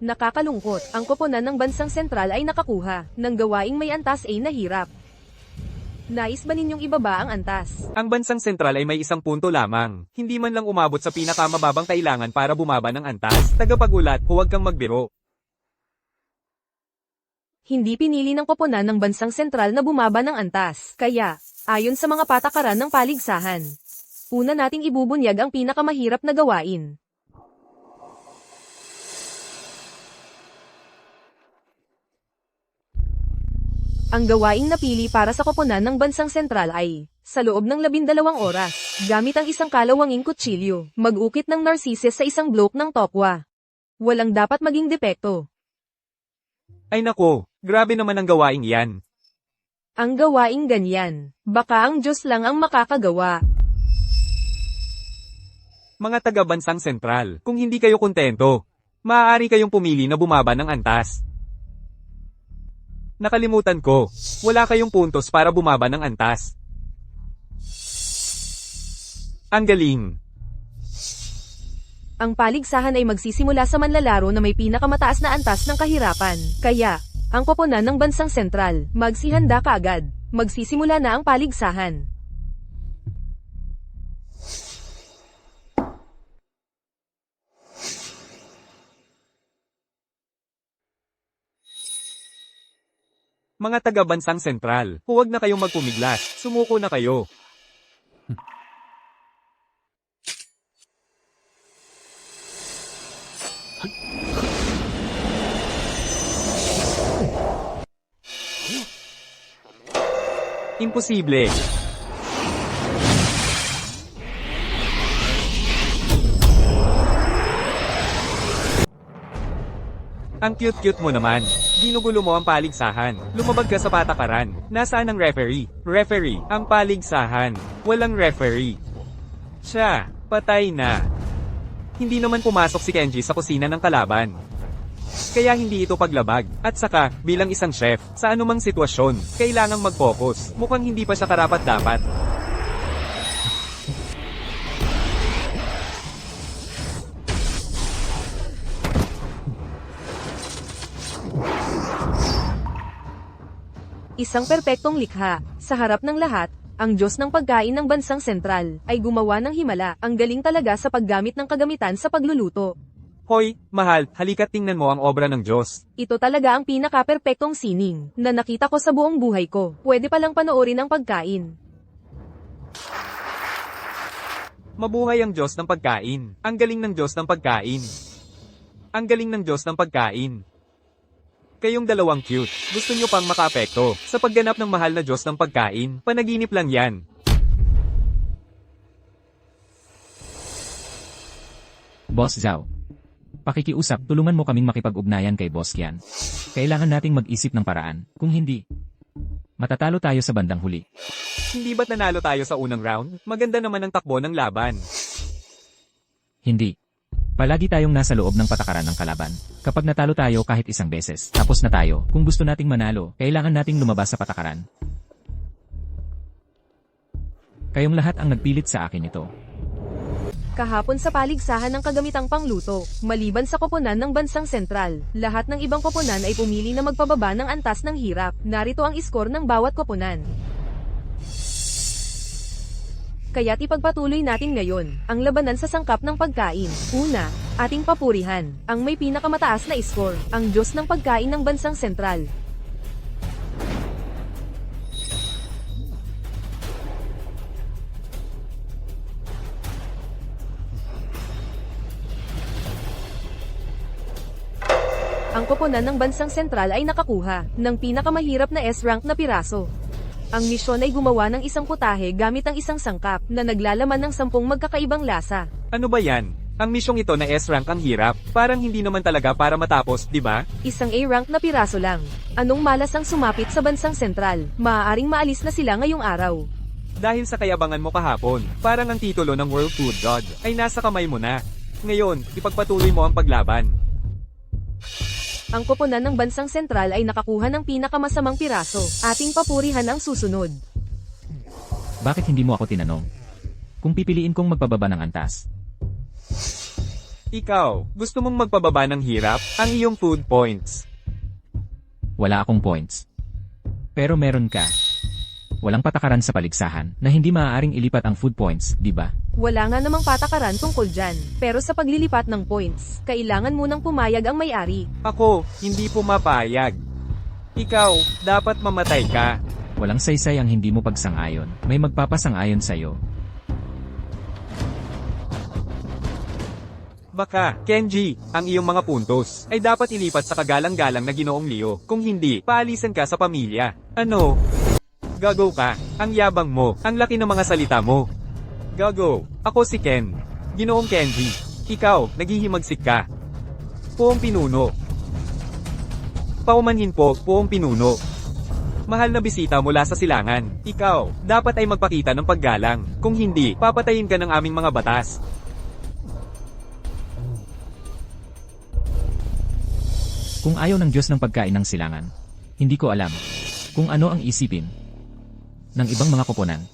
Nakakalungkot, ang koponan ng bansang sentral ay nakakuha ng gawaing may antas A na hirap. Nais ba ninyong ibaba ang antas? Ang bansang sentral ay may 1 punto lamang. Hindi man lang umabot sa pinakamababang kailangan para bumaba ng antas. Tagapagulat, huwag kang magbiro. hindi pinili ng koponan ng bansang sentral na bumaba ng antas. Kaya, ayon sa mga patakaran ng paligsahan, una nating ibubunyag ang pinakamahirap na gawain. Ang gawaing napili para sa koponan ng bansang sentral ay, sa loob ng 12 oras, gamit ang isang kalawanging kutsilyo, mag-ukit ng narcissus sa isang bloke ng tokwa. Walang dapat maging depekto. Ay nako, grabe naman ang gawaing yan. Ang gawaing ganyan, baka ang Diyos lang ang makakagawa. Mga taga-bansang sentral, kung hindi kayo kontento, maaari kayong pumili na bumaba ng antas. Nakalimutan ko, wala kayong puntos para bumaba ng antas. Ang galing. Ang paligsahan ay magsisimula sa manlalaro na may pinakamataas na antas ng kahirapan. Kaya, ang koponan ng bansang sentral, magsihanda kaagad. Magsisimula na ang paligsahan. Mga taga-bansang sentral, huwag na kayong magpumiglas, sumuko na kayo. Imposible. Ang cute-cute mo naman. Ginugulo mo ang paligsahan. Lumabag ka sa patakaran. Nasaan ang referee? Referee, ang paligsahan. Walang referee. Siya, patay na. Hindi naman pumasok si Kenji sa kusina ng kalaban. Kaya hindi ito paglabag. At saka, bilang isang chef, sa anumang sitwasyon, kailangang mag-focus. Mukhang hindi pa siya karapat-dapat. Isang perpektong likha. Sa harap ng lahat, ang Diyos ng pagkain ng bansang sentral, ay gumawa ng himala. Ang galing talaga sa paggamit ng kagamitan sa pagluluto. Hoy, mahal, halika't tingnan mo ang obra ng Diyos. Ito talaga ang pinaka-perpektong sining, na nakita ko sa buong buhay ko. Pwede palang panoorin ang pagkain. Mabuhay ang Diyos ng pagkain. Ang galing ng Diyos ng pagkain. Ang galing ng Diyos ng pagkain. Kayong dalawang cute, gusto nyo pang makaapekto sa pagganap ng mahal na Diyos ng pagkain, panaginip lang yan. Boss Zhao. Pakikiusap, tulungan mo kaming makipag-ugnayan kay Boss Kian. Kailangan nating mag-isip ng paraan, kung hindi, matatalo tayo sa bandang huli. Hindi ba't nanalo tayo sa unang round? Maganda naman ang takbo ng laban. Hindi. Palagi tayong nasa loob ng patakaran ng kalaban. Kapag natalo tayo kahit isang beses, tapos na tayo. Kung gusto nating manalo, kailangan nating lumabas sa patakaran. Kayong lahat ang nagpilit sa akin ito. Kahapon sa paligsahan ng kagamitang pangluto, maliban sa koponan ng bansang sentral, lahat ng ibang koponan ay pumili na magpababa ng antas ng hirap. Narito ang iskor ng bawat koponan. Kaya't ipagpatuloy natin ngayon, ang labanan sa sangkap ng pagkain. Una, ating papurihan, ang may pinakamataas na iskor, ang Diyos ng pagkain ng bansang sentral. Ang koponan ng bansang sentral ay nakakuha ng pinakamahirap na S-rank na piraso. Ang misyon ay gumawa ng isang putahe gamit ang isang sangkap na naglalaman ng 10 magkakaibang lasa. Ano ba yan? Ang misyong ito na S-rank ang hirap. Parang hindi naman talaga para matapos, di ba? Isang A-rank na piraso lang. Anong malas ang sumapit sa bansang sentral? Maaaring maalis na sila ngayong araw. Dahil sa kayabangan mo kahapon, parang ang titulo ng World Food God ay nasa kamay mo na. Ngayon, ipagpatuloy mo ang paglaban. Ang koponan ng bansang sentral ay nakakuha ng pinakamasamang piraso. Ating papurihan ang susunod. Bakit hindi mo ako tinanong? Kung pipiliin kong magpababa ng antas. Ikaw, gusto mong magpababa ng hirap, ang iyong food points. Wala akong points. Pero meron ka. Walang patakaran sa paligsahan na hindi maaaring ilipat ang food points, di ba? Wala nga namang patakaran tungkol dyan. Pero sa paglilipat ng points, kailangan munang pumayag ang may-ari. Ako, hindi pumapayag. Ikaw, dapat mamatay ka. Walang saysay ang hindi mo pagsang-ayon. May magpapasang-ayon sa'yo. Baka, Kenji, ang iyong mga puntos ay dapat ilipat sa kagalang-galang na Ginoong Leo. Kung hindi, paalisan ka sa pamilya. Ano? Gago ka. Ang yabang mo. Ang laki ng mga salita mo. Gago. Ako si Ken. Ginoong Kenji. Ikaw, naghihimagsik ka. Poong pinuno. Paumanhin po, Poong pinuno. Mahal na bisita mula sa silangan. Ikaw, dapat ay magpakita ng paggalang. Kung hindi, papatayin ka ng aming mga batas. Kung ayaw ng Diyos ng pagkain ng silangan, hindi ko alam kung ano ang isipin ng ibang mga koponan.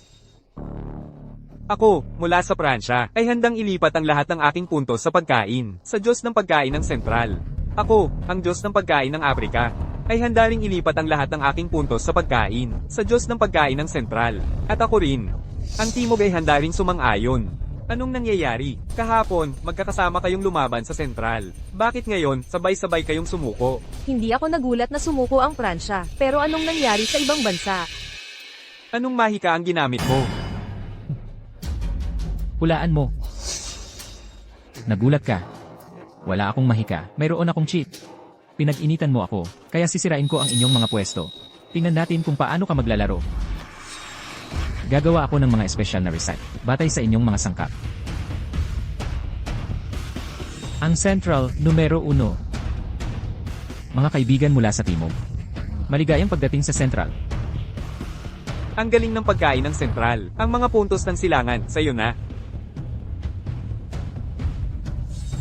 Ako, mula sa Pransya, ay handang ilipat ang lahat ng aking puntos sa pagkain, sa Diyos ng pagkain ng Sentral. Ako, ang Diyos ng pagkain ng Aprika, ay handa ring ilipat ang lahat ng aking puntos sa pagkain, sa Diyos ng pagkain ng Sentral. At ako rin. Ang Timog ay handa ring sumang-ayon. Anong nangyayari? Kahapon, magkakasama kayong lumaban sa Sentral. Bakit ngayon, sabay-sabay kayong sumuko? Hindi ako nagulat na sumuko ang Pransya, pero anong nangyari sa ibang bansa? Anong mahika ang ginamit mo? Hulaan mo. Nagulat ka. Wala akong mahika. Mayroon akong cheat. Pinag-initan mo ako, kaya sisirain ko ang inyong mga pwesto. Tingnan natin kung paano ka maglalaro. Gagawa ako ng mga espesyal na reset, batay sa inyong mga sangkap. Ang Central, numero 1. Mga kaibigan mula sa Timog. Maligayang pagdating sa Central. Ang galing ng pagkain ng Sentral. Ang mga puntos ng silangan, sa'yo na.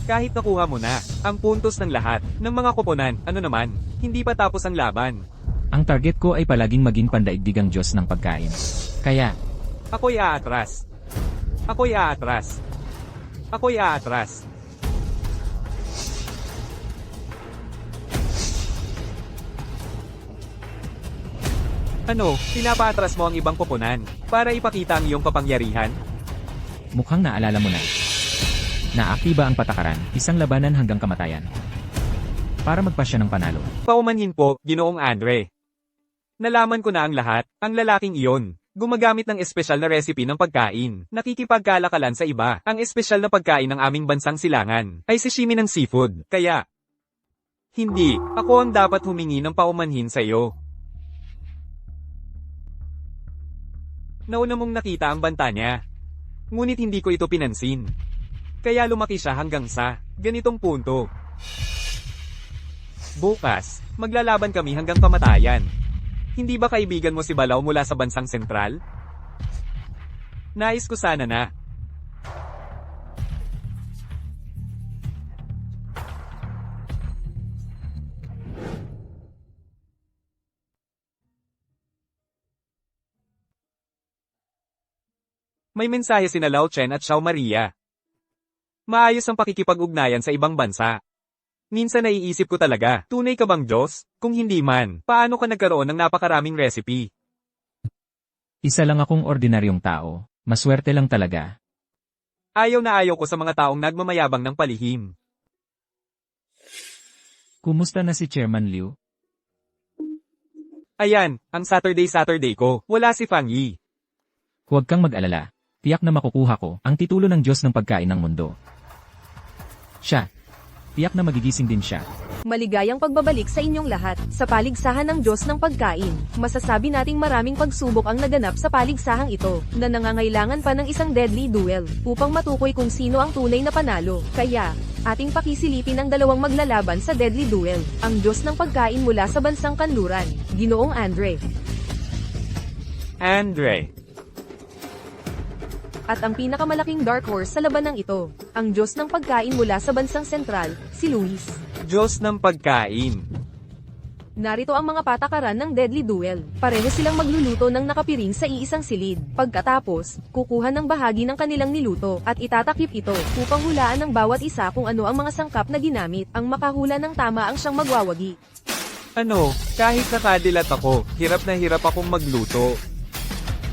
Kahit nakuha mo na, ang puntos ng lahat, ng mga koponan, ano naman, hindi pa tapos ang laban. Ang target ko ay palaging maging pandaigdigang Diyos ng pagkain. Kaya, Ako'y aatras. Ako'y aatras. Ako'y aatras. Ano, pinapaatras mo ang ibang koponan, para ipakita ang iyong kapangyarihan? mukhang naalala mo na. Naaktiba ang patakaran, isang labanan hanggang kamatayan. Para magpasya ng panalo. Paumanhin po, Ginoong Andre. Nalaman ko na ang lahat, ang lalaking iyon. Gumagamit ng espesyal na recipe ng pagkain. Nakikipagkalakalan sa iba. Ang espesyal na pagkain ng aming bansang silangan ay sashimi ng seafood. Kaya, hindi, ako ang dapat humingi ng paumanhin sa iyo. Nauna mong nakita ang banta niya. Ngunit hindi ko ito pinansin. Kaya lumaki siya hanggang sa ganitong punto. Bukas, maglalaban kami hanggang kamatayan. Hindi ba kaibigan mo si Balao mula sa bansang Sentral? Nais ko sana na. May mensahe sina Lao Chen at Xiao Maria. Maayos ang pakikipag-ugnayan sa ibang bansa. Minsan naiisip ko talaga, tunay ka bang Diyos? Kung hindi man, paano ka nagkaroon ng napakaraming recipe? Isa lang akong ordinaryong tao, maswerte lang talaga. Ayaw na ayaw ko sa mga taong nagmamayabang ng palihim. Kumusta na si Chairman Liu? Ayan, ang Saturday ko, wala si Fang Yi. Huwag kang mag-alala. Tiyak na makukuha ko ang titulo ng Diyos ng pagkain ng mundo. Siya. Tiyak na magigising din siya. Maligayang pagbabalik sa inyong lahat. Sa paligsahan ng Diyos ng pagkain, masasabi nating maraming pagsubok ang naganap sa paligsahang ito, na nangangailangan pa ng isang deadly duel, upang matukoy kung sino ang tunay na panalo. Kaya, ating pakisilipin ang dalawang maglalaban sa deadly duel, ang Diyos ng pagkain mula sa bansang Kanluran, Ginoong Andre. Andre. At ang pinakamalaking dark horse sa labanang ito, ang Diyos ng pagkain mula sa bansang Sentral, si Luis. Diyos ng pagkain. Narito ang mga patakaran ng deadly duel. Pareho silang magluluto ng nakapiring sa iisang silid. Pagkatapos, kukuha ng bahagi ng kanilang niluto at itatakip ito upang hulaan ng bawat isa kung ano ang mga sangkap na ginamit. Ang makahula ng tama ang siyang magwawagi. Ano, kahit nakadilat ako, hirap na hirap akong magluto.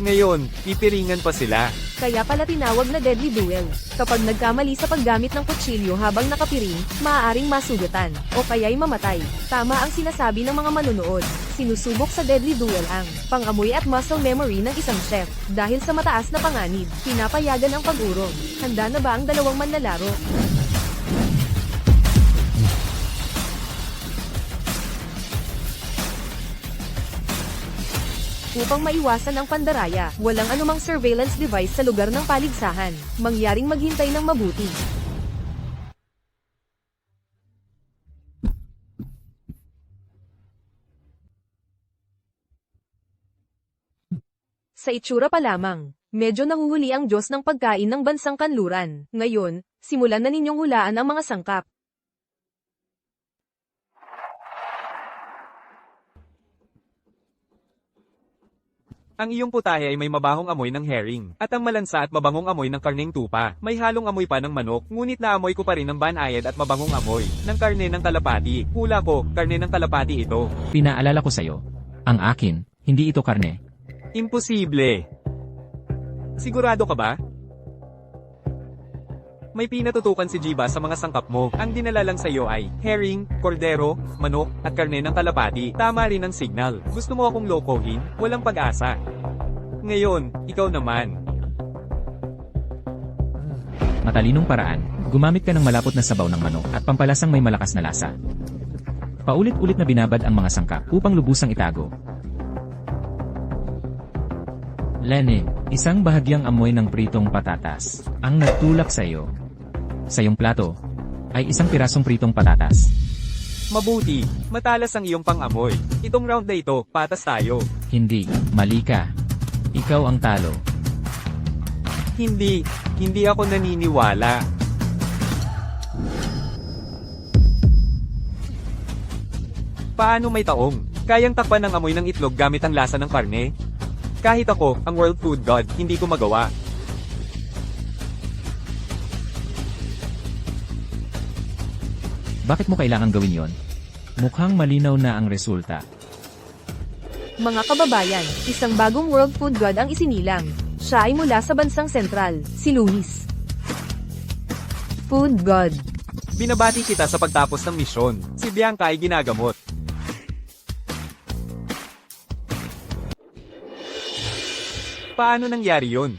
Ngayon, pipiringan pa sila. Kaya pala tinawag na deadly duel. Kapag nagkamali sa paggamit ng kutsilyo habang nakapiring, maaaring masugatan, o kaya'y mamatay. Tama ang sinasabi ng mga manunood. Sinusubok sa deadly duel ang pangamoy at muscle memory ng isang chef. Dahil sa mataas na panganib, pinapayagan ang pag-urong. Handa na ba ang dalawang manlalaro? Upang maiwasan ang pandaraya, walang anumang surveillance device sa lugar ng paligsahan. Mangyaring maghintay ng mabuti. Sa itsura pa lamang, medyo nahuhuli ang Diyos ng pagkain ng bansang kanluran. Ngayon, simulan na ninyong hulaan ang mga sangkap. Ang iyong putahe ay may mabahong amoy ng herring, at ang malansa at mabangong amoy ng karneng tupa. May halong amoy pa ng manok, ngunit naamoy ko pa rin ng banayad at mabangong amoy ng karne ng kalapati. Hula ko, karne ng kalapati ito. Pinaalala ko sa'yo. Ang akin, hindi ito karne. Imposible. Sigurado ka ba? May pinatutukan si Jiba sa mga sangkap mo. Ang dinala lang sa iyo ay herring, kordero, manok, at karne ng kalapati. Tama rin ang signal. Gusto mo akong lokohin? Walang pag-asa. Ngayon, ikaw naman. Matalinong paraan, gumamit ka ng malapot na sabaw ng manok at pampalasang may malakas na lasa. Paulit-ulit na binabad ang mga sangkap upang lubusang itago. Lenny, isang bahagyang amoy ng pritong patatas ang nagtulak sa iyo. Sa iyong plato ay isang pirasong pritong patatas. Mabuti, matalas ang iyong pang-amoy. Itong round na ito, patas tayo. Hindi, mali ka. Ikaw ang talo. Hindi ako naniniwala. Paano may taong? Kayang takpan ng amoy ng itlog gamit ang lasa ng karne? Kahit ako, ang World Food God, hindi ko magawa. Bakit mo kailangan gawin yon? Mukhang malinaw na ang resulta. Mga kababayan, isang bagong World Food God ang isinilang. Siya ay mula sa bansang sentral, si Luis. Food God. Binabati kita sa pagtapos ng misyon. Si Bianca ay ginagamot. Paano nangyari yun?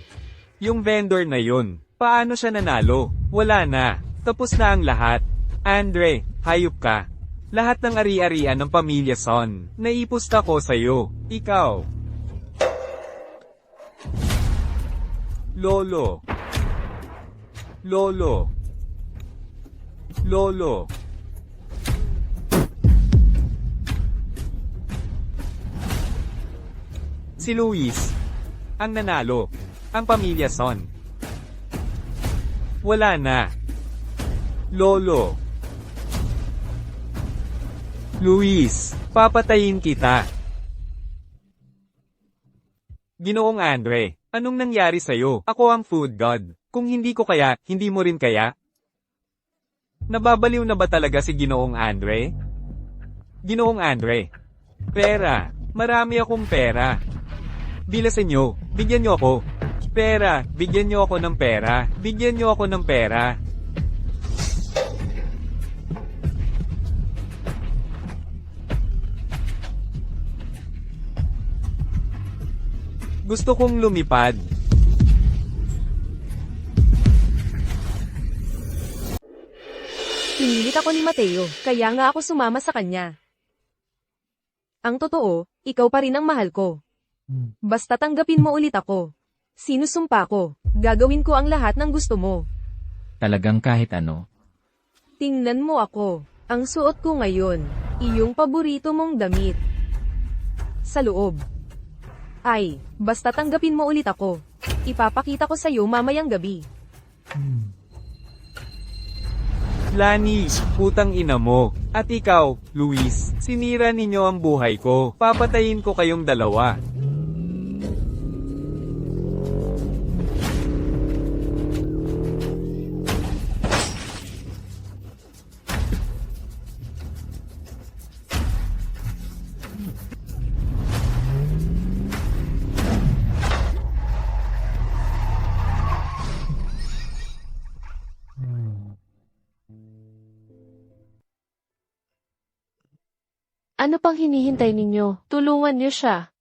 Yung vendor na yun, paano siya nanalo? Wala na. Tapos na ang lahat. Andre, hayop ka. Lahat ng ari-arian ng pamilya Son, naipusta ko sa'yo. Ikaw. Lolo. Lolo. Lolo. Si Luis. Ang nanalo. Ang pamilya Son. Wala na. Lolo. Luis, papatayin kita. Ginoong Andre, anong nangyari sa'yo? Ako ang food god. Kung hindi ko kaya, hindi mo rin kaya? Nababaliw na ba talaga si Ginoong Andre? Ginoong Andre. Pera. Marami akong pera. Bilasan nyo. Bigyan nyo ako. Pera. Bigyan nyo ako ng pera. Bigyan nyo ako ng pera. Gusto kong lumipad. Pinilit ako ni Mateo, kaya nga ako sumama sa kanya. Ang totoo, ikaw pa rin ang mahal ko. Basta tanggapin mo ulit ako. Sinusumpa ko, gagawin ko ang lahat ng gusto mo. Talagang kahit ano. Tingnan mo ako, ang suot ko ngayon, iyong paborito mong damit. Sa loob. Ay, basta tanggapin mo ulit ako. Ipapakita ko sa'yo mamayang gabi. Lani, putang ina mo. At ikaw, Luis, sinira ninyo ang buhay ko. Papatayin ko kayong dalawa. Ano pang hinihintay ninyo? Tulungan niyo siya.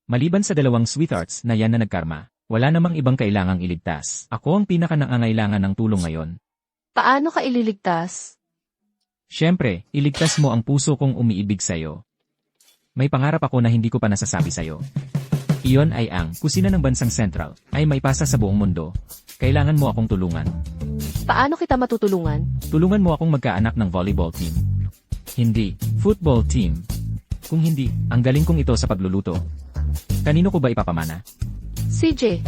Maliban sa dalawang sweethearts na yan na nagkarma, wala namang ibang kailangang iligtas. Ako ang pinaka-nangangailangan ng tulong ngayon. Paano ka ililigtas? Siyempre, iligtas mo ang puso kong umiibig sa'yo. May pangarap ako na hindi ko pa nasasabi sa'yo. Iyon ay ang kusina ng bansang Central ay maipasa sa buong mundo. Kailangan mo akong tulungan. Paano kita matutulungan? Tulungan mo akong magkaanak ng volleyball team. Hindi, football team. Kung hindi, ang galing kong ito sa pagluluto. Kanino ko ba ipapamana? CJ,